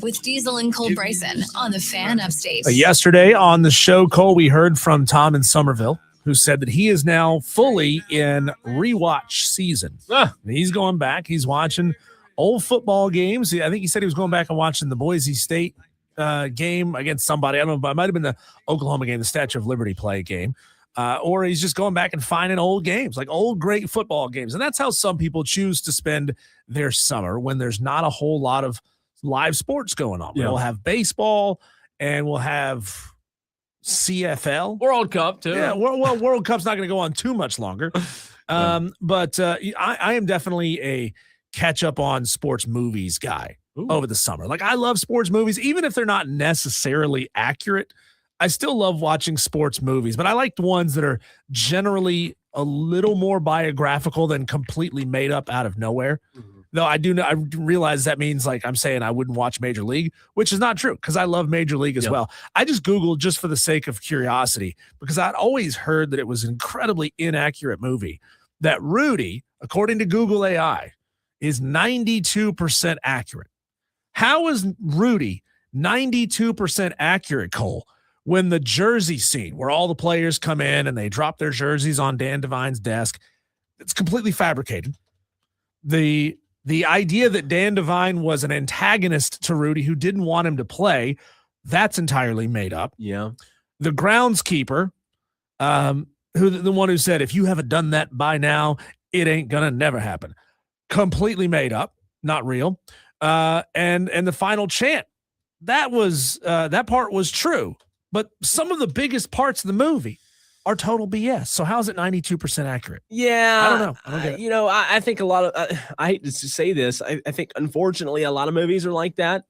with Diesel and Cole Bryson on the Fan Upstate. Yesterday on the show, Cole, we heard from Tom in Somerville, who said that he is now fully in rewatch season. He's going back. He's watching old football games. I think he said he was going back and watching the Boise State game against somebody. I don't know, but it might have been the Oklahoma game, the Statue of Liberty play game. Or he's just going back and finding old games, like old great football games. And that's how some people choose to spend their summer when there's not a whole lot of live sports going on. We'll have baseball and we'll have CFL. World Cup, too. Yeah, World Cup's not going to go on too much longer. But I am definitely a catch-up on sports movies guy over the summer. Like, I love sports movies, even if they're not necessarily accurate. I still love watching sports movies, but I like the ones that are generally a little more biographical than completely made up out of nowhere. Though I realize that means, like, I'm saying I wouldn't watch Major League, which is not true because I love Major League as well. I just Googled just for the sake of curiosity because I'd always heard that it was an incredibly inaccurate movie, that Rudy, according to Google AI, is 92% accurate. How is Rudy 92% accurate, Cole, when the jersey scene where all the players come in and they drop their jerseys on Dan Devine's desk, it's completely fabricated. The idea that Dan Devine was an antagonist to Rudy who didn't want him to play, that's entirely made up. Yeah. The groundskeeper, who the one who said, if you haven't done that by now, it ain't gonna never happen. Completely made up, not real. And the final chant, that part was true. But some of the biggest parts of the movie are total BS. So how is it 92% accurate? Yeah. I don't know. I don't get it. I think a lot of, I hate to say this. I think, unfortunately, a lot of movies are like that,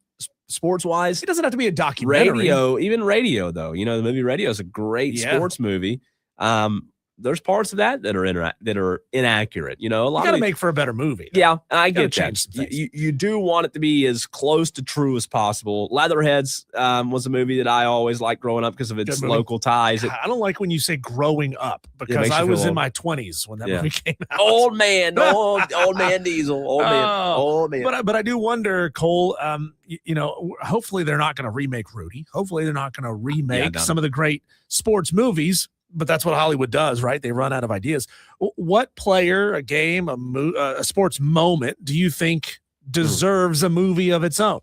sports-wise. It doesn't have to be a documentary. Even radio, though. The movie Radio is a great sports movie. There's parts of that are inaccurate. A lot got to make for a better movie. Yeah, I get that. You You do want it to be as close to true as possible. Leatherheads was a movie that I always liked growing up because of its local ties. I don't like when you say growing up because I was in my 20s when that movie came out. Old man, old man Diesel, old man. But I do wonder, Cole. Hopefully they're not going to remake Rudy. Hopefully they're not going to remake some of the great sports movies. But that's what Hollywood does, right? They run out of ideas. What player, a game, a sports moment do you think deserves a movie of its own?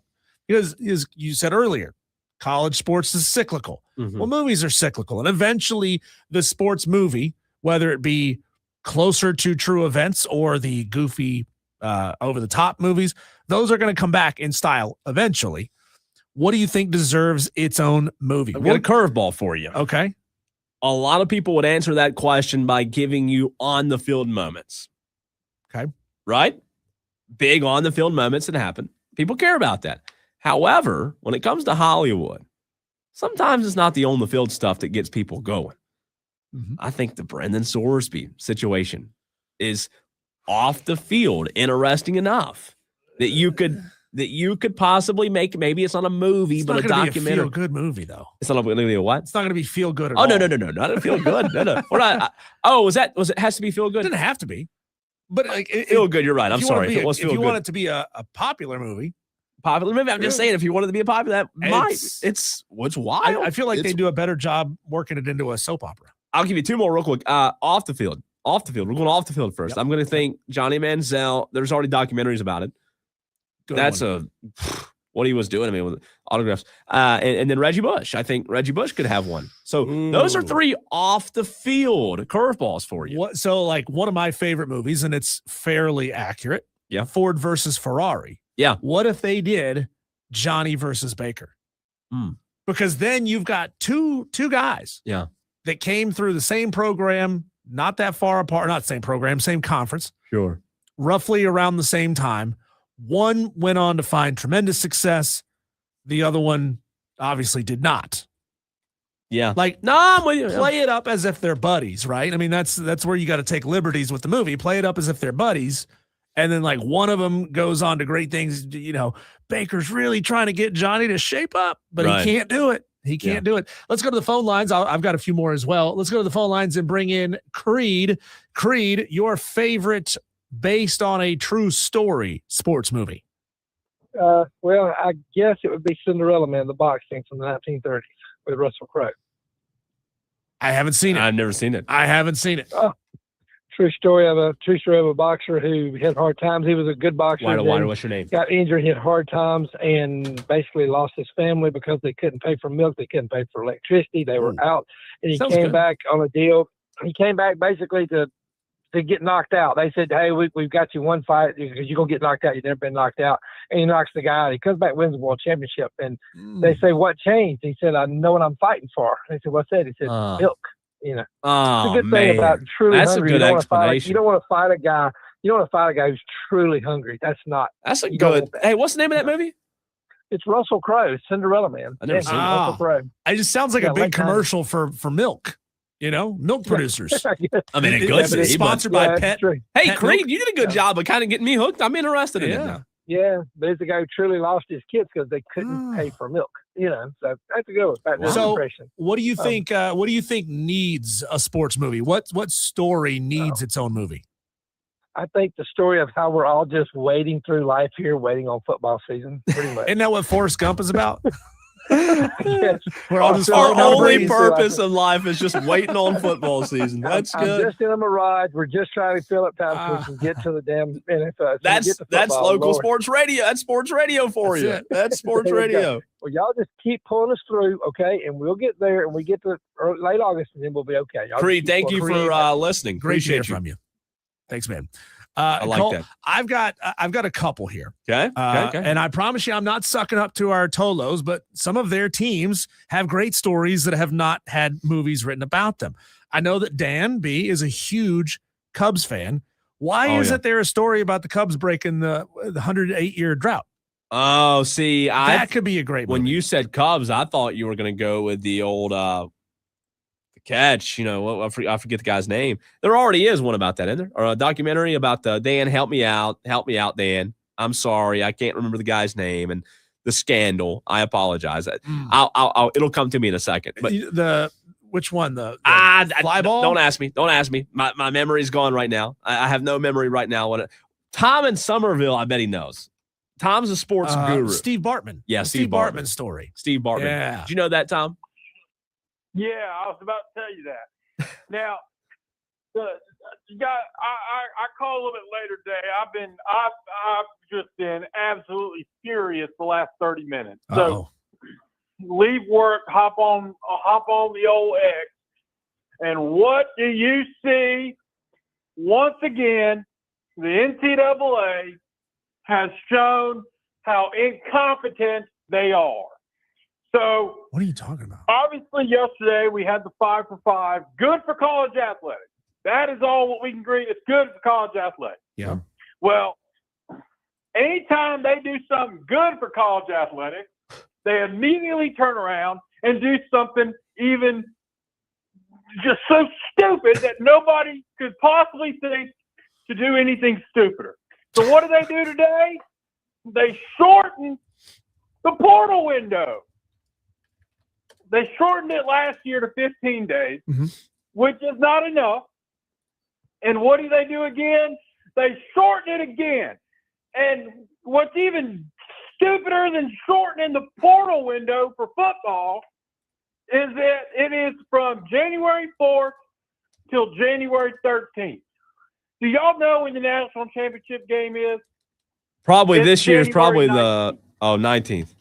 Because you said earlier, college sports is cyclical. Well, movies are cyclical. And eventually the sports movie, whether it be closer to true events or the goofy, over-the-top movies, those are going to come back in style eventually. What do you think deserves its own movie? I've got a curveball for you. Okay. A lot of people would answer that question by giving you on-the-field moments. Okay. Right? Big on-the-field moments that happen. People care about that. However, when it comes to Hollywood, sometimes it's not the on-the-field stuff that gets people going. I think the Brendan Sorsby situation is off the field interesting enough that you could possibly make. Maybe it's not a movie, but a documentary. Feel good movie though. It's not going to be a what? It's not going to be feel good at all. No, not a feel good. No. We're not. Was it has to be feel good? It didn't have to be, but like feel good. You're right. I'm sorry. If you want it to be a popular movie, I'm just saying if you want it to be a popular, it's wild. I feel like they do a better job working it into a soap opera. I'll give you two more real quick. Off the field. We're going off the field first. Yep. I'm going to think Johnny Manziel. There's already documentaries about it. That's what he was doing. With autographs. And then Reggie Bush. I think Reggie Bush could have one. So those are three off the field curveballs for you. So like one of my favorite movies, and it's fairly accurate. Yeah. Ford versus Ferrari. Yeah. What if they did Johnny versus Baker? Because then you've got two guys. Yeah. That came through the same program, not that far apart, not same program, same conference. Sure. Roughly around the same time. One went on to find tremendous success. The other one obviously did not. Yeah. Like, no, play it up as if they're buddies, right? I mean, that's where you got to take liberties with the movie. Play it up as if they're buddies. And then like one of them goes on to great things. Baker's really trying to get Johnny to shape up, but he can't do it. He can't do it. Let's go to the phone lines. I've got a few more as well. Let's go to the phone lines and bring in Creed. Creed, your favorite based on a true story sports movie. Well, I guess it would be Cinderella Man, the boxing from the 1930s with Russell Crowe. I haven't seen it. I've never seen it. I haven't seen it. Oh, true story of a boxer who had hard times. He was a good boxer. What's your name? Got injured, he had hard times, and basically lost his family because they couldn't pay for milk. They couldn't pay for electricity. They were out, and he came back on a deal. He came back basically to get knocked out. They said, hey, we've got you one fight because you're going to get knocked out. You've never been knocked out. And he knocks the guy out. He comes back, wins the world championship. And they say, what changed? He said, I know what I'm fighting for. They said, what's that? He said, milk. You know, it's a good thing about truly hungry. That's a good explanation. You don't want to fight a guy. You don't want to fight a guy who's truly hungry. That's a good. Hey, what's the name of that movie? It's Russell Crowe, Cinderella Man. I never seen it. Russell Crowe. It just sounds like a big commercial for milk. You know, milk producers. I mean, it's sponsored by Pet. Hey, Pet Creed, milk? you did a good job of kind of getting me hooked. I'm interested in it now. Yeah, but it's a guy who truly lost his kids because they couldn't pay for milk. You know, so that's a good one. So, what do you think? What do you think needs a sports movie? What story needs its own movie? I think the story of how we're all just wading through life here, waiting on football season. Pretty much. Isn't that what Forrest Gump is about? Yes. We're all just Our only purpose in life is just waiting on football season. That's good. I'm just in a mirage. We're just trying to fill up time so we can get to the damn NFL. That's local sports radio. That's sports radio for you. That's sports radio. Well, y'all just keep pulling us through, okay? And we'll get there, and we get to late August, and then we'll be okay. Creed, thank you for listening. Great to hear Appreciate you. from you. Thanks, man. I like Cole, that. I've got a couple here. Okay. And I promise you, I'm not sucking up to our Tolos, but some of their teams have great stories that have not had movies written about them. I know that Dan B is a huge Cubs fan. Why isn't there a story about the Cubs breaking the 108-year drought? Oh, see, that could be a great movie. When you said Cubs, I thought you were going to go with the old catch. You know, I forget the guy's name. There already is one about that, isn't there? Or a documentary about Dan, help me out, Dan. I'm sorry, I can't remember the guy's name and the scandal. I apologize. I'll it'll come to me in a second. But which one? The fly ball? Don't ask me. My memory's gone right now. I have no memory right now. Tom in Somerville, I bet he knows. Tom's a sports guru. Steve Bartman. Yeah, Steve Bartman's story. Steve Bartman. Yeah. Did you know that, Tom? Yeah, I was about to tell you that. Now, you got I call a little bit later today. I've just been absolutely furious the last 30 minutes. So leave work, hop on the old X, and what do you see? Once again, the NCAA has shown how incompetent they are. So, what are you talking about? Obviously, yesterday we had the 5 for 5. Good for college athletics. That is all what we can agree. It's good for college athletics. Yeah. Well, anytime they do something good for college athletics, they immediately turn around and do something even just so stupid that nobody could possibly think to do anything stupider. So what do they do today? They shorten the portal window. They shortened it last year to 15 days, which is not enough. And what do they do again? They shorten it again. And what's even stupider than shortening the portal window for football is that it is from January 4th till January 13th. Do y'all know when the national championship game is? Probably this year is January probably 19th. the 19th.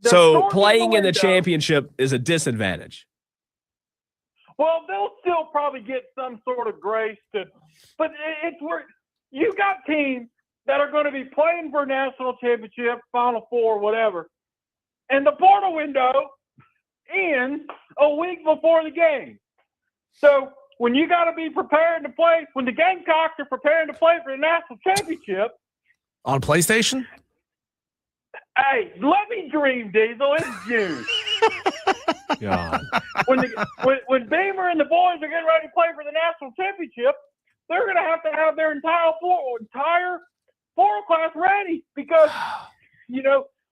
So playing in the window, championship is a disadvantage. Well, they'll still probably get some sort of grace but it's where you got teams that are going to be playing for a national championship, Final Four, whatever, and the portal window ends a week before the game. So when you got to be preparing to play, when the Gamecocks are preparing to play for the national championship on PlayStation. Hey, let me dream, Diesel. It's June. God. When Beamer and the boys are getting ready to play for the national championship, they're going to have their entire portal class ready because,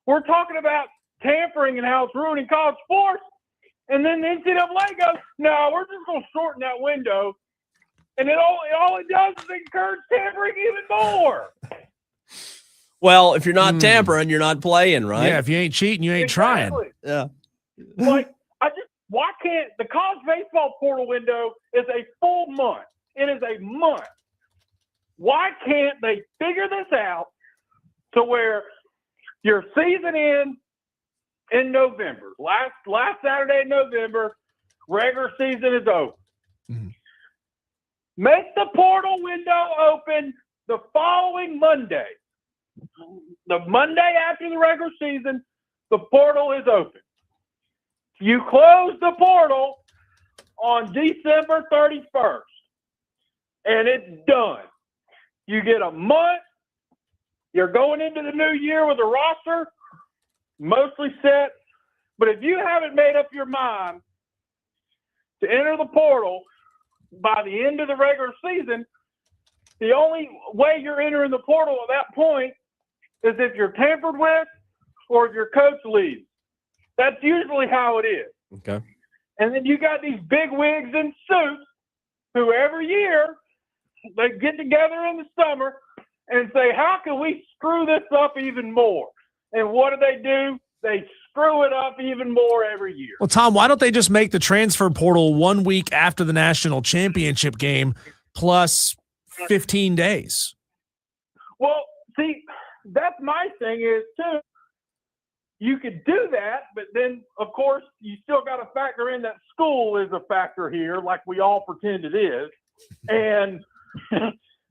we're talking about tampering and how it's ruining college sports. And then the NCAA goes, no, we're just going to shorten that window. And all it does is encourage tampering even more. Well, if you're not tampering, you're not playing, right? Yeah, if you ain't cheating, you ain't trying. Yeah. Like, why can't the college baseball portal window is a full month? It is a month. Why can't they figure this out to where your season ends in November? Last Saturday in November, regular season is over. Mhm. Make the portal window open the following Monday. The Monday after the regular season, the portal is open. You close the portal on December 31st, and it's done. You get a month. You're going into the new year with a roster mostly set. But if you haven't made up your mind to enter the portal by the end of the regular season, the only way you're entering the portal at that point is if you're tampered with or if your coach leaves. That's usually how it is. Okay. And then you got these big wigs in suits who every year they get together in the summer and say, how can we screw this up even more? And what do? They screw it up even more every year. Well, Tom, why don't they just make the transfer portal 1 week after the national championship game plus 15 days? Well, see, that's my thing is, too, you could do that, but then, of course, you still got to factor in that school is a factor here, like we all pretend it is. And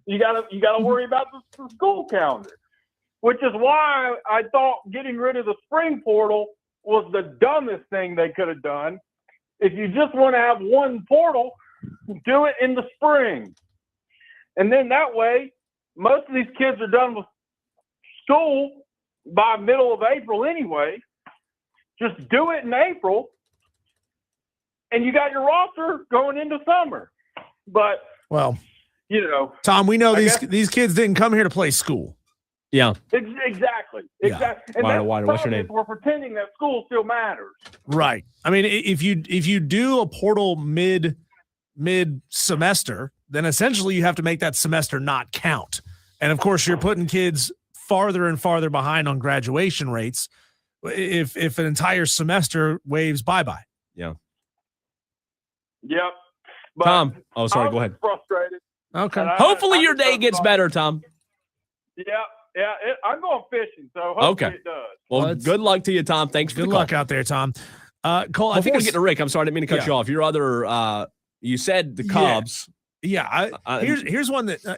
you got to worry about the school calendar, which is why I thought getting rid of the spring portal was the dumbest thing they could have done. If you just want to have one portal, do it in the spring. And then that way, most of these kids are done with school by middle of April anyway. Just do it in April, and you got your roster going into summer. But, well, Tom, we know these kids didn't come here to play school. Yeah. Exactly. Yeah. And what's your name? we're pretending that school still matters. Right. I mean, if you do a portal mid semester, then essentially you have to make that semester not count. And of course, you're putting kids farther and farther behind on graduation rates if an entire semester waves bye-bye. Yeah. Yep. But Tom. Oh, sorry. Go ahead. Frustrated. Okay. Hopefully your day gets better, Tom. Yeah. I'm going fishing, so hopefully it does. Well, good luck to you, Tom. Thanks for the Good call. luck out there, Tom. Cole, Before we get to Rick, I'm sorry, I didn't mean to cut you off. Your other, you said the Cubs. Yeah. Here's one that,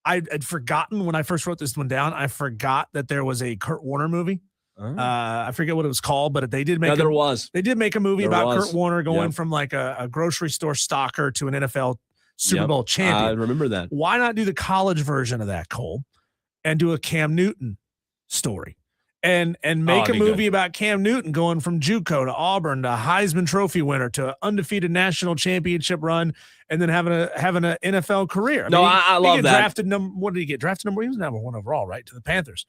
I'd forgotten when I first wrote this one down. I forgot that there was a Kurt Warner movie. I forget what it was called, but they did make They did make a movie about Kurt Warner going from like a grocery store stocker to an NFL Super Bowl champion. I remember that. Why not do the college version of that, Cole, and do a Cam Newton story? And make a movie about Cam Newton going from JUCO to Auburn to Heisman Trophy winner to undefeated national championship run, and then having an NFL career. I love that. Drafted what did he get? Drafted number? He was number 1 overall, right, to the Panthers.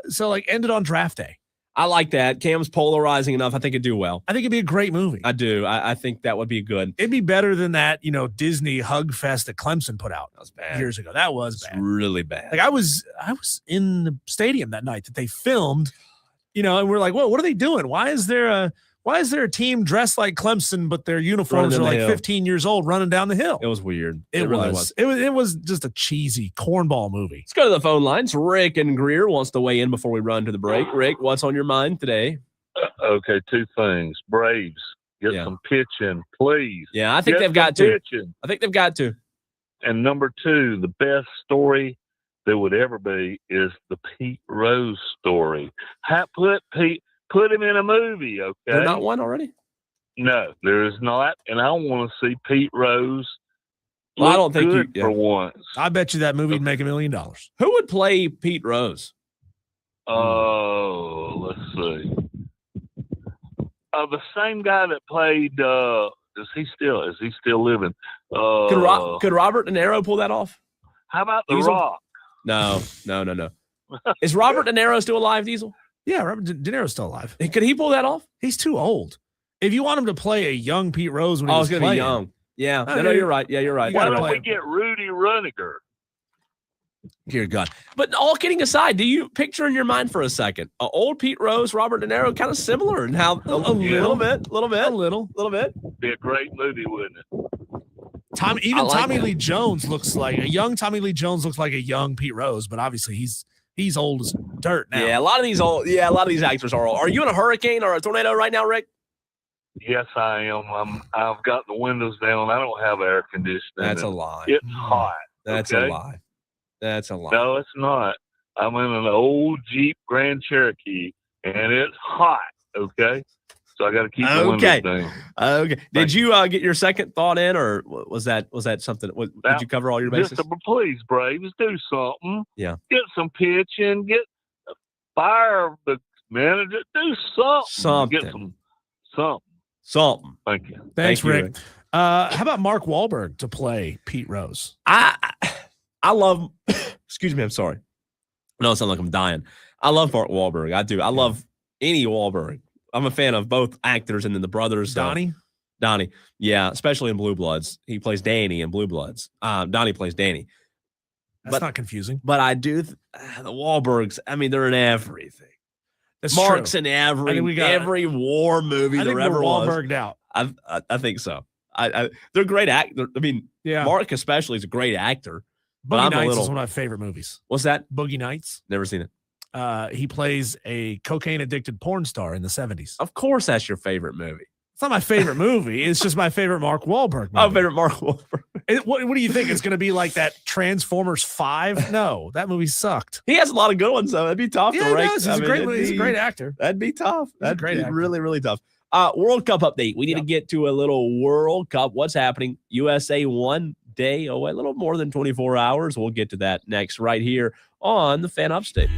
So ended on draft day. I like that. Cam's polarizing enough. I think it'd do well. I think it'd be a great movie. I do. I think that would be good. It'd be better than that, Disney Hug Fest that Clemson put out. That was bad. Years ago. That was bad. Really bad. Like I was in the stadium that night that they filmed, and we're like, whoa, what are they doing? Why is there a team dressed like Clemson, but their uniforms are like 15 years old running down the hill? It was weird. It really was. It was just a cheesy cornball movie. Let's go to the phone lines. Rick and Greer wants to weigh in before we run to the break. Rick, what's on your mind today? Okay, 2 things. Braves, get some pitching, please. Yeah, I think they've got to. Pitching. I think they've got to. And number 2, the best story there would ever be is the Pete Rose story. Put him in a movie, okay? There's not one already? No, there is not. And I want to see Pete Rose. Well, I don't think good for once. I bet you that movie'd make $1 million. Who would play Pete Rose? Oh, let's see. The same guy that played. Is he still living? Could Robert De Niro pull that off? How about The Rock? No. Is Robert De Niro still alive, Diesel? Yeah, Robert De Niro's still alive. Could he pull that off? He's too old. If you want him to play a young Pete Rose when he was going to be young. Yeah. No, you're right. Yeah, you're right. Why don't we get Rudy Runiger? Dear God. But all kidding aside, do you picture in your mind for a second, old Pete Rose, Robert De Niro, kind of similar in how a little bit. Be a great movie, wouldn't it? Tommy Lee Jones looks like a young Tommy Lee Jones looks like a young Pete Rose, but obviously he's old as dirt now. Yeah, a lot of these actors are old. Are you in a hurricane or a tornado right now, Rick? Yes, I am. I've got the windows down. I don't have air conditioning. That's a lie. It's hot. That's okay? a lie. That's a lie. No, it's not. I'm in an old Jeep Grand Cherokee, and it's hot. Okay, so I got to keep the windows down. Okay. Did you get your second thought in, or was that something? Did you cover all your bases? Please, Braves, do something. Yeah. Get some pitching. Get fire the manager. Do something. Get something. Thank you. Thanks, Rick. How about Mark Wahlberg to play Pete Rose? I love. Excuse me. I'm sorry. No, it sounds like I'm dying. I love Mark Wahlberg. I do. I love any Wahlberg. I'm a fan of both actors and then the brothers. Donnie. Yeah, especially in Blue Bloods. He plays Danny in Blue Bloods. Donnie plays Danny. That's not confusing. But I do. The Wahlbergs, I mean, they're in everything. That's Mark's true. in every war movie there ever was. Wahlberged out. I think so. They're great actors. I mean, Mark especially is a great actor. Boogie Nights is one of my favorite movies. What's that? Boogie Nights. Never seen it. He plays a cocaine-addicted porn star in the 70s. Of course that's your favorite movie. It's not my favorite movie. It's just my favorite Mark Wahlberg movie. Oh, favorite Mark Wahlberg. What do you think? It's going to be like that Transformers 5? No, that movie sucked. He has a lot of good ones, though. That'd be tough to rank. He's a great actor. That'd be tough. That'd be great actor. really, really tough. World Cup update. We need to get to a little World Cup. What's happening? USA 1 day away, a little more than 24 hours. We'll get to that next right here on the Fan Upstate.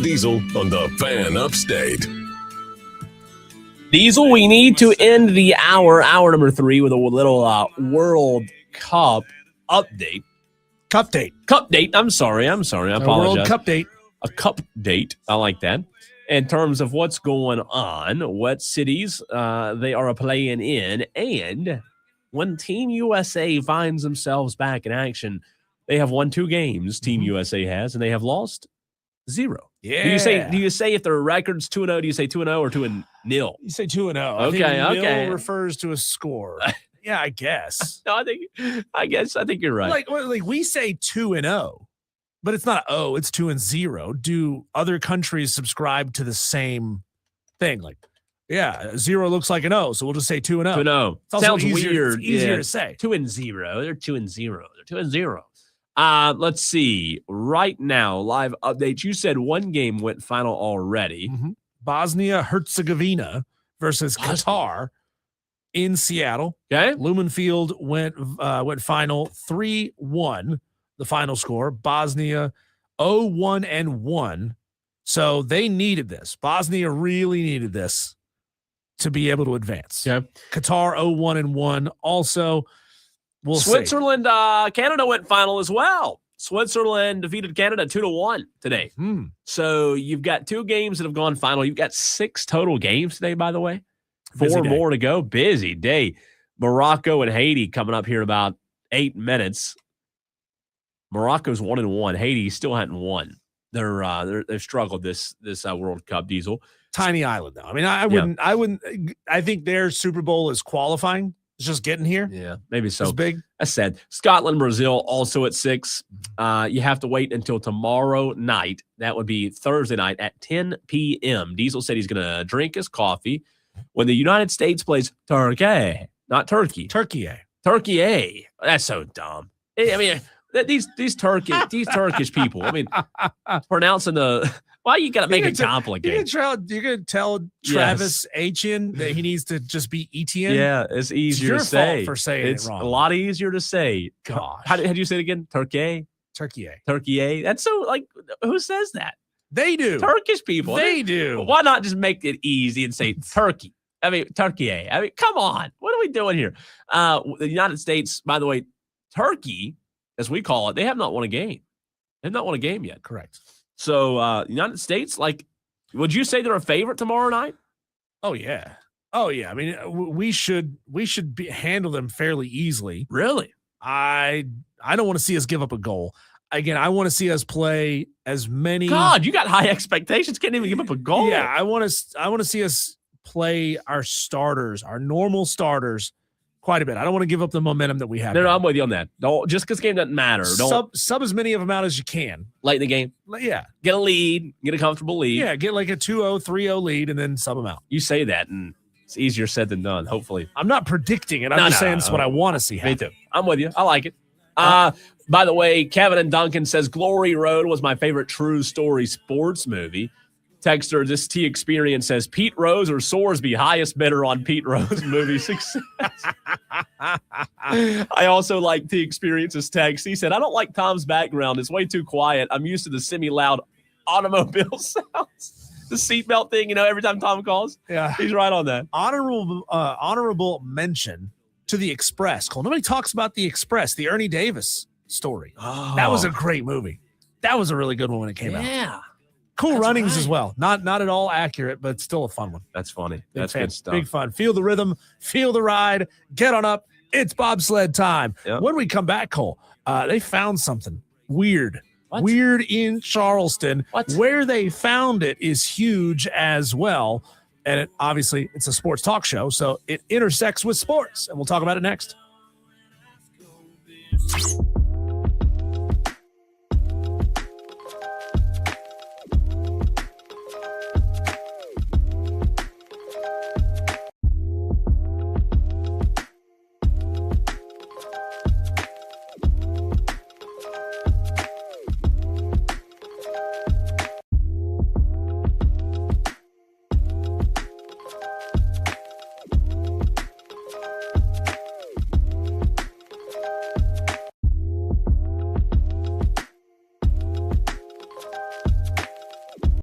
Diesel on the Fan Upstate. Diesel, we need to end the hour number 3, with a little World Cup update. Cup date. I'm sorry. I apologize. World Cup date. A cup date. I like that. In terms of what's going on, what cities they are playing in, and when Team USA finds themselves back in action, they have won 2 games. Team USA has, and they have lost 0. Yeah. Do you say if their record's 2-0? Do you say 2-0 or 2-0? You say 2-0. Okay. I think nil refers to a score. Yeah, I guess. No, I think you're right. Like we say 2-0, but it's not it's 2-0. Do other countries subscribe to the same thing? Like, yeah, 0 looks like an O, so we'll just say 2-0. 2-0. Sounds weird. It's easier to say. 2-0. They're 2-0. They're 2-0. Let's see. Right now, live updates. You said one game went final already. Bosnia Herzegovina versus Qatar in Seattle. Okay. Lumen Field went final 3-1. The final score. Bosnia 0-1-1. So they needed this. Bosnia really needed this to be able to advance. Okay. Qatar 0-1-1. Also, we'll Switzerland, Canada went final as well. Switzerland defeated Canada 2-1 today. So you've got 2 games that have gone final. You've got 6 total games today, by the way. 4 more to go. Busy day. Morocco and Haiti coming up here in about 8 minutes. Morocco's 1-1. Haiti still hadn't won. They've struggled this World Cup, Diesel. Tiny island, though. I mean, I wouldn't. I think their Super Bowl is qualifying. It's just getting here. Yeah, maybe so. It's big. I said Scotland, Brazil also at 6. You have to wait until tomorrow night. That would be Thursday night at 10 p.m. Diesel said he's going to drink his coffee when the United States plays Turkey, not Turkey. Turkey. That's so dumb. I mean, these Turkish people. I mean, pronouncing the. Why you got to make it complicated? You're going to tell Travis Etienne that he needs to just be Etienne? Yeah, it's easier to say. It's your fault for saying it wrong. It's a lot easier to say. Gosh. How do you say it again? Turkey. That's so, like, who says that? They do. Turkish people. They do. Why not just make it easy and say Turkey? I mean, Turkey. I mean, come on. What are we doing here? The United States, by the way, Turkey, as we call it, they have not won a game. They have not won a game yet. Correct. So, United States, like, would you say they're a favorite tomorrow night? Oh yeah. I mean, we should handle them fairly easily. Really? I don't want to see us give up a goal. Again, I want to see us play as many. God, you got high expectations. Can't even give up a goal. Yeah, I want to see us play our starters, our normal starters, quite a bit. I don't want to give up the momentum that we have. No, I'm with you on that. Don't, just because game doesn't matter. Don't sub as many of them out as you can. Late in the game. Yeah. Get a lead. Get a comfortable lead. Yeah, get like a 2-0, 3-0 lead and then sub them out. You say that, and it's easier said than done, hopefully. I'm not predicting it. I'm just saying it's what I want to see happen. Me too. I'm with you. I like it. By the way, Kevin and Duncan says Glory Road was my favorite true story sports movie. Texter, this T Experience says Pete Rose or Sorsby, highest bidder on Pete Rose movie success. I also like T Experience's text. He said, I don't like Tom's background. It's way too quiet. I'm used to the semi-loud automobile sounds. The seatbelt thing, every time Tom calls. Yeah. He's right on that. Honorable mention to the Express. Cole. Nobody talks about the Express, the Ernie Davis story. Oh. That was a great movie. That was a really good one when it came out. Yeah. Cool runnings as well. Not at all accurate, but still a fun one. That's funny. That's good stuff. Big fun. Feel the rhythm. Feel the ride. Get on up. It's bobsled time. Yep. When we come back, Cole, they found something weird. What? Weird in Charleston. What? Where they found it is huge as well. And obviously, it's a sports talk show, so it intersects with sports. And we'll talk about it next.